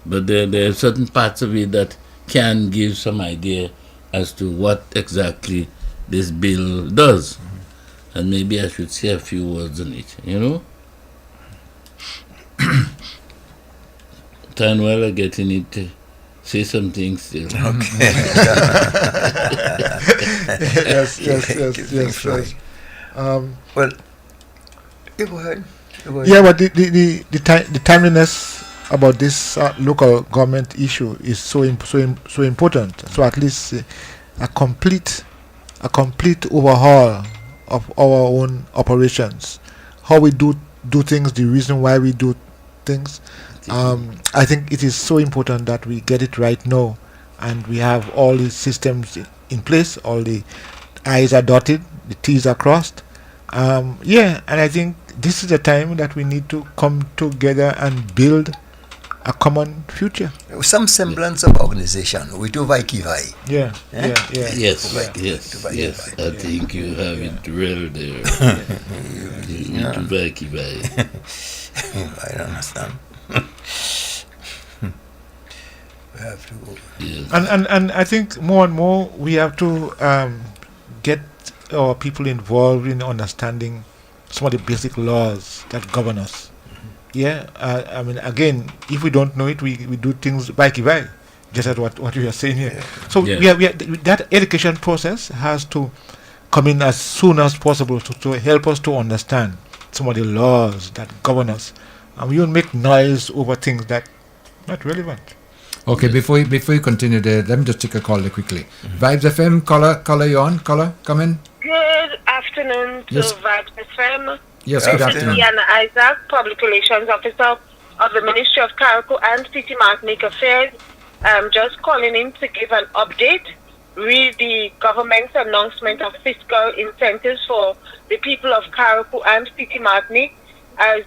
but there are certain parts of it that can give some idea as to what exactly this bill does. And maybe I should say a few words on it, you know? Tanwell, I get in it to say some things still. Okay. yes. Well, you go ahead. Yeah, but the timeliness about this local government issue is so important. So at least a complete overhaul of our own operations, how we do things, the reason why we do things. I think it is so important that we get it right now, and we have all the systems in place, all the I's are dotted, the T's are crossed. And I think this is the time that we need to come together and build a common future. Some semblance of organization. We do Vai-Ki-Vai. Yeah. Yes. I think you have it real there. You do Vai-Ki-Vai. I don't understand. We have to. Yes. And I think more and more we have to get our people involved in understanding some of the basic laws that govern us. I mean, again, if we don't know it, we do things Vai-Ki-Vai, just as what you are saying here. So we have, that education process has to come in as soon as possible to help us to understand some of the laws that govern us. And we don't make noise over things that are not relevant. Okay, before you continue there, let me just take a call there quickly. Vibes FM, caller, you on? Caller, come in. Good afternoon to Yes. Vibes FM. Yes, good This is afternoon. Ian Isaac, Public Relations Officer of the Ministry of Carriacou and City Martinique Affairs. I'm just calling in to give an update. Read the government's announcement of fiscal incentives for the people of Carriacou and City Martinique. As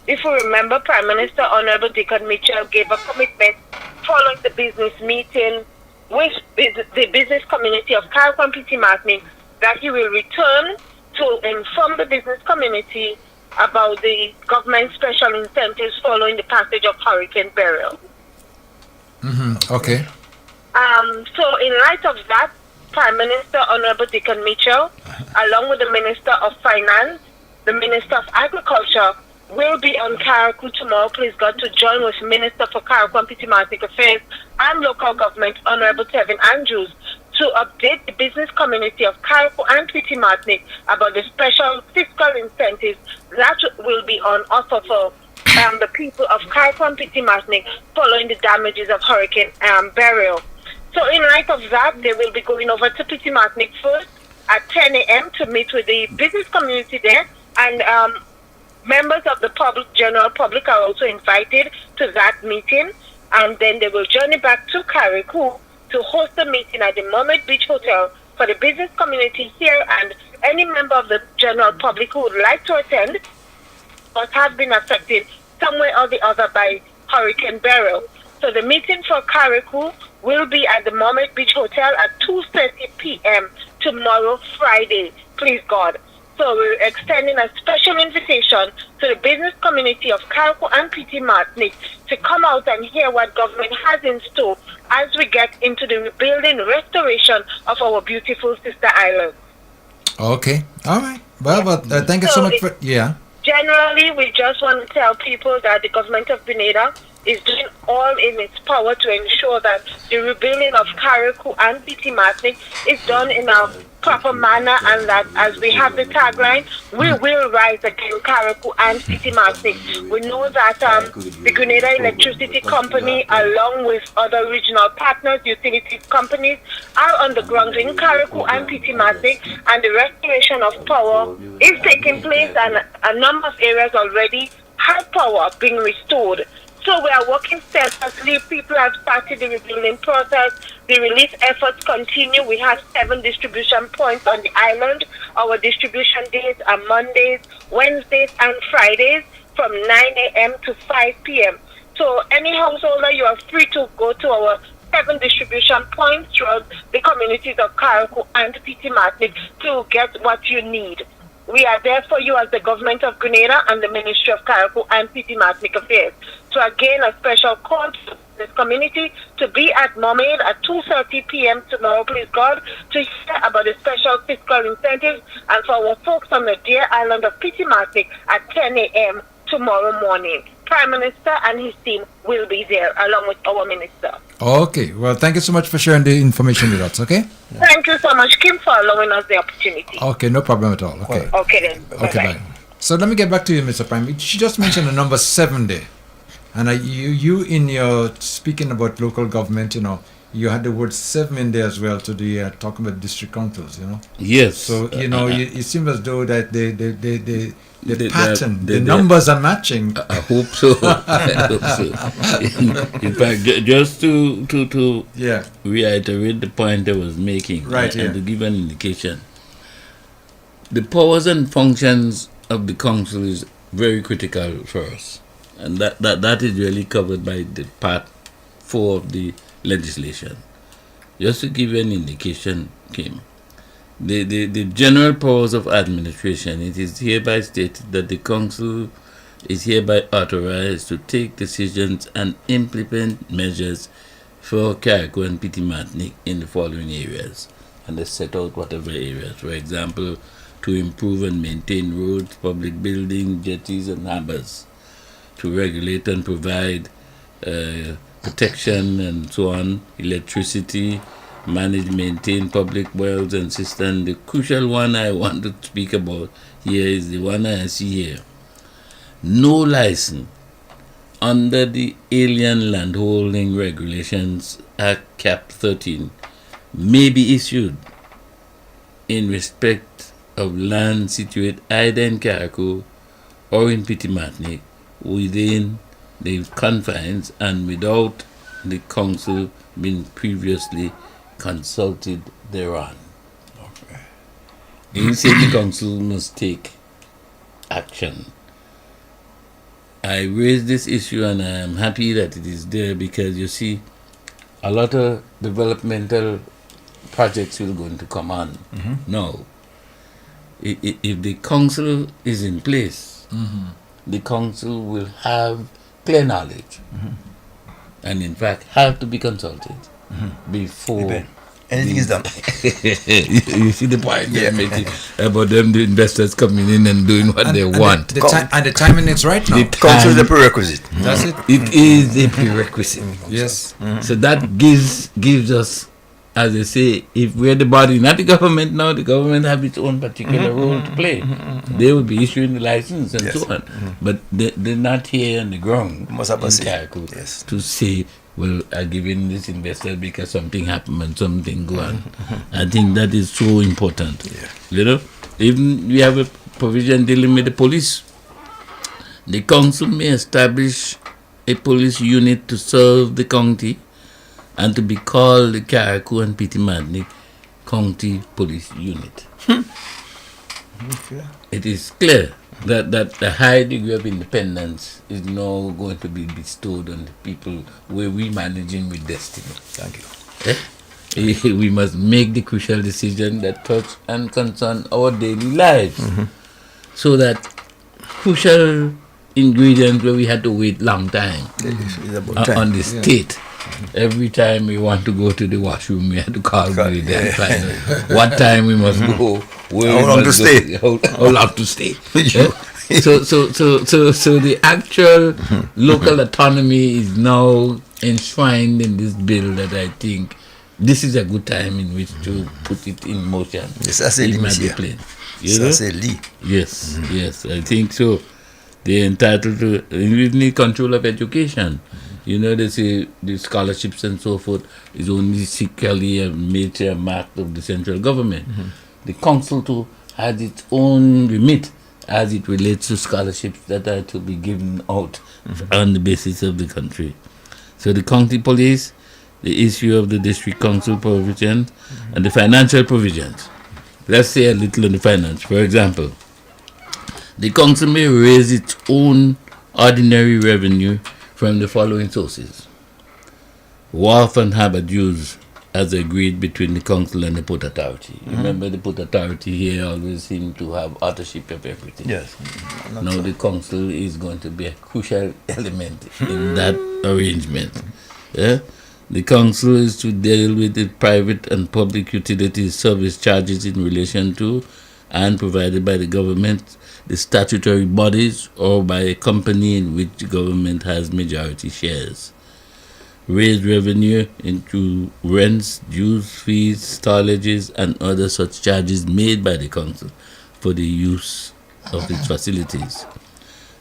if you remember, Prime Minister Honorable Deacon Mitchell gave a commitment following the business meeting with the business community of Carriacou and City Martinique that he will return to inform the business community about the government special incentives following the passage of Hurricane Beryl. Okay. So in light of that, Prime Minister Honorable Deacon Mitchell, along with the Minister of Finance, the Minister of Agriculture, will be on Carriacou tomorrow, please God, to join with Minister for Carriacou and City Martinique Affairs and Local Government, Honorable Tevin Andrews, to update the business community of Carriacou and City Martinique about the special fiscal incentives that will be on offer for the people of Carriacou and City Martinique following the damages of Hurricane Beryl. So in light of that, they will be going over to City Martinique first at 10 a.m. to meet with the business community there, and members of the general public are also invited to that meeting, and then they will journey back to Carriacou to host a meeting at the Mermaid Beach Hotel for the business community here, and any member of the general public who would like to attend but have been affected some way or the other by Hurricane Beryl. So the meeting for Carriacou will be at the Mermaid Beach Hotel at 2:30 p.m. tomorrow, Friday, please God. So we're extending a special invitation to the business community of Carriacou and City Martinique to come out and hear what government has in store as we get into the rebuilding, restoration of our beautiful sister island. Okay. All right. Well, but thank you so much for Generally, we just want to tell people that the government of Grenada is doing all in its power to ensure that the rebuilding of Carriacou and City Martinique is done in a proper manner, and that, as we have the tagline, we will rise again, Carriacou and City Martinique. We know that the Grenada Electricity Company, along with other regional partners, utility companies, are on the ground in Carriacou and City Martinique, and the restoration of power is taking place, and a number of areas already have power being restored. So we are working steadfastly. People have started the rebuilding process. The relief efforts continue. We have 7 distribution points on the island. Our distribution days are Mondays, Wednesdays, and Fridays from 9 a.m. to 5 p.m. So any householder, you are free to go to our 7 distribution points throughout the communities of Carriacou and City Martinique to get what you need. We are there for you as the government of Grenada and the Ministry of Carriacou and City Martinique Affairs. So again, a special call to this community to be at Mermaid at 2:30 p.m. tomorrow, please God, to hear about the special fiscal incentives, and for our folks on the dear island of City Martinique at 10 a.m. tomorrow morning. Prime Minister and his team will be there along with our minister. Okay. Well, thank you so much for sharing the information with us. Okay. Thank you so much, Kim, for allowing us the opportunity. Okay. No problem at all. Okay. Okay then. Okay. Bye. So let me get back to you, Mr. Prime. She just mentioned the number 7 there, and you in your speaking about local government, you had the word 7 in there as well to the talking about district councils. Yes. So it seems as though that the pattern, the numbers are matching. I hope so. I hope so. In fact, just to reiterate the point I was making, right, and to give an indication, the powers and functions of the council is very critical for us, and that is really covered by the part 4 of the legislation. Just to give you an indication, Kim, the general powers of administration, it is hereby stated that the council is hereby authorized to take decisions and implement measures for Carriacou and City Martinique in the following areas, and they set out whatever areas. For example, to improve and maintain roads, public buildings, jetties and harbors, to regulate and provide protection and so on, electricity, manage, maintain public wells and systems. The crucial one I want to speak about here is the one I see here. No license under the Alien Landholding Regulations Act Cap 13 may be issued in respect of land situated either in Carriacou or in Petit-Martinique within the confines and without the council being previously consulted thereon. Okay. You say the council must take action. I raised this issue and I am happy that it is there because you see a lot of developmental projects will going to come on. Now, if the council is in place, the council will have clear knowledge and in fact have to be consulted before anything is done. You see the point they're making about them, the investors coming in and doing what they want. The timing is right now. The council is a prerequisite. That's it. It is a prerequisite. Yes. So that gives us, as I say, if we're the body, not the government now, the government have its own particular role to play. They will be issuing the license and so on. But they're not here on the ground in Carriacou to say, well, I'm giving this investor because something happened and something go on. I think that is so important. You know, even we have a provision dealing with the police. The council may establish a police unit to serve the county and to be called the Carriacou and Petit-Martinique County Police Unit. Okay. It is clear that a high degree of independence is now going to be bestowed on the people where we managing with destiny. Thank you. We must make the crucial decision that touch and concern our daily lives. So that crucial ingredients where we had to wait long time on the state. Every time we want to go to the washroom, we had to call the and find out what time we must go, where how long to stay. How long to stay. So the actual local autonomy is now enshrined in this bill that I think this is a good time in which to put it in motion. Yes, I say Yes, yes, I think so. They're entitled to, we need control of education. You know, they say the scholarships and so forth is only secretly a major mark of the central government. The council too has its own remit as it relates to scholarships that are to be given out on the basis of the country. So the county police, the issue of the district council provision, and the financial provisions. Let's say a little on the finance. For example, the council may raise its own ordinary revenue from the following sources: wharf and harbour dues as agreed between the council and the port authority. Remember, the port authority here always seem to have authorship of everything. Yes. Now the council is going to be a crucial element in that arrangement. The council is to deal with the private and public utilities service charges in relation to and provided by the government, the statutory bodies, or by a company in which the government has majority shares. Raise revenue into rents, dues, fees, storages, and other such charges made by the council for the use of its facilities.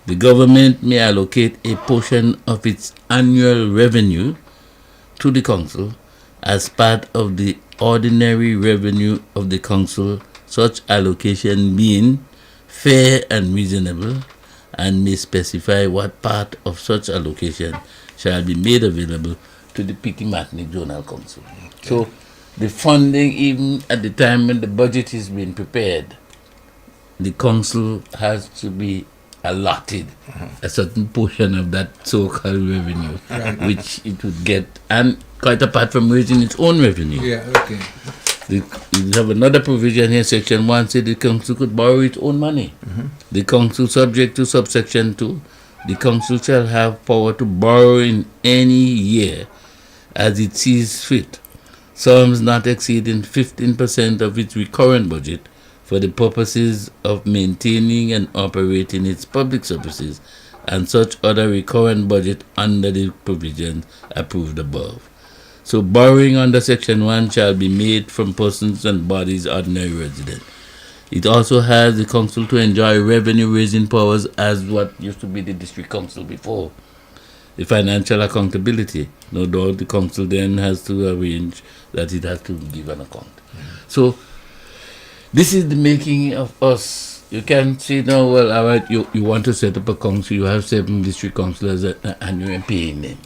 The government may allocate a portion of its annual revenue to the council as part of the ordinary revenue of the council, such allocation being fair and reasonable, and may specify what part of such allocation shall be made available to the Petit-Martinique Zonal Council. So the funding, even at the time when the budget is being prepared, the council has to be allotted a certain portion of that so-called revenue, which it would get, and quite apart from raising its own revenue. You have another provision here, section 1 says the council could borrow its own money. The council, subject to subsection 2, the council shall have power to borrow in any year as it sees fit, sums not exceeding 15% of its recurrent budget for the purposes of maintaining and operating its public services and such other recurrent budget under the provisions approved above. So borrowing under section 1 shall be made from persons and bodies ordinary resident. It also has the council to enjoy revenue raising powers as what used to be the district council before. the financial accountability. No doubt the council then has to arrange that it has to give an account. So this is the making of us. You can't say now, well, all right, you want to set up a council, you have 7 district councillors and you're paying them.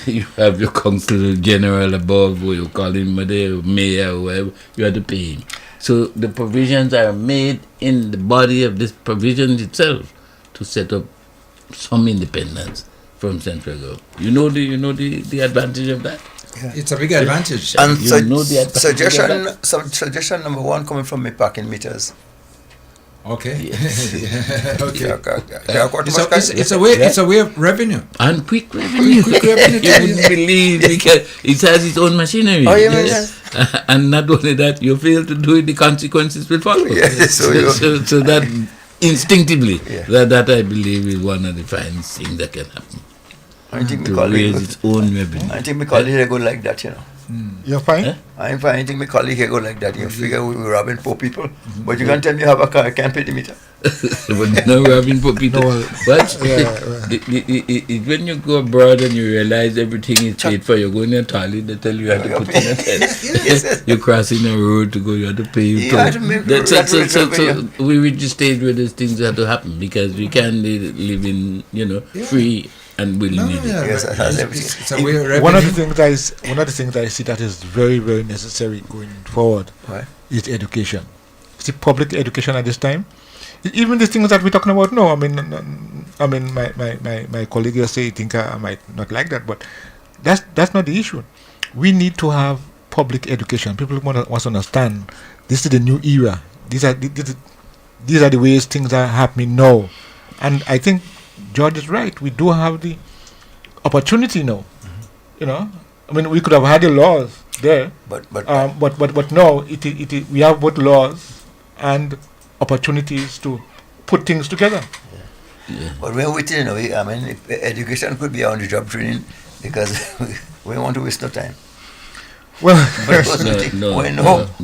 You have your council general above, or you call him mayor or whatever, you have to pay him. So the provisions are made in the body of this provision itself to set up some independence from central government. You know the advantage of that? Yeah. It's a big advantage. And suggestion number 1 coming from me parking meters. Okay. Yes. Okay. It's a way of revenue. And quick revenue. Quick revenue. You wouldn't believe, because it has its own machinery. Oh, yeah, yes. And not only that, you fail to do it, the consequences will follow. Yes, so that instinctively, that I believe is one of the finest things that can happen. I think to raise its own revenue. I think my colleague go like that, you know. You're fine? I'm fine. I think my colleague here go like that. You figure we were robbing poor people, but you can't tell me you have a car, I can't pay the meter. But no robbing poor people. But when you go abroad and you realize everything is paid for, you go in your toilet, they tell you have to put in a tent. You're crossing a road to go, you have to pay. So we reach the stage where these things have to happen, because we can't live in, free and willing. One of the things I see that is very, very necessary going forward is education. See, public education at this time. Even the things that we're talking about now. My colleague here say, think I might not like that, but that's not the issue. We need to have public education. People want to understand this is the new era. These are the ways things are happening now, and I think George is right. We do have the opportunity now. We could have had the laws there, but now we have both laws and opportunities to put things together. Yeah. But we're waiting, if education could be on the job training, because we don't want to waste no time. Well,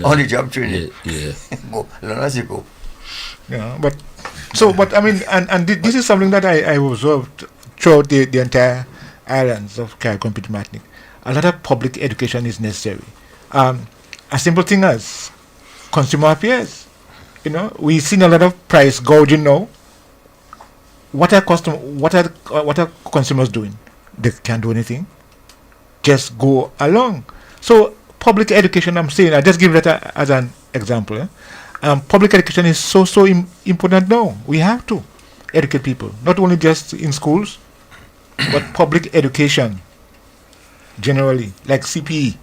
on the job training. Go, learn as you go. Yeah, but this is something that I observed throughout the entire islands of Carriacou and Martinique. A lot of public education is necessary. A simple thing as consumer affairs. We've seen a lot of price gouging now. What are consumers doing? They can't do anything. Just go along. So public education, I'm saying, I just give that as an example. Public education is so important now. We have to educate people, not only just in schools, but public education generally, like CPE.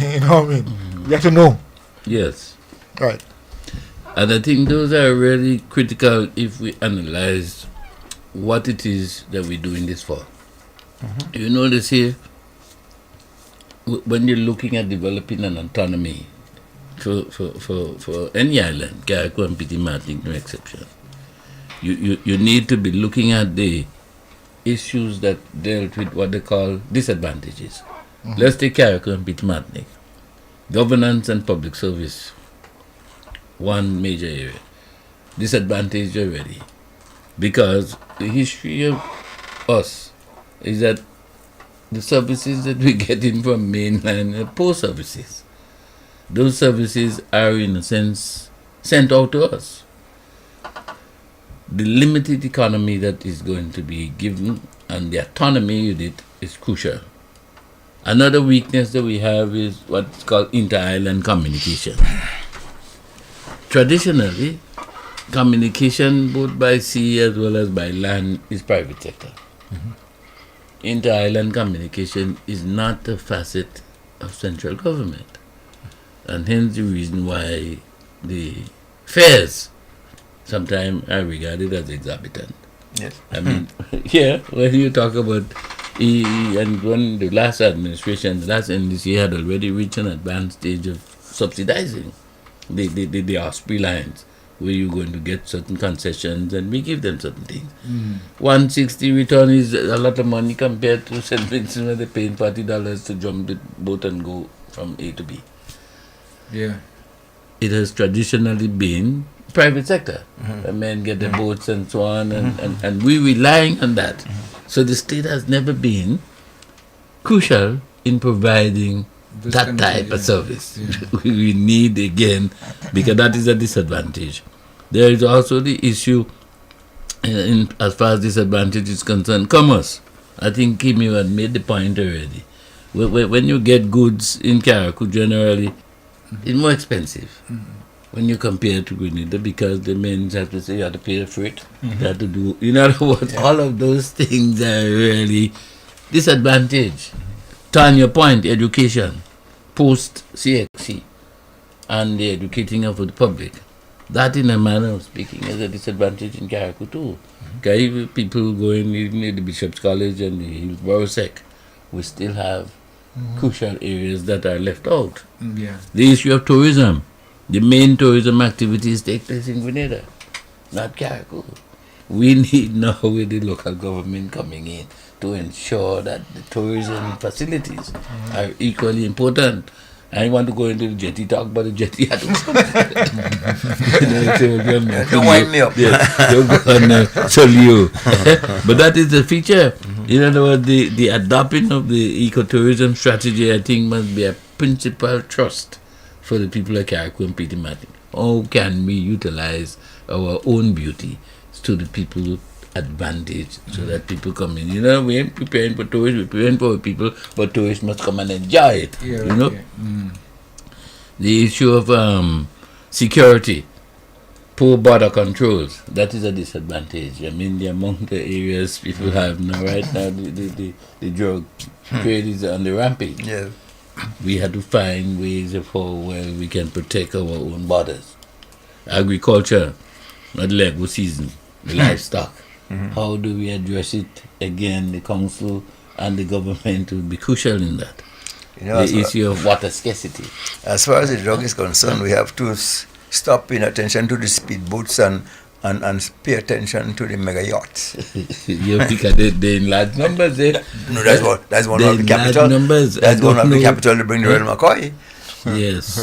You know what I mean? We have to know. Yes. Right. And I think those are really critical if we analyze what it is that we're doing this for. You notice here, when you're looking at developing an autonomy for any island, Carriacou and Petit Martinique, no exception, you need to be looking at the issues that dealt with what they call disadvantages. Let's take Carriacou and Petit Martinique. Governance and public service, one major area. Disadvantage already, because the history of us is that the services that we get in from mainland are poor services. Those services are, in a sense, sent out to us. The limited economy that is going to be given and the autonomy with it is crucial. Another weakness that we have is what's called inter-island communication. Traditionally, communication both by sea as well as by land is private sector. Inter-island communication is not a facet of central government. And hence the reason why the fares sometimes are regarded as exorbitant. Yes. When you talk about and when the last administration, the last NDC had already reached an advanced stage of subsidizing the Osprey lines, where you're going to get certain concessions and we give them certain things. 160 return is a lot of money compared to St. Vincent, where they're paying $40 to jump the boat and go from A to B. Yeah. It has traditionally been private sector. The men get the boats and so on, and we're relying on that. So the state has never been crucial in providing This that kind of- type of yeah. service. Yeah. We need again, because that is a disadvantage. There is also the issue as far as disadvantage is concerned, commerce. I think Kim, you had made the point already. When you get goods in Karaku, generally, it's more expensive when you compare to Grenada, because the men have to say you have to pay the freight, you have to do, in other words, all of those things are really disadvantage. To your point, education, post CXC, and the educating of the public. That, in a manner of speaking, is a disadvantage in Karaku too. Okay, people going in the Bishop's College and the Hillsborough Sec, we still have crucial areas that are left out. Yeah. The issue of tourism. The main tourism activities take place in Grenada, not Karaku. We need now, with the local government coming in, to ensure that the tourism facilities are equally important. I want to go into the jetty talk, but the jetty had to come. Don't wind me up. Don't go and tell you. But that is the feature. In other words, the adopting of the ecotourism strategy, I think, must be a principal trust for the people of Karaku and Peter Martin. How can we utilize our own beauty to the people's advantage, so that people come in? You know, we ain't preparing for tourists, we're preparing for people, but tourists must come and enjoy it. Yeah, you know? yeah. The issue of security, poor border controls, that is a disadvantage. I mean, the amount of areas people have now, right now, the drug trade is on the rampage. Yeah. We had to find ways of how well we can protect our own borders. Agriculture, not Lego season, the livestock. How do we address it? Again, the council and the government will be crucial in that. You know, The issue of water scarcity. As far as the drug is concerned, we have to stop paying attention to the speedboats and pay attention to the mega yachts. Because they in large numbers. No, that's one They of the in capital. large numbers. I That's one don't of the know. capital to bring the Royal McCoy. Yes.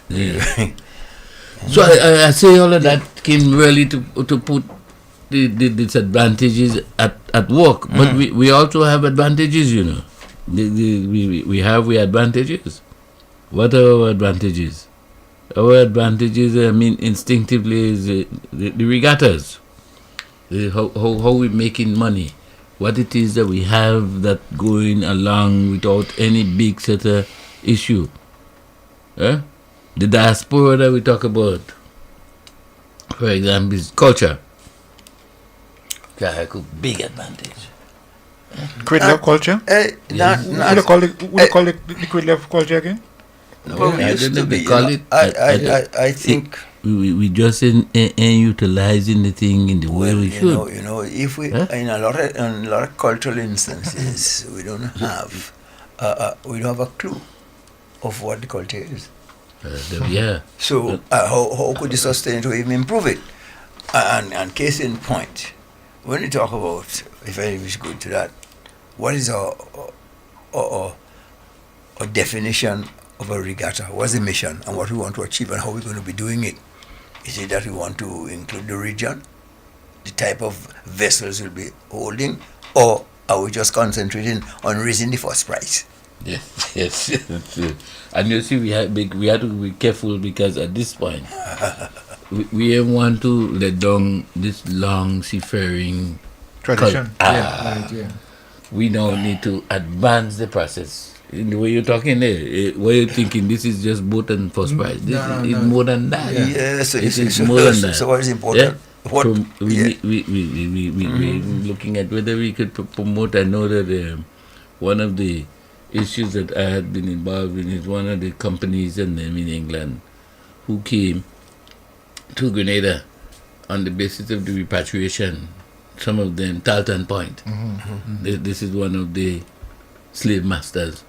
Yeah. So I say all of that came really to put the disadvantages at work, but we also have advantages, you know. We have advantages. What are our advantages? Our advantages, I mean, instinctively, is the regattas. How we making money. What it is that we have that going along without any big set of issue. The diaspora that we talk about, for example, is culture. Big advantage. Quid love culture? Would you call it the quid love culture again? No, we I used don't to know be, they call you it. know. I think we just ain't utilizing the thing in the way we should. You know, if we in a lot of cultural instances, we don't have a clue of what the culture is. Yeah. So how could you sustain it or even improve it? And case in point, when you talk about, if I wish go to that, what is our definition of a regatta? What's the mission and what we want to achieve and how we're going to be doing it? Is it that we want to include the region, the type of vessels we'll be holding, or are we just concentrating on raising the first price? Yes. And you see, we had to be careful, because at this point, we don't want to let down this long seafaring tradition. Yeah. We now need to advance the process. In the way you're talking there, what you're thinking, this is just boat and first price. This is more than that. Yes, It's more than that. So what is important? We looking at whether we could promote. I know that one of the issues that I had been involved in is one of the companies in England who came to Grenada on the basis of the repatriation. Some of them, Tarleton Point. This is one of the slave masters.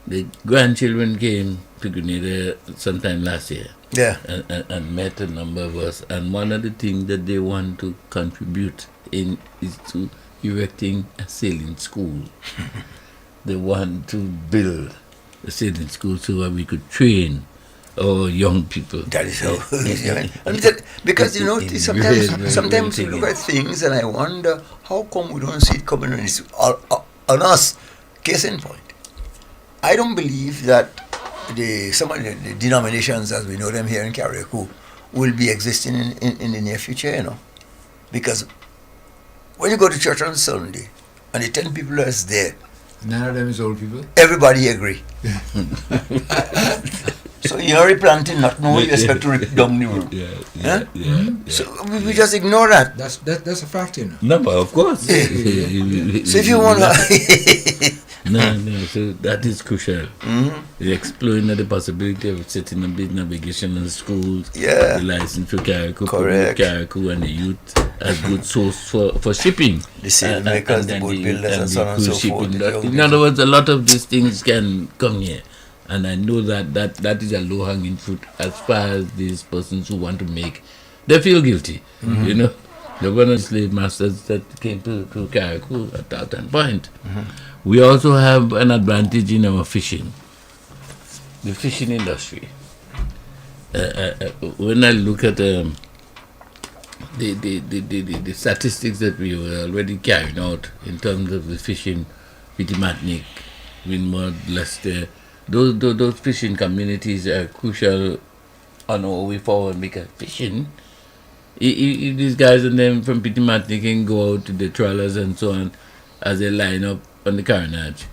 The grandchildren came to Grenada sometime last year. Yeah. And met a number of us. And one of the things that they want to contribute in is to erecting a sailing school. They want to build a sailing school so that we could train our young people. That is how. Because you know, sometimes we look at things and I wonder how come we don't see it coming on us. Case in point, I don't believe that some of the denominations as we know them here in Carriacou will be existing in the near future, you know, because when you go to church on Sunday and the 10 people that's there, none of them is old people. Everybody agree. So you're replanting, not knowing you expect to rip down the road. So we just ignore that. That's a fact, you know. No, but of course. So if you want to... No, so that is crucial. Exploring the possibility of setting up big navigation in schools, the license for Carriacou and the youth as good source for shipping. The sail makers, the boat builders and so on and so forth. In other words, a lot of these things can come here. And I know that is a low-hanging fruit as far as these persons who want to make, they feel guilty, you know. There were no slave masters that came to Carriacou at that point. We also have an advantage in our fishing, the fishing industry. When I look at the statistics that we were already carrying out in terms of the fishing, Pitimatnik, Windward, Leicester, those fishing communities are crucial on our way forward because fishing, these guys and them from Pitimatnik can go out to the trawlers and so on as they line up on the carnage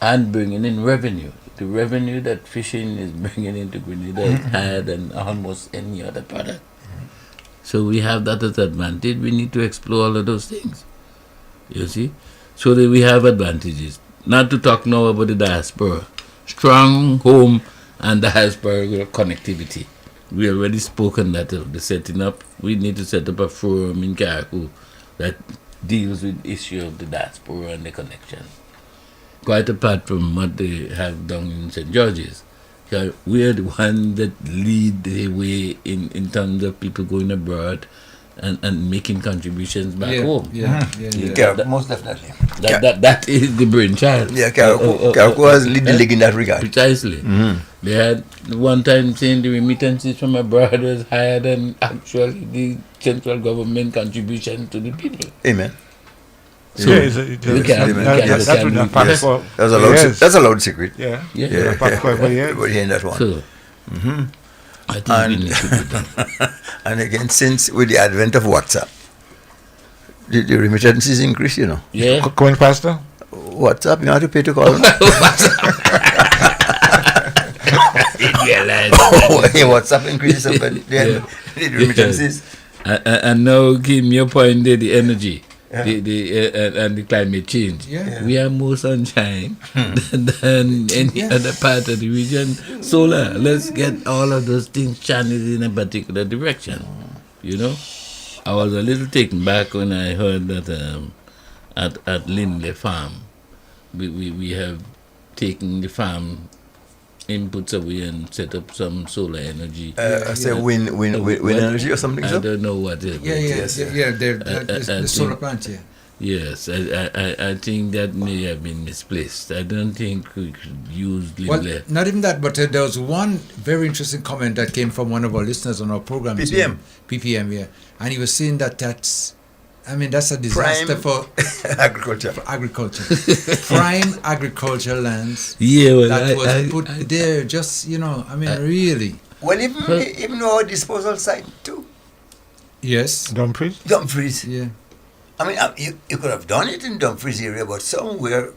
and bringing in revenue. The revenue that fishing is bringing into Grenada is higher than almost any other product. So we have that as advantage. We need to explore all of those things. You see? So that we have advantages. Not to talk now about the diaspora. Strong home and diaspora connectivity. We already spoken that of the setting up. We need to set up a forum in Carriacou that deals with the issue of the diaspora and the connection. Quite apart from what they have done in St. George's. We are the ones that lead the way in terms of people going abroad and making contributions back home. Most definitely. That is the brainchild. Yeah, Carriacou has lead the league in that regard. Precisely. They had one time saying the remittances from abroad was higher than actually the central government contribution to the people. Amen. So that's a loud secret. Yeah. Everybody hearing that one. So, I think we need to do that. And again, since with the advent of WhatsApp, the remittances increase, you know. Yeah. Come on, Pastor. WhatsApp, you have to pay to call. WhatsApp increases the remittances. And now, Kim, your point there, the energy. And the climate change. We have more sunshine than any other part of the region. Solar, let's get all of those things channeled in a particular direction. You know, I was a little taken back when I heard that at Lindley Farm, we have taken the farm inputs away and set up some solar energy. Wind energy or something. I don't know what it is. The solar plant. Yes, I think that may have been misplaced. I don't think we could use Well, not even that, but there was one very interesting comment that came from one of our listeners on our program. PPM, yeah. And he was saying that's a disaster for agriculture. Prime agricultural lands. Yeah, that was put there. Just really. Well, even our disposal site too. Yes. Dumfries. Yeah. I mean, you could have done it in Dumfries area, but somewhere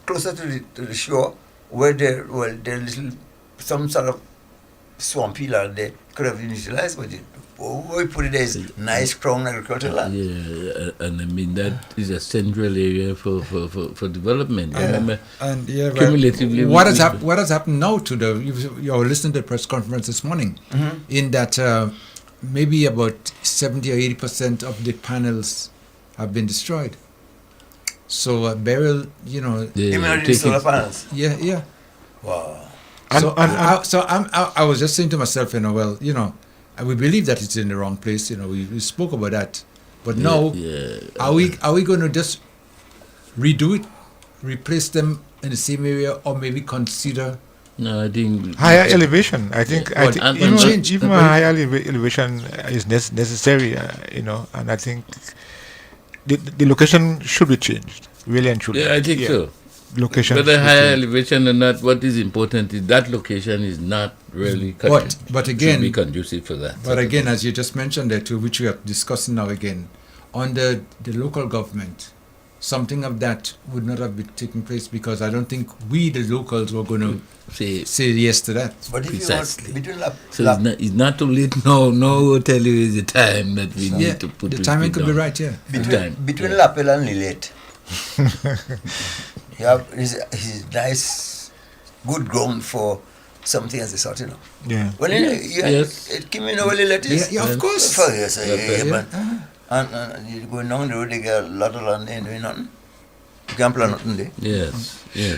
closer to the shore, where there little some sort of swampy land there could have been utilized, but we put it as nice crown agricultural land. Yeah, and I mean that is a central area for development. Cumulatively, what has happened now to you were listening to the press conference this morning, in that maybe about 70 or 80% of the panels have been destroyed. So Beryl, the solar panels. Yeah. Wow. I was just saying to myself, we believe that it's in the wrong place. We spoke about that, but now, are we going to just redo it, replace them in the same area, or maybe consider No, I think higher elevation. I think, Yeah. even a higher elevation is necessary, and I think the location should be changed, really and truly. Yeah, I think so. Location. Whether higher elevation or not, what is important is that location is not really But again, should be conducive for that. But again, as you just mentioned there too, which we are discussing now again, under the local government, something of that would not have been taking place because I don't think we, the locals, were going to say yes to that. But if Precisely. you want, It's not too late. No, we'll tell you is the time that we Yeah, need to put the it timing could be down. right, yeah. between Lapel and Lillet, you have is nice, good ground for something as a sort, Yeah. Well, Yes. it came in over Lillet is. Yeah, of course. For yes, Yeah. and you go down the road, they get a lot of land there doing nothing. You can't plan nothing there. Yes. Yeah,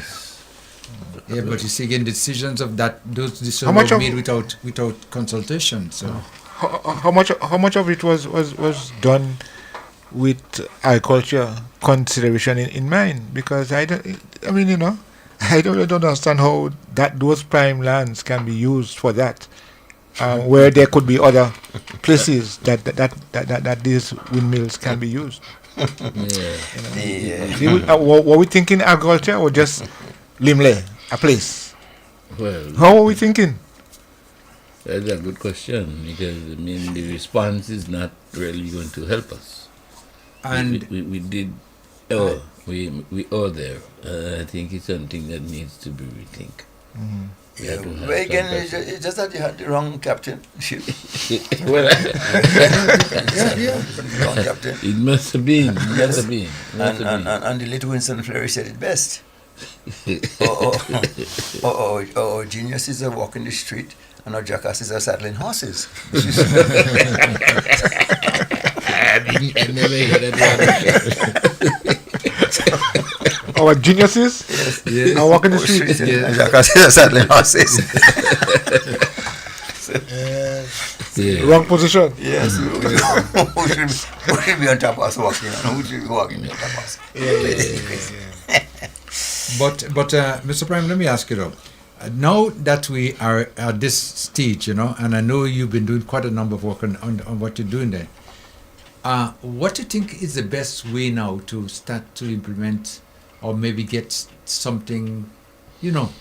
but you see again, decisions of that, those How decisions much were of- made without consultation. So How much of it was done with agriculture consideration in mind? Because I don't understand how those prime lands can be used for that, where there could be other places that these windmills can be used. Were we thinking agriculture or just Limle, a place? Well, How are we thinking? that's a good question because the response is not really going to help us. And we did. We are there. I think it's something that needs to be rethink. We have to have But again, some it's just that you had the wrong captain. Well, Wrong captain. It must have been. And the little Winston Fleury said it best. or geniuses are walking the street and our jackasses are saddling horses. I never heard that Our geniuses are walking the street. And jackasses are saddling horses. Wrong position. Yes. Who should be on top of us walking and who should be walking on top of us? But Mr. Prime, let me ask you though. Now that we are at this stage, and I know you've been doing quite a number of work on what you're doing there. What do you think is the best way now to start to implement or maybe get something, Well,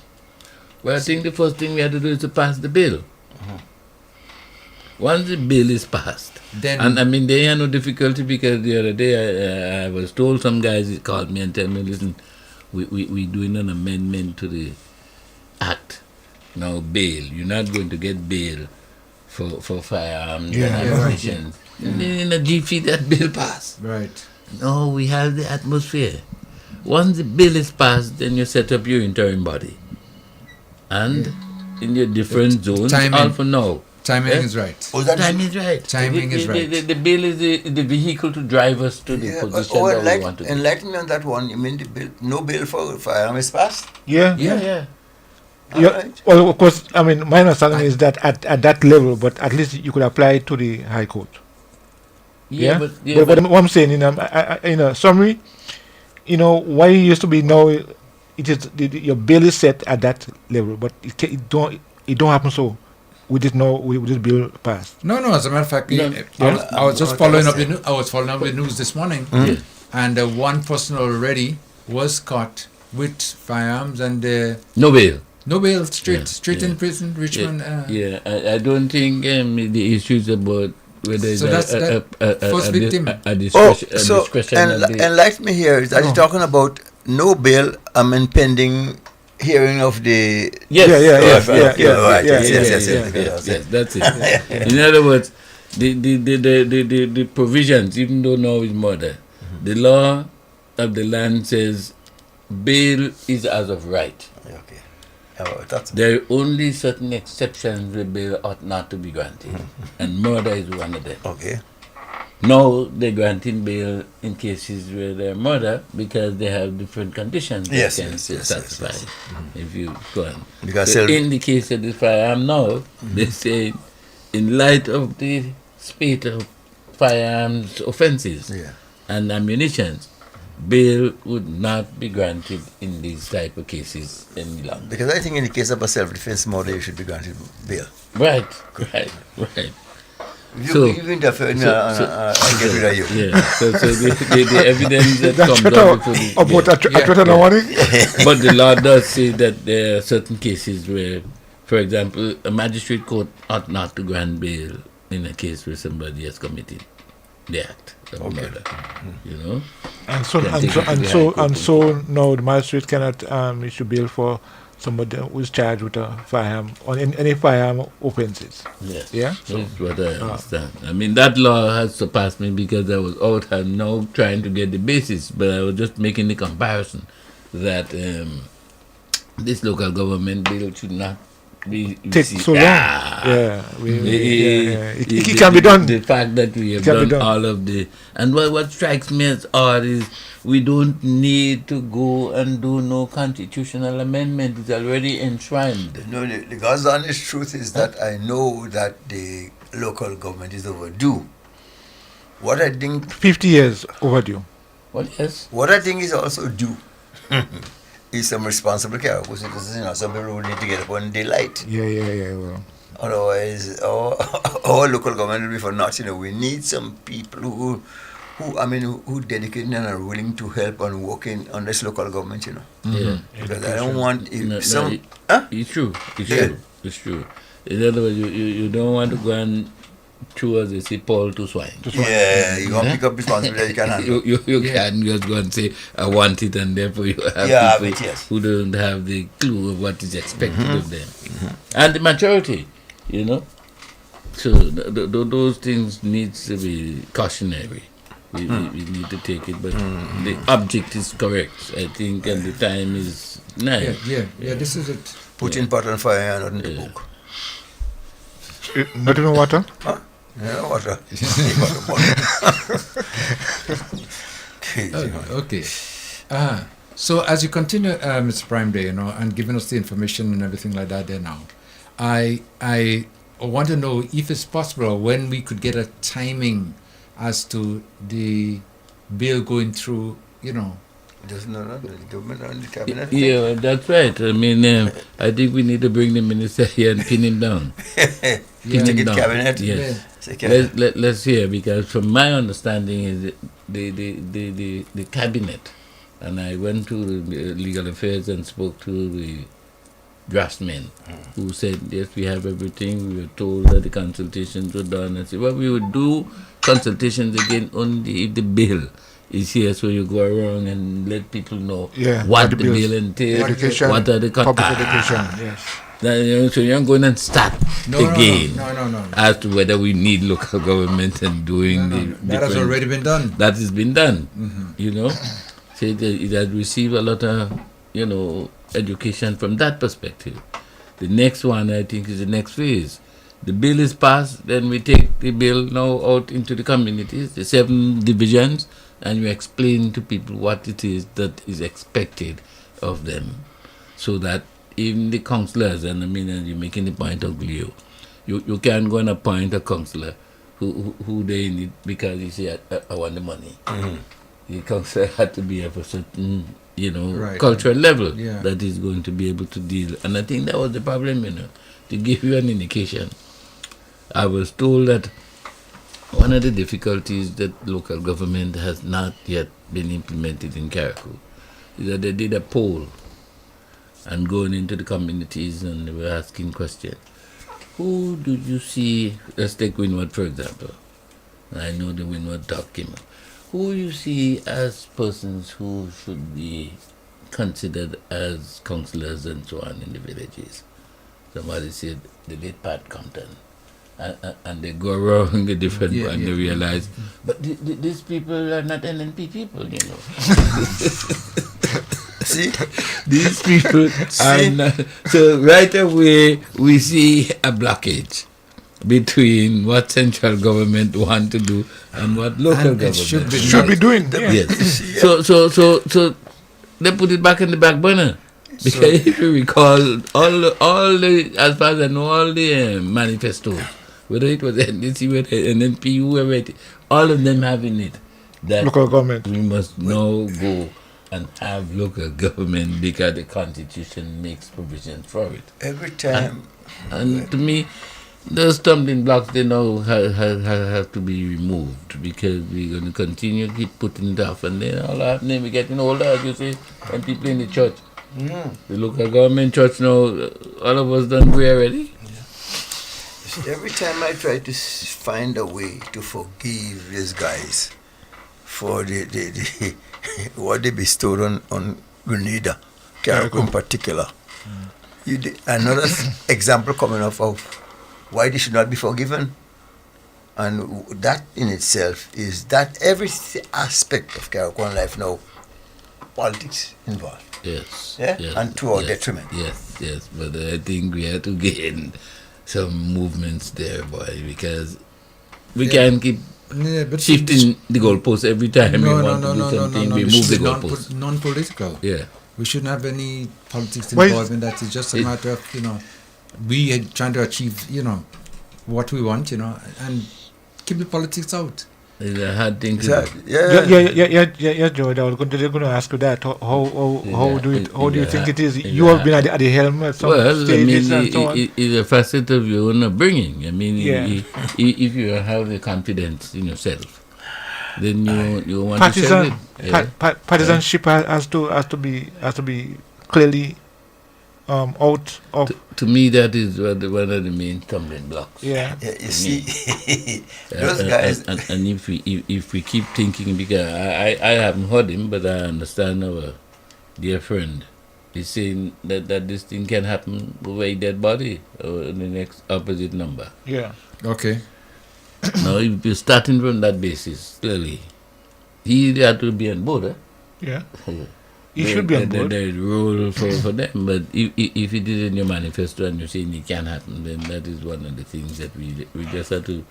I think the first thing we have to do is to pass the bill. Once the bill is passed, then and they had no difficulty because the other day I was told some guys called me and told me, listen, we doing an amendment to the act. Now bail. You're not going to get bail for firearms and ammunition. In a jiffy that bill passed. Right. No, we have the atmosphere. Once the bill is passed, then you set up your interim body. And in your different zones, all for now. Timing is right. Timing is right. Timing is right. The bill is the vehicle to drive us to the position that we want to be. Enlighten me on that one. You mean the bill? No bill for firearm is passed? Yeah. Yeah. Right. Well, of course, my understanding is that at that level, but at least you could apply it to the High Court. But what I'm saying, in a summary, why it used to be now, it is your bill is set at that level, but it don't happen so. We did know with this bill passed. No. As a matter of fact, I was just following up. I was following up the news this morning, and one person already was caught with firearms and no bail. No bail, straight in prison, Richmond. I don't think the issues about whether So that's that first victim. a discretion. Enlighten me here. Are you talking about no bail? Pending hearing of the Yes. Yes. That's it. In other words, the provisions, even though now is murder, the law of the land says bail is as of right. There are only certain exceptions where bail ought not to be granted, and murder is one of them. Okay. Now they're granting bail in cases where they're murder because they have different conditions that can satisfy. If you go on. Because so in the case of the firearm now, they say in light of the spate of firearms offences and ammunition, bail would not be granted in these type of cases any longer. Because I think in the case of a self-defense murder, you should be granted bail. Right. You interfere, I get rid of you. Yeah. So the evidence that That's comes what out before But the law does say that there are certain cases where, for example, a magistrate court ought not to grant bail in a case where somebody has committed the act of murder. You know. And so now the magistrate cannot issue bail for somebody who is charged with a firearm on any firearm offenses. Yes. Yeah. That's what I understand. I mean, that law has surpassed me because I was out and now trying to get the basis, but I was just making the comparison that this local government bill should not take so long. It can be done. The fact that we have done all of the, and what strikes me as odd is we don't need to go and do no constitutional amendment. It's already enshrined. No, the God's honest truth is that I know that the local government is overdue. What I think 50 years overdue. What I think is also due is some responsible care. Because some people will need to get up on daylight. Yeah. Well. Otherwise, our local government will be for naught. We need some people who dedicated and are willing to help and work on this local government. Yeah. Because I don't want It's true. It's true. In other words, you don't want to go and chew, as they say, Paul to swine. Yeah, you want to pick up responsibility you can handle. You can't just go and say, I want it, and therefore you have people who don't have the clue of what is expected of them. And the majority, So those things needs to be cautionary. We need to take it, but the object is correct, I think, and the time is nice. Yeah, this is it. Put in pot on fire and not in the book. Not even water? Huh? Yeah, water. Okay. So as you continue, Mr. Prime Day, and giving us the information and everything like that there now, I want to know if it's possible when we could get a timing as to the bill going through, Just no, the government and the cabinet. Yeah, that's right. I mean, I think we need to bring the minister here and pin him down. Cabinet. Yes. Let's hear, because from my understanding is the cabinet, and I went to the legal affairs and spoke to the draftsmen who said, yes, we have everything. We were told that the consultations were done. I said, well, we would do consultations again only if the bill is here, so you go around and let people know what the bill entails, education, what are the public education, yes. So you're not going to start again no. as to whether we need local government and doing the that has already been done. That has been done, So it has received a lot of, education from that perspective. The next one, I think, is the next phase. The bill is passed, then we take the bill now out into the communities, the 7 divisions, and you explain to people what it is that is expected of them, so that even the councillors, and you're making the point of you can't go and appoint a councillor who they need because he say, I want the money. The councillor had to be of a certain, cultural level that is going to be able to deal. And I think that was the problem, to give you an indication. I was told that one of the difficulties that local government has not yet been implemented in Carriacou is that they did a poll and going into the communities and they were asking questions. Who do you see, let's take Windward for example. I know the Windward talk came up. Who you see as persons who should be considered as councillors and so on in the villages? Somebody said the late Pat Compton. And they go around the different and they realize, but these people are not NNP people, See? These people are not. So right away, we see a blockage between what central government want to do and what local government should be doing. Yes. So they put it back in the back burner. Because if you recall, all the, as far as I know, all the manifestos, whether it was NDC, whether NNP, whoever it is, all of them have in it that Local government. we must now go and have local government because the constitution makes provision for it. Every time. And to me, those stumbling blocks, they now have to be removed because we're going to continue to keep putting it off. And then all happening, we're getting older, as you say, and people in the church. The local government church now, all of us done grey already. See, every time I try to find a way to forgive these guys for the what they bestowed on Grenada, Carriacou in particular, another example coming up of why they should not be forgiven. And that in itself is that every aspect of Carriacou life now, politics involved. Yes. Yeah? Yes, and to our yes, detriment. Yes. But I think we have to gain some movements there, boy, because we can't keep shifting the goalposts every time we want to do something. We move the goalposts. Non-political. Yeah. We shouldn't have any politics Why- involved in that. It's just a matter of, we are trying to achieve, what we want, and keep the politics out. It's a hard thing to do. Yeah, Joe. I was going to ask you that. How do you think it is? You have been at the helm at some stages and so on. It's a facet of your own upbringing. I mean, Yeah. if you have the confidence in yourself, then you want to sell it. Partisanship has to be clearly out of. To me, that is one of the main stumbling blocks. Yeah. You see, those guys. And if we keep thinking, because I haven't heard him, but I understand our dear friend is saying that this thing can happen with a dead body or in the next opposite number. Yeah. Okay. Now, if you're starting from that basis, clearly, he had to be on board. Yeah. He should be on board. There is a role for them, but if it is in your manifesto and you're saying it can happen, then that is one of the things that we just have to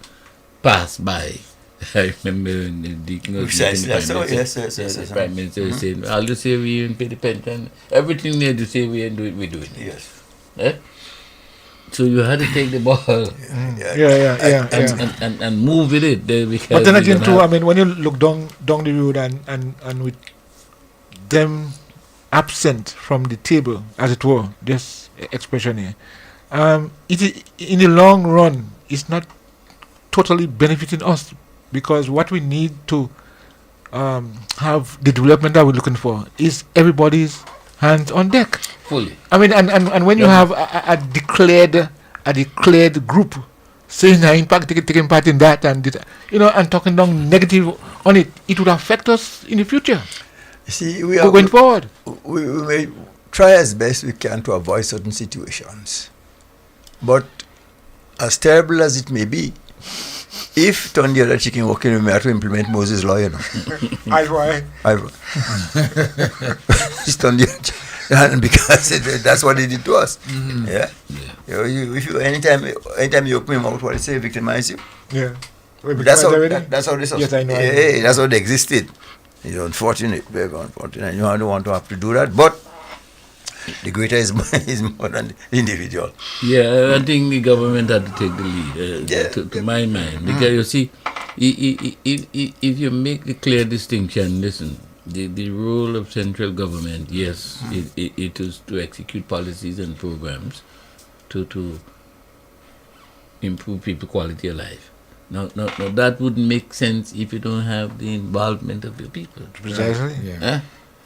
pass by. I remember when the Deacon was Precisely. the Prime Minister was saying, I'll just say we even pay the pension. Everything they do say we ain't do it, we're doing it. Yes. Eh? So you had to take the ball and move with it. Because But then again, too, I mean, when you look down the road and with them absent from the table, as it were, this expression here, in the long run, it's not totally benefiting us, because what we need to have the development that we're looking for is everybody's hands on deck. Fully. I mean, and when you have a declared group saying taking part in that and talking down negative on it, it would affect us in the future. You see, going forward. We may try as best we can to avoid certain situations. But as terrible as it may be, if turn the other chicken walking, we may have to implement Moses' law, I Just turn the other chicken. And because that's what they did to us. Yeah. If you anytime you open your mouth, what they say, victimize you. Yeah. That's how this. Yes, I know. Yeah, that's how they existed. It's unfortunate, very unfortunate. You don't want to have to do that, but the greater is more than the individual. Yeah, I think the government had to take the lead, to my mind. Because you see, if you make the clear distinction, listen, the role of central government, yes, it is to execute policies and programs to improve people's quality of life. Now, that wouldn't make sense if you don't have the involvement of your people. Precisely. Yeah.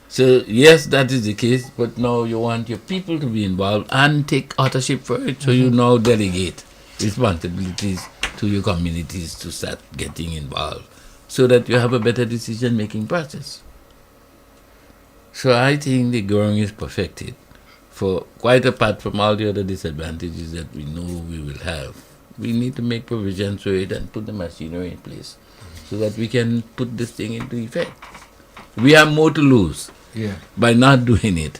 So, yes, that is the case, but now you want your people to be involved and take authorship for it. So you now delegate responsibilities to your communities to start getting involved so that you have a better decision-making process. So I think the growing is perfected for quite apart from all the other disadvantages that we know we will have. We need to make provisions for it and put the machinery in place so that we can put this thing into effect. We have more to lose by not doing it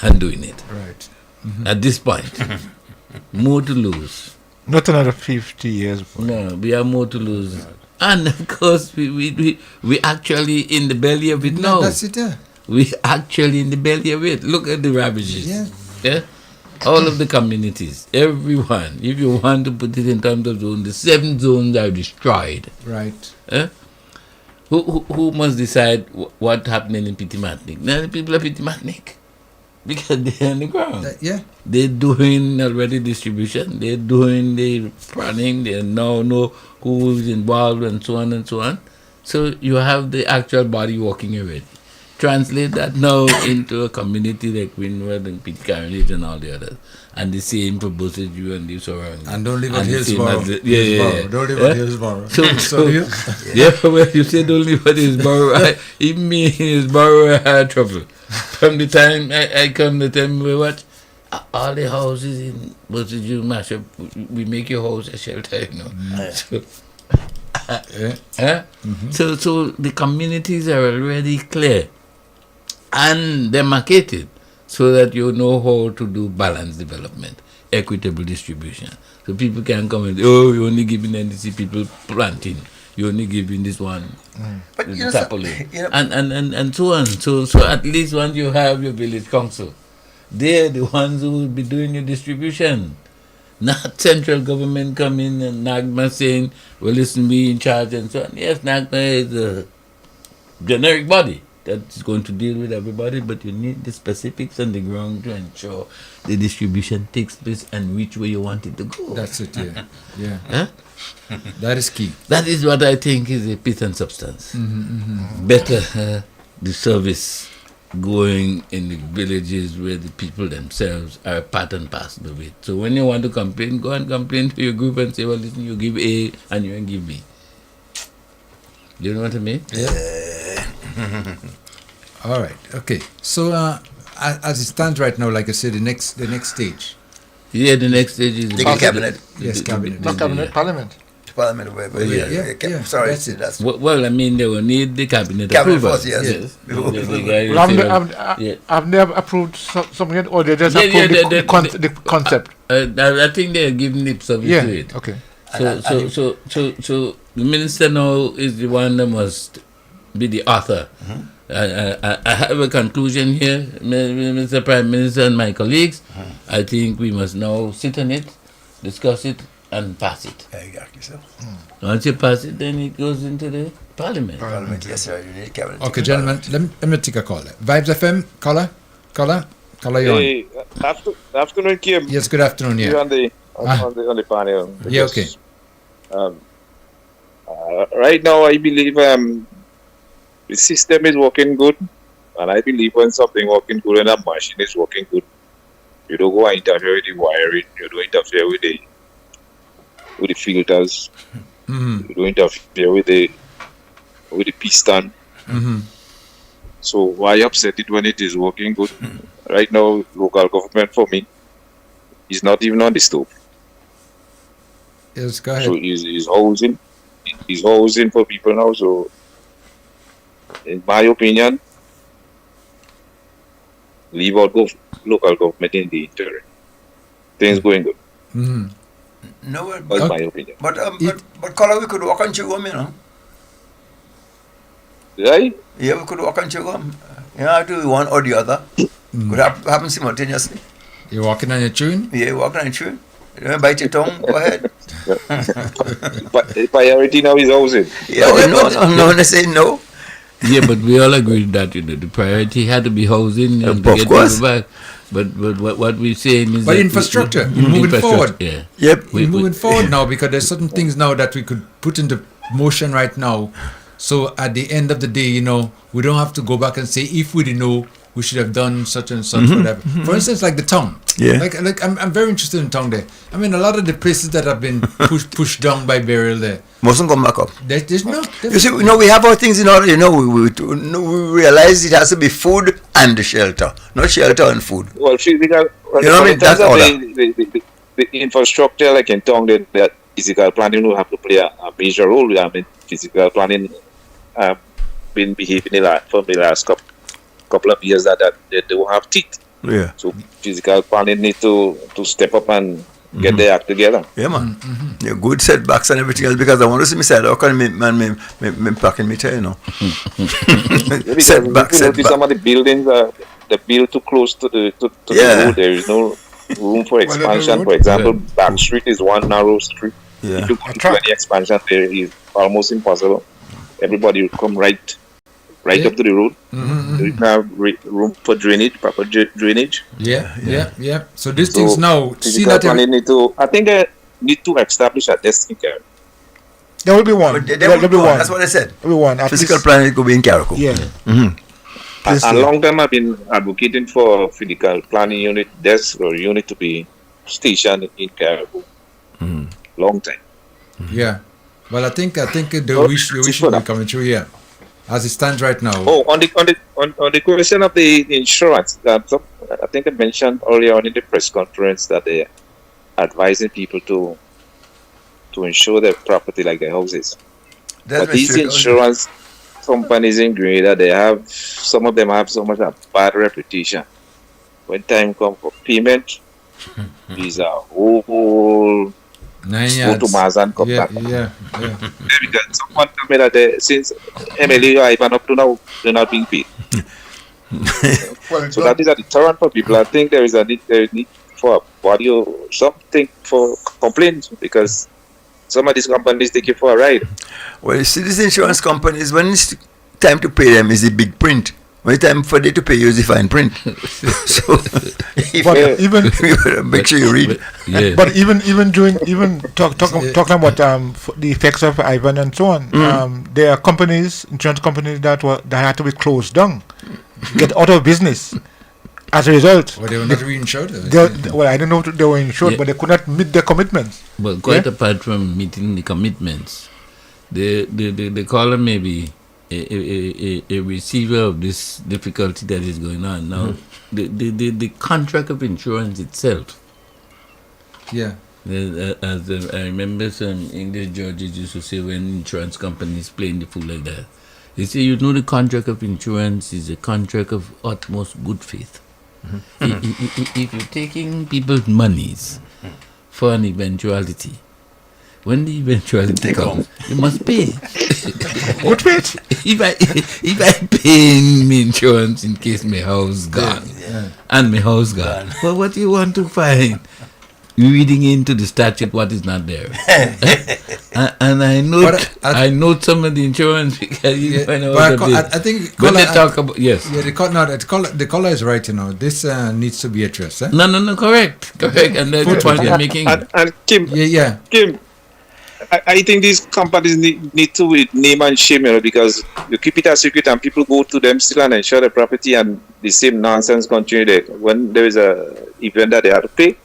than doing it. Right. At this point, more to lose. Not another 50 years. No, we have more to lose. And of course, we actually in the belly of it now. That's it, yeah. We actually in the belly of it. Look at the ravages. Yeah. All of the communities, everyone, if you want to put it in terms of zones, the 7 zones are destroyed. Right. Who must decide what happening in Pitimatnik? Now the people of Pitimatnik. Because they're on the ground. Yeah. They're doing already distribution. They're doing the planning. They now know who's involved and so on and so on. So you have the actual body working already. Translate that now into a community like Winwood and Pitcairn and all the others. And the same for both of you and the surroundings. And don't live at And the same Hillsborough. as the- Hillsborough. Don't live at Hillsborough. So you? yeah, when you say don't live at Hillsborough, even me in Hillsborough, I had trouble. From the time I come to tell me what, all the houses in both of you mash up, we make your house a shelter, you know. So, so the communities are already clear and demarcated so that you know how to do balanced development, equitable distribution. So people can come and you're only giving NDC people planting, you're only giving this one But you know, sapling, and so on. So at least once you have your village council, they're the ones who will be doing your distribution. Not central government coming and NAGMA saying, well, listen, we in charge and so on. Yes, NAGMA is a generic body that's going to deal with everybody, but you need the specifics on the ground to ensure the distribution takes place and which way you want it to go. That's it, yeah. Yeah. Huh? That is key. That is what I think is a pith and substance. Better the service going in the villages where the people themselves are part and parcel of it. So when you want to complain, go and complain to your group and say, well, listen, you give A and you give B. You know what I mean? Yeah. All right. Okay. So as it stands right now, like I said, the next stage. Yeah, the next stage is the cabinet. Yes, cabinet. Not cabinet, parliament. Parliament, sorry, that's it. That's well, I mean, they will need the cabinet Cabinet approval. first, yes. I've never approved something yet, or they just approved the concept. I think they're giving lip service to it. Okay. So the minister now is the one that must be the author. I have a conclusion here, Mr. Prime Minister and my colleagues. I think we must now sit on it, discuss it, and pass it. Exactly so. Once you pass it, then it goes into the parliament. Parliament, yes, sir. You need cabinet. Okay, gentlemen, let me take a call. Vibes FM, caller, you on? Hey, afternoon, Kim. Yes, good afternoon. Yeah. You on the panel. Yeah, okay. Right now, I believe the system is working good, and I believe when something working good and a machine is working good, you don't go and interfere with the wiring. You don't interfere with the filters. You don't interfere with the piston. So why upset it when it is working good? Right now, local government for me is not even on the stove. Yes, go ahead. So he's housing for people now. So in my opinion, leave out local government in the interim. Things going good. No, that's my opinion. But color, we could walk on Chugum, you know. Right? Yeah, we could walk on Chugum. You know, do one or the other. Could happen simultaneously. You're walking on your tune? Yeah, walking on your tune. You don't bite your tongue, go ahead. But the priority now is housing. Yeah, no one is saying no. Yeah, but we all agree that the priority had to be housing and to of get course. people back. But what we're saying is But that infrastructure, moving forward. Yeah. Yep. We're moving forward now because there's certain things now that we could put into motion right now. So at the end of the day, you know, we don't have to go back and say if we didn't know we should have done such and such, whatever. For instance, like the tongue. Yeah. Like I'm very interested in tongue there. I mean, a lot of the places that have been pushed down by burial there. Mustn't come back up. There's no. You see, we have our things in order. You know, we realize it has to be food and shelter, not shelter and food. Well, physical. You know what I mean? That's all. The infrastructure, like in town, that physical planning will have to play a major role. I mean, physical planning been behaving for the last couple of years that they don't have teeth. Yeah. So physical planning need to step up and get their act together. Yeah, man. Yeah, good setbacks and everything else because I want to see me say, how can me packing me tell, you know. Setbacks. Some of the buildings are built too close to the road. There is no room for expansion. For example, Back Street is one narrow street. Yeah. To do any expansion there is almost impossible. everybody will come right up to the road. You can have room for drainage, proper drainage. Yeah. So these things now, see that I think they need to establish a desk in Carrick. There will be one. There will be one. That's what I said. There will be one. Physical planning could be in Carrick. Yeah. A long time I've been advocating for physical planning unit desk or unit to be stationed in Carrick. Long time. Yeah. Well, I think the wish will be coming true here, as it stands right now. Oh, on the question of the insurance, I think I mentioned earlier on in the press conference that they are advising people to insure their property like their houses. But these insurance companies in Grenada, some of them have so much a bad reputation. When time comes for payment, these are whole 9 yards. Go to Mazan come back. Yeah. Because someone told me that since MLA Ivan up to now, they're not being paid. So that is a deterrent for people. I think there is a need for a body or something for complaints, because some of these companies take you for a ride. Well, you see, these insurance companies, when it's time to pay them, is the big print. When it's time for them to pay you, is the fine print. So, even make sure you read. But even talking about the effects of Ivan and so on, there are insurance companies that had to be closed down, get out of business. As a result, they were not reinsured. I don't know if they were insured, but they could not meet their commitments. Well, quite apart from meeting the commitments, the caller may be a receiver of this difficulty that is going on now. The contract of insurance itself. Yeah. As I remember some English judges used to say when insurance companies playing the fool like that. They say, the contract of insurance is a contract of utmost good faith. If you're taking people's monies for an eventuality, when the eventuality comes, you must pay. Good faith. If I pay me insurance in case my house gone and my house gone, well, what do you want to find? Reading into the statute what is not there. And I know some of the insurance because you find out I think when they talk about the caller is right. This needs to be addressed. Eh? No, correct, and that's the point you're making. And Kim, Kim, I think these companies need to with name and shame, because you keep it a secret and people go to them still and insure the property, and the same nonsense continue there. When there is a event that they have to pay,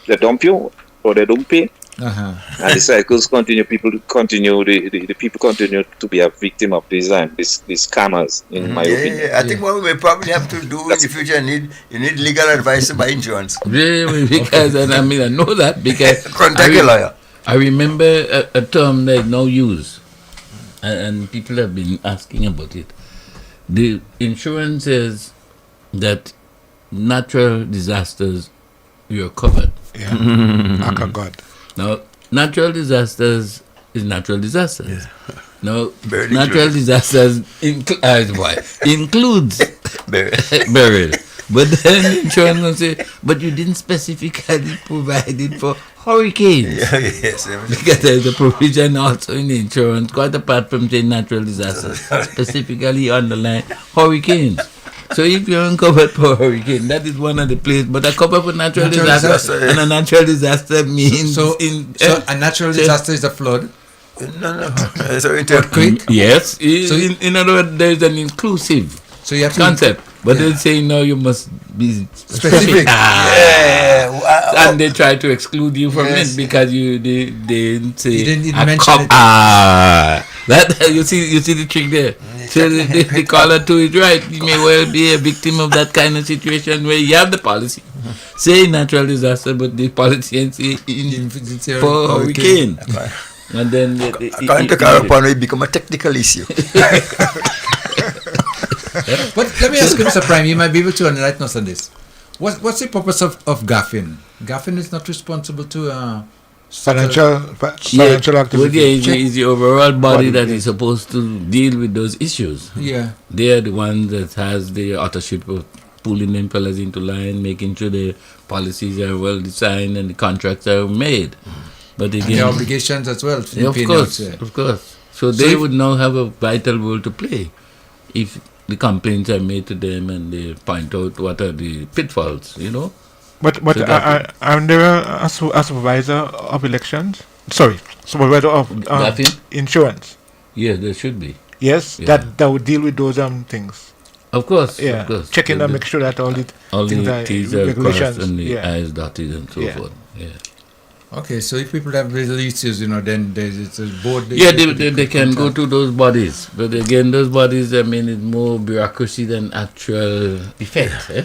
they dump you or they don't pay, and the cycles continue. The people continue to be a victim of these scammers. In my opinion, I think what we may probably have to do in the future, you need legal advice to buy insurance. Because I know that because contact a lawyer. I remember a term that is now used, and people have been asking about it. The insurance says that natural disasters, you're covered. Yeah. God. Now, natural disasters is natural disasters. Now, natural disasters includes burial. But then insurance will say, but you didn't specifically provide it for hurricanes. Yes. Because there's a provision also in the insurance, quite apart from saying natural disasters, specifically underline hurricanes. So if you're uncovered for hurricane, that is one of the places. But a cover for natural disaster, and a natural disaster means a natural disaster is a flood. No. So earthquake. Yes. So in other words, there is an inclusive concept. But they say no, you must be specific. And they try to exclude you from it because they say you didn't mention it. That you see the trick there. So the caller too is right. You may well be a victim of that kind of situation where you have the policy, say natural disaster, but the policy say for hurricane. And then according to Carapano, it become a technical issue. But let me ask you, Mr. Prime, you might be able to enlighten us on this. What's the purpose of GAFIN? GAFIN is not responsible to financial activities. It's the overall body that is supposed to deal with those issues. Yeah. They are the ones that has the authorship of pulling them fellas into line, making sure the policies are well designed and the contracts are made. But again, and the obligations as well. Of course. So they would now have a vital role to play if the complaints are made to them and they point out what are the pitfalls, you know. But So that- I'm there a supervisor of elections. Sorry, supervisor of insurance. Yes, there should be. Yes, Yeah. that would deal with those things. Of course, Yeah, of course. checking and make sure that all the things are T's are regulations. crossed and the Yeah. I's dotted and so Yeah. forth. Yeah. Okay, so if people have releases, then there's a board. Yeah, they can go to those bodies, but again, those bodies, I mean, it's more bureaucracy than actual effect. Eh?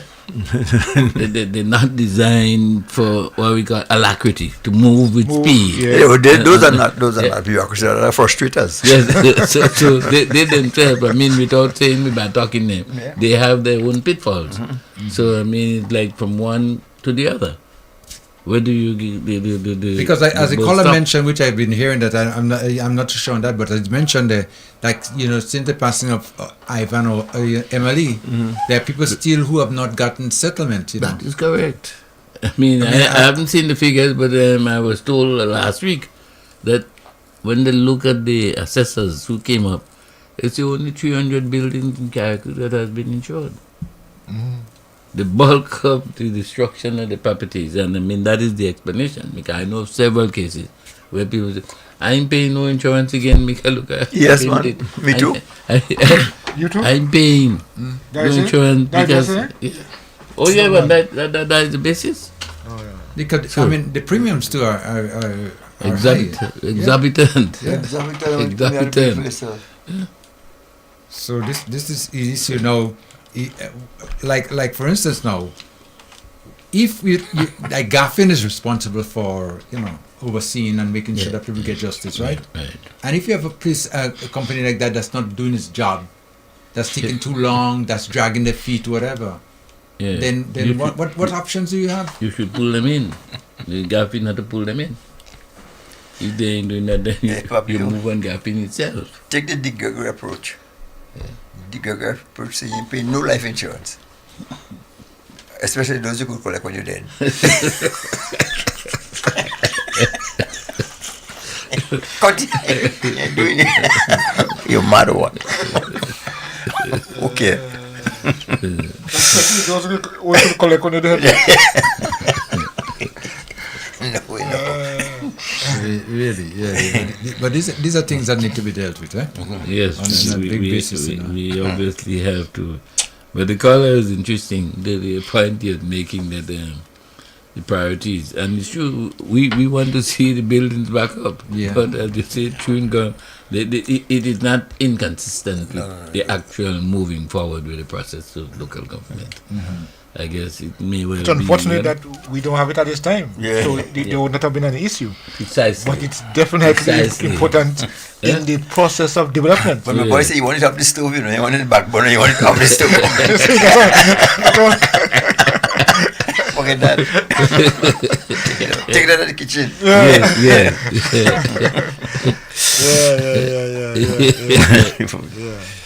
They're not designed for what we call alacrity, to move with speed. Yeah, but those are not bureaucracy, they are frustrators. Yes, so they themselves, I mean, without saying we bad talking them, they have their own pitfalls. So I mean, it's like from one to the other. Where do you get the Because as a both caller stop? mentioned, which I've been hearing that I'm not too sure on that, but it's mentioned there, like since the passing of Ivan or Emily, there are people still who have not gotten settlement. That is correct. I mean, I haven't seen the figures, but I was told last week that when they look at the assessors who came up, it's only 300 buildings in Caracas that has been insured. The bulk of the destruction of the properties, and I mean that is the explanation. Because I know of several cases where people say, "I ain't paying no insurance again." Because look, Yes, man. Me too. You too? I'm paying no insurance because. Oh yeah, but that is the basis. Because I mean the premiums too are Exorbitant. high. Exorbitant. Yeah. Exorbitant. So this is issue now. Like for instance now, if you like Gaffin is responsible for overseeing and making sure that people get justice, right? Right. And if you have a company like that that's not doing its job, that's taking too long, that's dragging their feet, whatever. Yeah. Then You what options do you have? You should pull them in. The Gaffin had to pull them in. If they ain't doing that, then you move on Gaffin itself. Take the Digger approach. Digger approach saying you pay no life insurance. Especially those you could collect when you're dead. You're doing it. You're mad or what? Okay. Those who could collect when you're dead. Really, yeah. But these are things that need to be dealt with, eh? Yes, on a big basis. we obviously have to. But the color is interesting. The point you're making that the priorities, and it's true. We want to see the buildings back up. Yeah. But as you say, chewing gum, it is not inconsistent with the actual moving forward with the process of local government. I guess it may well It's unfortunate be, that we don't have it at this time. Yeah. So there would not have been an issue. Precisely. But it's definitely Precisely. important in the process of development. But my boy said you want it off the stove, you want it back burner, you want it off the stove. Forget that. Take that out of the kitchen.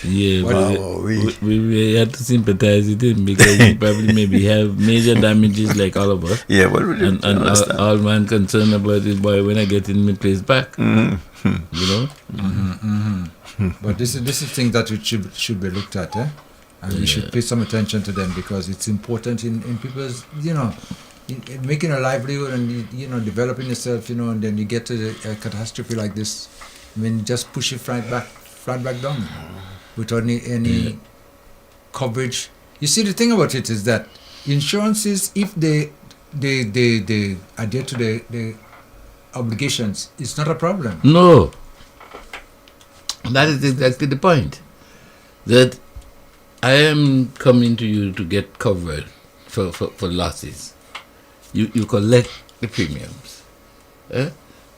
Yeah, Wow, we had to sympathize with him because he probably maybe have major damages like all of us. Yeah, well, we and all man concerned about is boy when I get in my place back. You know. But this is things that should be looked at, eh? And we should pay some attention to them because it's important in people's in making a livelihood and developing yourself, and then you get to a catastrophe like this. I mean, just push it flat back down without any coverage. You see, the thing about it is that insurances, if they adhere to the obligations, it's not a problem. No. That is exactly the point. That I am coming to you to get covered for losses. You collect the premiums.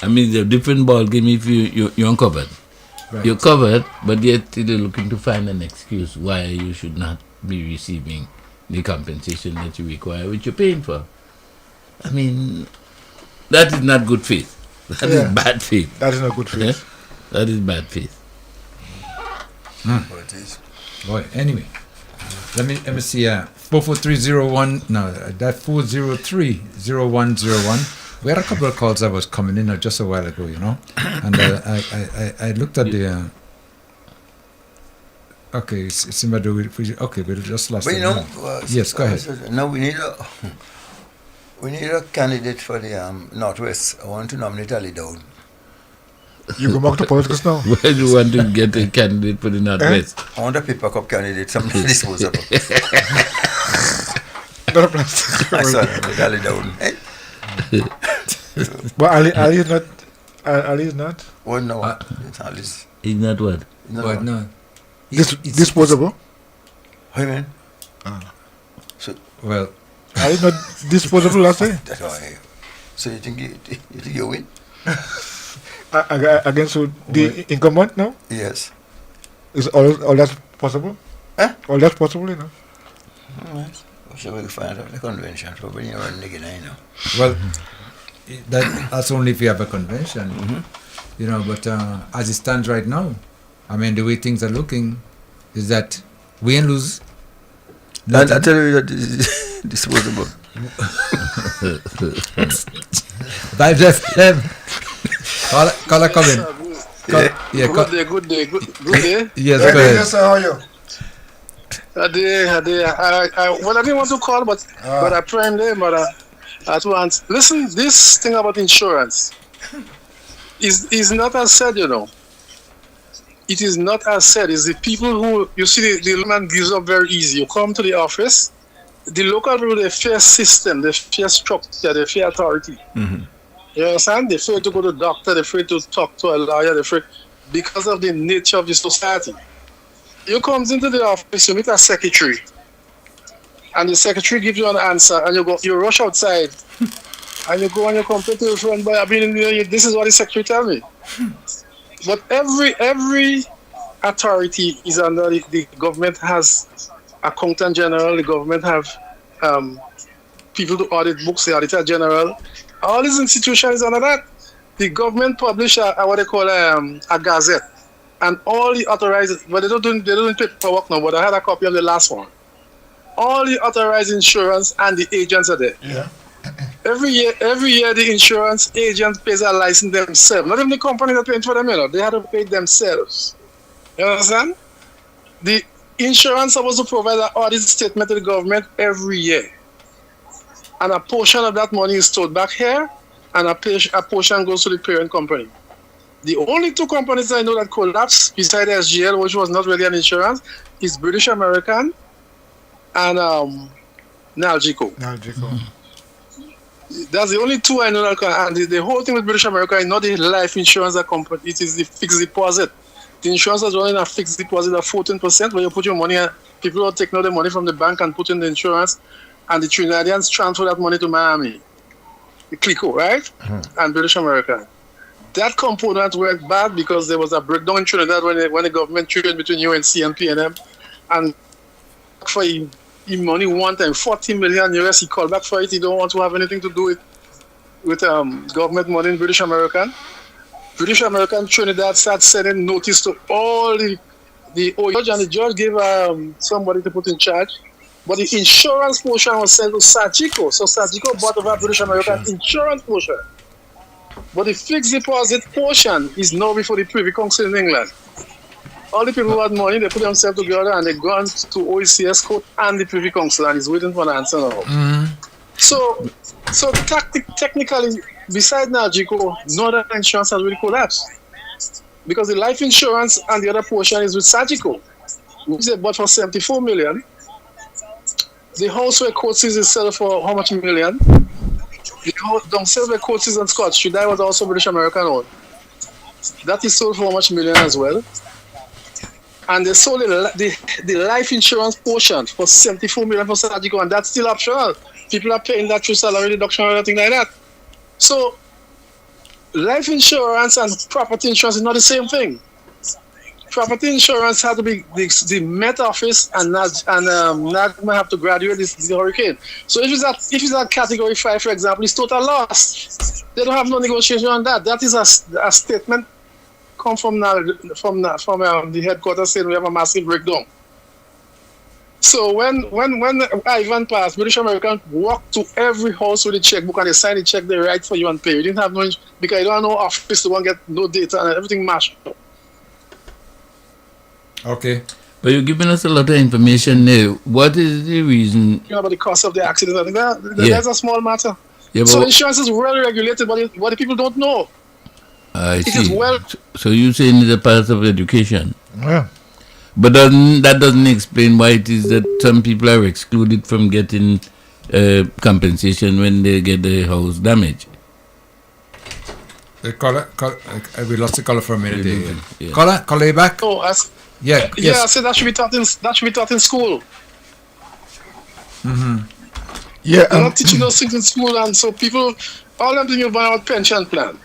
I mean, it's a different ball game if you're uncovered. Right. You're covered, but yet you're looking to find an excuse why you should not be receiving the compensation that you require, which you're paying for. I mean, that is not good faith. That is bad faith. That is not good faith. That is bad faith. What it is. Boy, anyway, let me see. 44301. No, that 4030101. We had a couple of calls that was coming in just a while ago, and I looked at the. Okay, it's in my okay, we just lost. But yes, go ahead. No, we need a candidate for the Northwest. I want to nominate Ali Dowd. You go back to politics now. Where do you want to get a candidate for the Northwest? I want a paper cup candidate, something disposable. Not a plastic. Ali Dowd. But Ali is not. Ali is not. Well, no. Ali's. He's not what? What? No. Disposable. How you mean? So, well, are you not disposable last day? That's why. So you think you win? Against the incumbent now? Yes. Is all that possible? Huh? All that possible, Alright. So we'll find out the convention. Probably running again, Well, that's only if you have a convention, But as it stands right now, I mean, the way things are looking is that we ain't lose. I tell you that is disposable. Vibes FM. Caller coming. Good day. Yes, go ahead. Yes, how are you? I didn't want to call, but I primed them, but at once. Listen, this thing about insurance is not as said, It is not as said. It's the people who, you see, the man gives up very easy. You come to the office, the local people, they fear system, they fear structure, they fear authority. You understand? They're afraid to go to the doctor, they're afraid to talk to a lawyer, they're afraid because of the nature of the society. You come into the office, you meet a secretary, and the secretary gives you an answer, and you rush outside, and you go and you complain to your friend, but this is what the secretary tell me. But every authority is under the government has accountant general, the government have people to audit books, the auditor general. All these institutions is under that. The government publish what they call a gazette, and all the authorized, but they don't do paperwork now. But I had a copy of the last one. All the authorized insurance and the agents are there. Yeah. Every year the insurance agent pays a license themselves. Not even the company that pays for them, they have to pay themselves. You understand? The insurance supposed to provide an audit statement to the government every year. And a portion of that money is stored back here, and a portion goes to the parent company. The only two companies I know that collapsed beside SGL, which was not really an insurance, is British American and Nalgico. That's the only two I know that and the whole thing with British America is not the life insurance company, it is the fixed deposit. The insurance is running a fixed deposit of 14%, where you put your money, people will take out the money from the bank and put in the insurance, and the Trinidadians transfer that money to Miami. The CLICO, right? And British America. That component worked bad because there was a breakdown in Trinidad when the government traded between UNC and PNM, and for money one time, 40 million US, he called back for it. He don't want to have anything to do with government money in British American. British American Trinidad started sending notice to all the judge, and the judge gave somebody to put in charge. But the insurance portion was sent to Sajico. So Sajico bought over British American insurance portion. But the fixed deposit portion is now before the Privy Council in England. All the people who had money, they put themselves together and they gone to OECS court and the Privy Council, and he's waiting for an answer now. So technically, besides Nalgico, no other insurance has really collapsed. Because the life insurance and the other portion is with Sajico, which they bought for 74 million. The house where Coates is sold for how much million? The house downstairs where Coates and Scott Street, that was also British American owned. That is sold for how much million as well? And they sold the life insurance portion for 74 million for Sajico, and that's still optional. People are paying that through salary deduction or anything like that. So, life insurance and property insurance is not the same thing. Property insurance had to be the Met Office, and NADMA have to graduate the hurricane. So if it's at category 5, for example, it's total loss. They don't have no negotiation on that. That is a statement come from the headquarters saying we have a massive breakdown. So when Ivan passed, British American walked to every house with a checkbook and they signed the check they write for you and pay. You didn't have no, because you don't have no office to go and get no data and everything mashed up. Okay. But you're giving us a lot of information there. What is the reason? You know about the cost of the accident. I think that's a small matter. Yeah, so insurance is well regulated, but what the people don't know. I see. Is well. So you're saying it's a part of education? Yeah. But that doesn't explain why it is that some people are excluded from getting compensation when they get their house damaged. The caller, we lost the caller for a minute. Yeah. Caller, you back? Oh, yeah. Yeah, I said that should be taught in school. Mm-hmm. Yeah, they're not teaching those things in school, and so people, all them thinking about pension plan.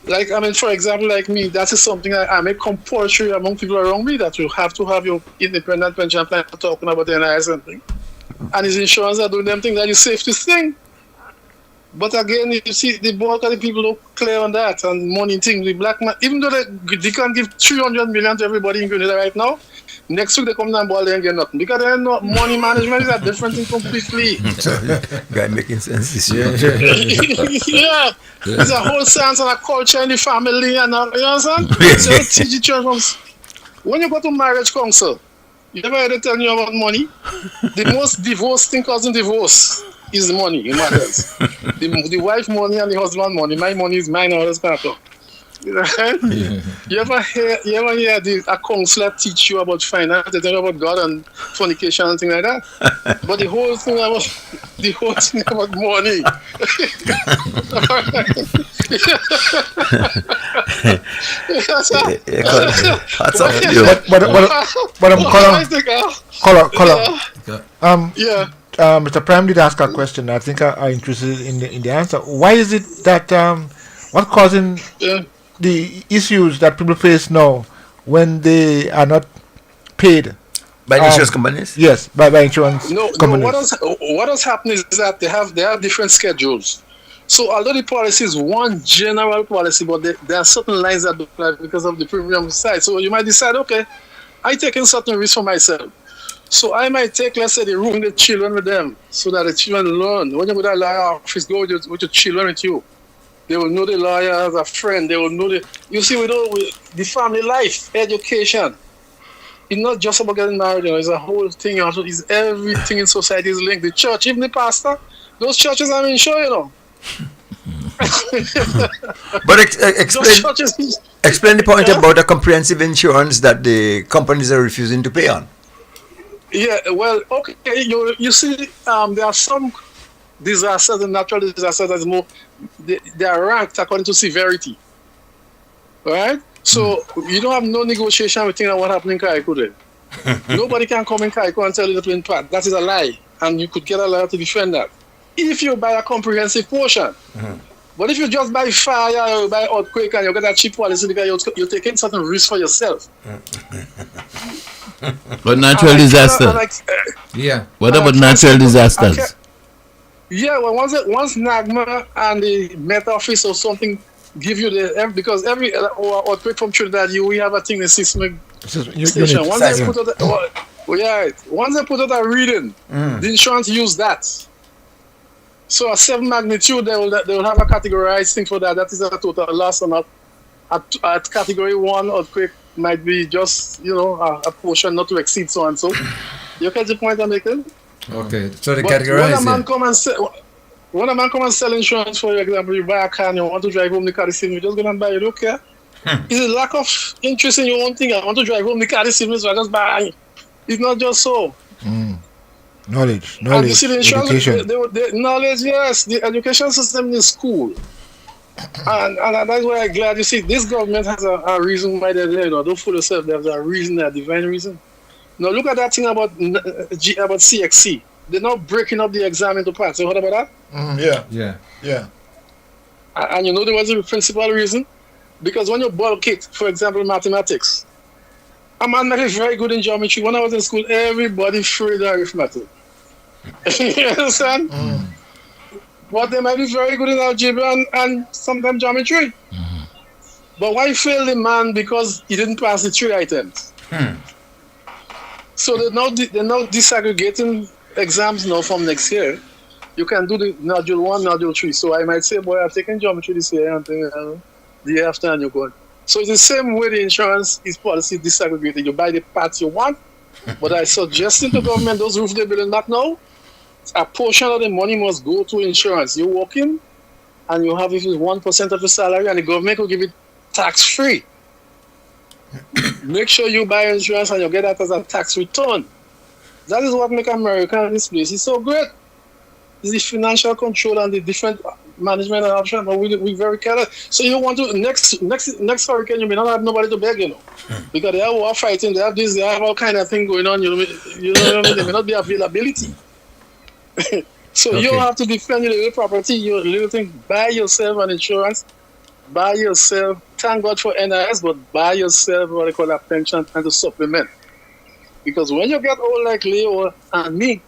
Like, I mean, for example, like me, that is something I make compulsory among people around me, that you have to have your independent pension plan, talking about the NIS and thing. And his insurance are doing them things that is safest thing. But again, you see, the bulk of the people don't clear on that, and money thing, the black man, even though they can give 300 million to everybody in Grenada right now, next week they come down and they ain't get nothing. Because they know money management is a different thing completely. Guy making sense this Yeah. There's a whole science and a culture in the family and all, you know what I'm saying? So they teach the children. When you go to marriage council, you never heard they tell you about money. The most divorced thing causing divorce is money, it matters. The wife money and the husband money. My money is mine, all this kind of stuff. You know what I'm saying? You ever hear a counselor teach you about finance, they tell you about God and fornication and things like that? But the whole thing about money. Mr. Prime did ask a question. I think I'm interested in the answer. Why is it that what's causing the issues that people face now when they are not paid by insurance companies? Yes, by insurance companies. No. What has happened is that they have different schedules. So although the policy is one general policy, but there are certain lines that apply because of the premium side. So you might decide, okay, I take in certain risks for myself. So I might take, let's say, the room the children with them, so that the children learn. When you go to a lawyer office, go with your children with you. They will know the lawyer as a friend. They will know you see, the family life, education. It's not just about getting married, it's a whole thing. Also, it's everything in society is linked. The church, even the pastor, those churches are insured, But explain the point about the comprehensive insurance that the companies are refusing to pay on. Yeah, well, okay, you see, there are some disasters and natural disasters that is more, they are ranked according to severity, right? So you don't have no negotiation with things like what happened in Kaiko there. Nobody can come in Kaiko and tell you the plain part. That is a lie, and you could get a lawyer to defend that if you buy a comprehensive portion. But if you just buy fire or you buy earthquake and you get a cheap policy because you're taking certain risk for yourself. But natural disasters. What about natural disasters? Yeah, well, once NAGMA and the Met Office or something give you because every earthquake from Trinidad, we have a thing in the seismic station. Once they put out a reading, the insurance use that. So a 7 magnitude, they will have a categorized thing for that. That is a total loss or not. At category 1, earthquake might be just, a portion not to exceed so and so. You catch the point I'm making? Okay, so they categorize when a man come and sell insurance, for example, you buy a car and you want to drive home the car this evening, you just go and buy it, you don't care. It's a lack of interest in your own thing. I want to drive home the car this evening, so I just buy it. It's not just so. Knowledge, and you see the insurance, education. The knowledge, yes, the education system in school. And that's why I'm glad you see this government has a reason why they're there. Don't fool yourself, there's a reason, a divine reason. Now look at that thing about CXC. They're not breaking up the exam into parts. You heard about that? Yeah. And you know there was the principal reason? Because when you bulk it, for example, mathematics, a man might be very good in geometry. When I was in school, everybody feared arithmetic. You understand? But they might be very good in algebra and sometimes geometry. But why fail the man? Because he didn't pass the 3 items. So they're now disaggregating exams now from next year. You can do the module 1, module 3. So I might say, boy, I'm taking geometry this year and the year after and you're going. So it's the same way the insurance is policy disaggregated. You buy the parts you want, but I suggest to the government, those roofs they're building back now, a portion of the money must go to insurance. You walk in and you have 1% of your salary and the government will give it tax-free. Make sure you buy insurance and you get that as a tax return. That is what makes America and this place is so great. It's the financial control and the different management and option, but we very careless. So you want to next hurricane, you may not have nobody to beg, because they are war fighting, they have this, they have all kind of thing going on. You know what I mean? There may not be availability. So you have to defend your little property, your little thing. Buy yourself an insurance. Buy yourself. Thank God for NIS, but buy yourself what they call a pension and to supplement. Because when you get old like Leo and me,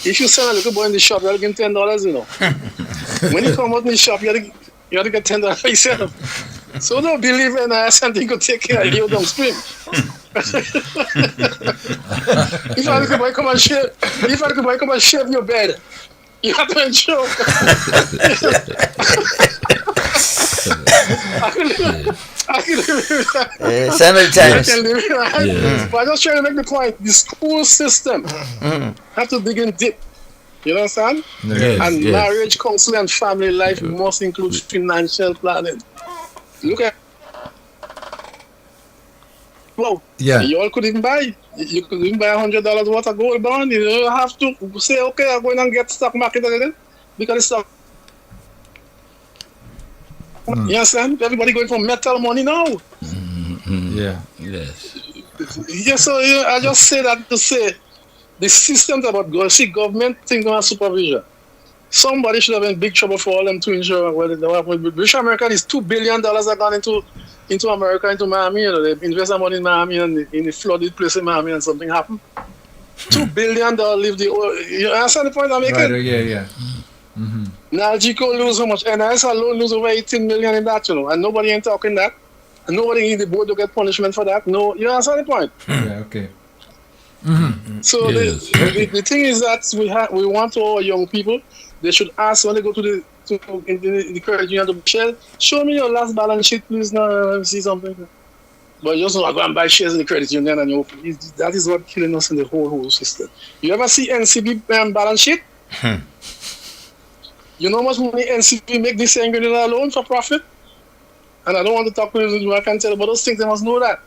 if you send a little boy in the shop, you have to give him $10, When you come out in the shop, you have to get $10 yourself. So don't believe in us and think you take care of you, don't scream. If a little boy come and shave your bed, you have to ensure. I can live with that. Simultaneous. But I just trying to make the point. The school system have to dig in deep. You understand? And marriage, counseling, and family life must include financial planning. Look at. Well, you all could even buy. You could even buy $100 worth of gold bond. You don't have to say, okay, I'm going and get stock market again because it's stock. You understand? Everybody going for metal money now. Yes. Yes, so I just say that to say the systems about government thing on supervision. Somebody should have been in big trouble for all them to insure. Well, British American is $2 billion that gone into America, into Miami. They invest some money in Miami and in the flooded place in Miami, and something happened. $2 billion leave the. You understand the point I'm making? Right, yeah. Now GCO lose how much? NIS alone lose over 18 million in that, and nobody ain't talking that. And nobody in the board to get punishment for that. No, you understand the point? Yeah, okay. So the thing is that we want our young people, they should ask when they go to the credit union to share, show me your last balance sheet, please. Now let me see something. But you also go and buy shares in the credit union, and that is what killing us in the whole system. You ever see NCB balance sheet? You know how much money NCB make this year alone for profit? And I don't want to talk with you, I can tell you about those things, they must know that.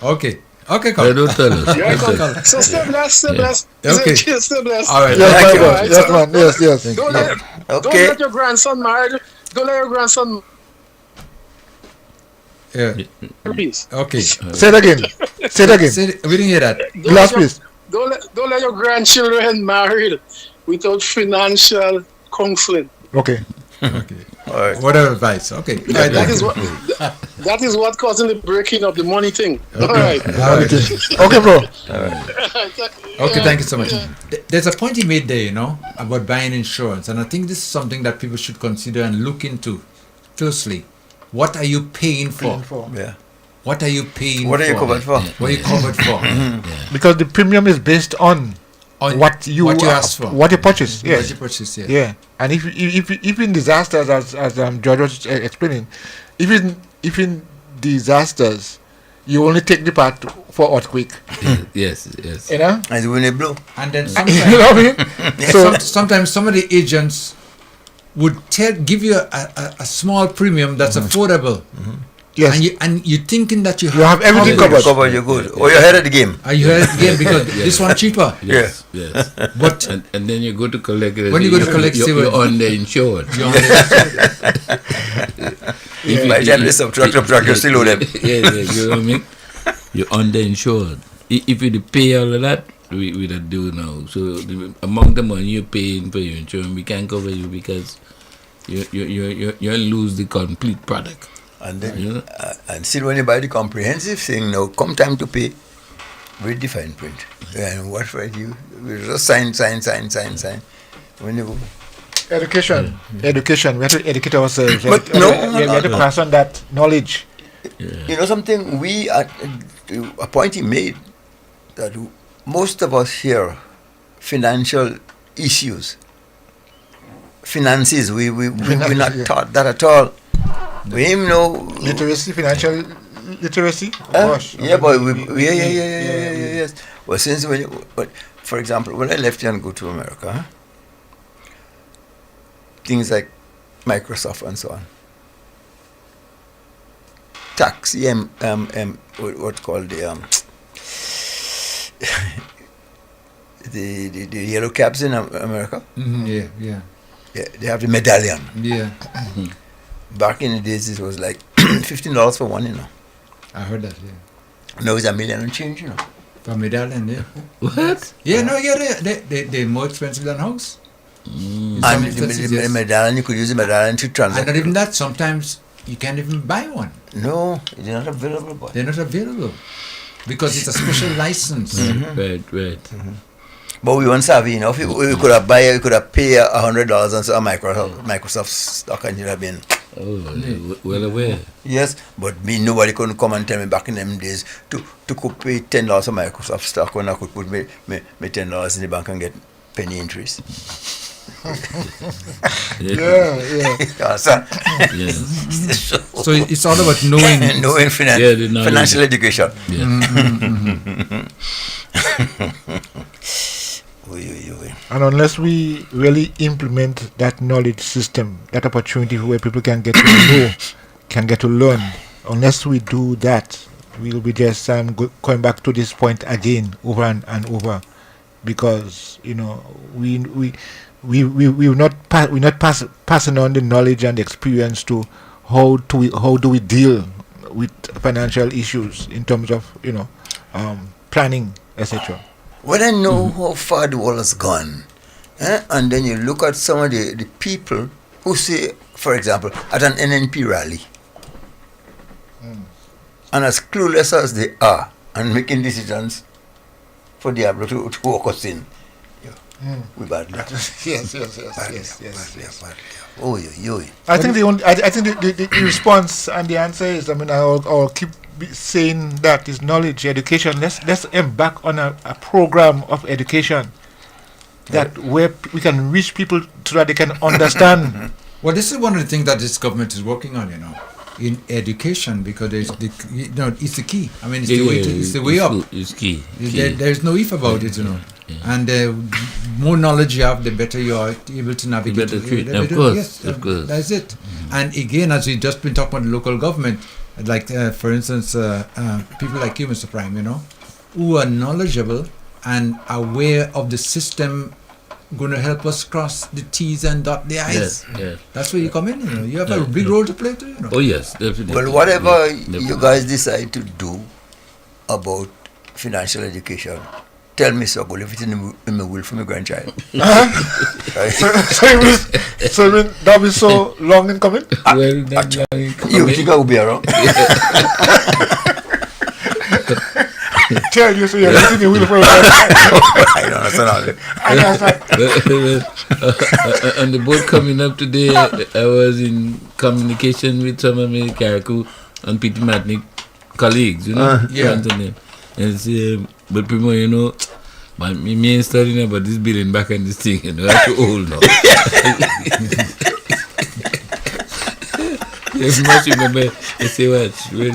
Okay, Carl. Don't tell us. So stay blessed. Okay. Stay blessed. All right. Yes, man. Yes. Don't let your grandson marry. Don't let your grandson. Yeah. Please. Okay. Say it again. We didn't hear that. Last, please. Don't let your grandchildren married without financial counseling. Okay. All right. Whatever advice. Okay. Yeah, that is what causing the breaking of the money thing. Okay. All right. Okay, bro. All right. Okay, thank you so much. There's a point he made there, about buying insurance, and I think this is something that people should consider and look into closely. What are you paying for? Yeah. What are you paying What for? are you covered for? What are you covered for? Because the premium is based on what you asked for, what you purchase. Yes. What you purchase, yes. Yeah. And if in disasters, as George was explaining, if in disasters, you only take the part for earthquake. Yes. You know? And when it blow. And then you know what I mean? So sometimes some of the agents would give you a small premium that's affordable. Yes. And you thinking that you have everything covered. You're good. Or you're ahead of the game. Are you ahead of the game because this one cheaper? Yes. But and then you go to collect it. When you go to collect, you're underinsured. By the time they subtract, you still owe them. You know what I mean? You're underinsured. If you pay all of that, we don't do now. So among the money you're paying for your insurance, we can't cover you because you lose the complete product. And then, and still when you buy the comprehensive thing, now come time to pay, read the fine print. And what right you just sign. When you go. Education. We have to educate ourselves. But we have to pass on that knowledge. You know something? A point he made that most of us here, financial issues, finances, we're not taught that at all. We know literacy, financial literacy. Yeah, but yes. Well, but for example, when I left here and go to America, things like Microsoft and so on, tax, what's called the yellow cabs in America. Yeah, they have the medallion. Yeah. Back in the days, it was like $15 for one, I heard that, yeah. Now it's $1 million and change, For medallion, yeah. What? Yeah, no, they're more expensive than house. And the medallion, you could use the medallion to transact. And not even that, sometimes you can't even buy one. No, they're not available. Boy. They're not available. Because it's a special license. Right. But we weren't savvy, we could have paid $100 and so Microsoft stock and you'd have been. Well aware. Yes, but nobody couldn't come and tell me back in them days to could pay $10 for Microsoft stock when I could put me $10 in the bank and get penny interest. yeah. So it's all about knowing financial education. And unless we really implement that knowledge system, that opportunity where people can get to know, can get to learn, unless we do that, we'll be just going back to this point again over and over, because we're not passing on the knowledge and the experience to how do we deal with financial issues in terms of planning, etc. When I know how far the world has gone, and then you look at some of the people who say, for example, at an NNP rally, and as clueless as they are, and making decisions for Diablo to walk us in, we bad luck. Yes. I think the response and the answer is, I'll keep saying that is knowledge, education. Let's embark on a program of education that where we can reach people so that they can understand. Well, this is one of the things that this government is working on, in education, because it's the key. I mean, it's the way up. It's key. There's no if about it, And the more knowledge you have, the better you are able to navigate. Of course. That's it. And again, as we've just been talking about the local government, like for instance, people like you, Mr. Prime, who are knowledgeable and aware of the system going to help us cross the T's and dot the I's. Yes. That's where you come in. You have a big role to play too. Oh yes, definitely. Well, whatever you guys decide to do about financial education, tell me so. Go leave it in my will for my grandchild. So that be so long in coming? You think I will be around? Tell you, so you're leaving your will for my grandchild. I don't understand. On the boat coming up today, I was in communication with some of my Karaku and Peter Matnick colleagues, and say, but Primo, me ain't studying about this building back and this thing, I'm too old now. If much remember, I say, what? Let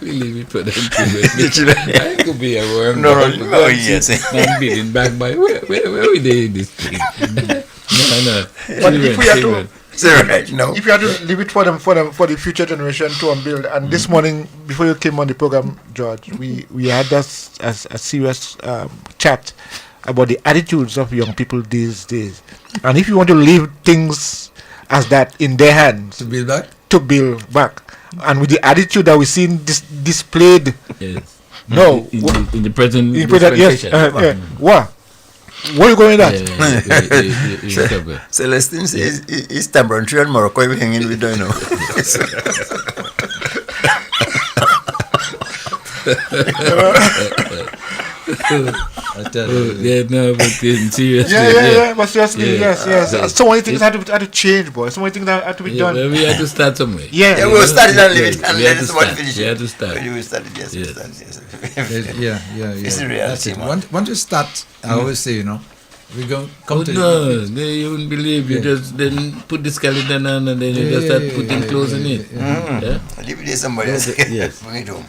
me leave it for them to I could be a worm. No, yes. I'm building back by where we did this thing? No. But if we had to, if you had to leave it for the future generation to unbuild, and this morning before you came on the program, George, we had a serious chat about the attitudes of young people these days, and if you want to leave things as that in their hands to build back, and with the attitude that we've seen displayed, yes, in the present, yes, what are you going with that? Celestine says it's Tabrantree and Morocco we're hanging with, don't know. I tell you. No, but in seriously. Yeah. But seriously, yes. So many things had to change, boy. So many things that had to be done. Well, we had to start somewhere. Yeah, we will start it and leave it, and we let had to somebody start. finish We it. had to start. When you started, yes. Yeah. It's the reality, man. Once you start, I always say, we're going to come to you wouldn't believe. You just then put the skeleton on and then you just start putting clothes in it. Leave it there somebody else. Yes. Bring it home.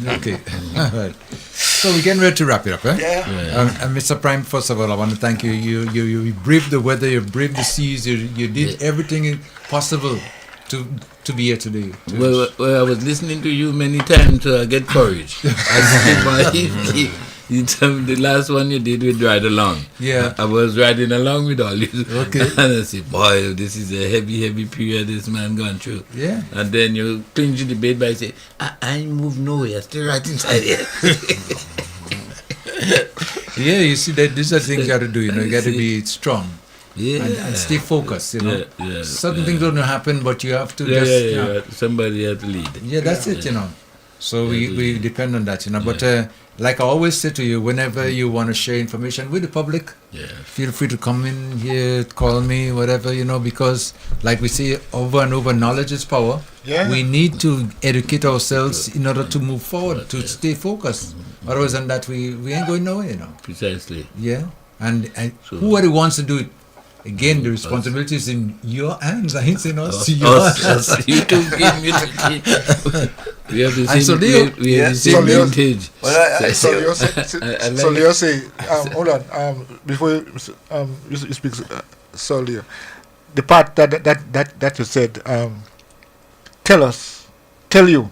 Okay. All right. So we're getting ready to wrap it up, eh? Yeah. And Mr. Prime, first of all, I want to thank you. You braved the weather, you braved the seas, you did everything possible to be here today. Well, I was listening to you many times, so I get courage. The last one you did with Ride Along. Yeah. I was riding along with all you. Okay. And I said, boy, this is a heavy period this man gone through. Yeah. And then you clinch the debate by saying, I ain't moved nowhere, still right inside here. Yeah, you see, that these are things you got to do, you got to be strong. Yeah. And stay focused, Yeah. Certain things don't happen, but you have to Somebody has to lead. Yeah, that's it, So we depend on that, But like I always say to you, whenever you want to share information with the public, feel free to come in here, call me, whatever, because like we say over and over, knowledge is power. Yeah. We need to educate ourselves in order to move forward, to stay focused. Otherwise than that, we ain't going nowhere, Precisely. Yeah. And who are the ones to do it? Again, the responsibility is in your hands. I ain't saying us. Us. You two give me the We have the same vintage. So Leo say, hold on, before you speak, so Leo, the part that you said, tell you,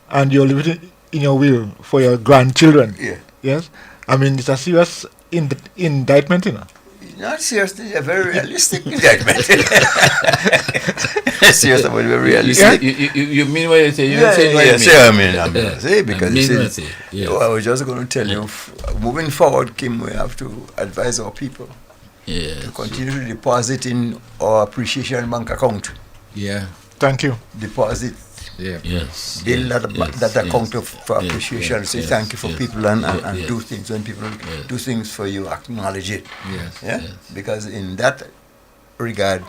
and you'll leave it in your will for your grandchildren. Yeah. Yes? I mean, it's a serious indictment, Not seriously, a very realistic indictment. Seriously, but very realistic. You mean what you say? You say what you mean. I'm going to say, because I was just going to tell you, moving forward, Kim, we have to advise our people to continue to deposit in our appreciation bank account. Yeah. Thank you. Deposit. Yeah. Yes. Build that account for appreciation. Say thank you for people and do things. When people do things for you, acknowledge it. Yes. Yeah. Because in that regard,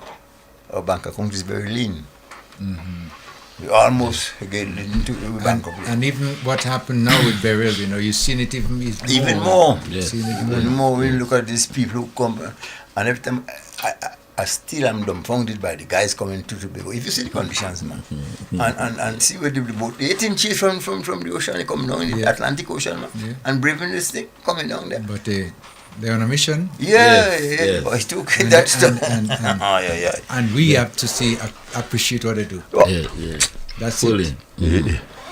our bank account is very lean. Mm-hmm. We almost get into bank account. And even what happened now with burial, you've seen it even more. Yes. Even more. When you look at these people who come, and every time I still am dumbfounded by the guys coming to Tobago. If you see the conditions, man, and see where the boat 18 inches from the ocean, they come down in the Atlantic Ocean, man, and braving this thing coming down there. But they're on a mission. Yeah. Boys too. That stuff. And we have to appreciate what they do. That's it.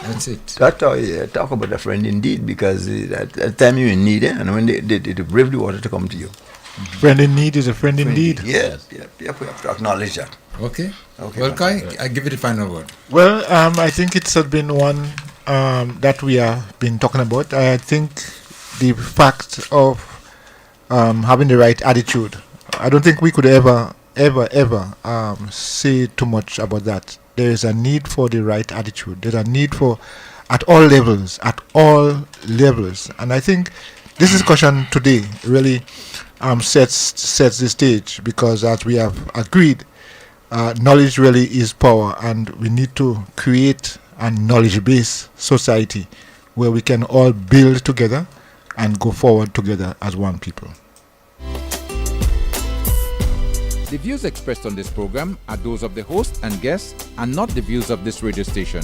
That's it. That's how you talk about a friend indeed, because at that time you in need, and when they brave the water to come to you. Friend in need is a friend indeed. Yes, we have to acknowledge that. Okay. Well, Kai, I give you the final word. Well, I think it's been one that we have been talking about. I think the fact of having the right attitude. I don't think we could ever say too much about that. There is a need for the right attitude. There's a need for at all levels, and I think this discussion today really sets the stage, because as we have agreed, knowledge really is power, and we need to create a knowledge-based society where we can all build together and go forward together as one people. The views expressed on this program are those of the host and guests and not the views of this radio station.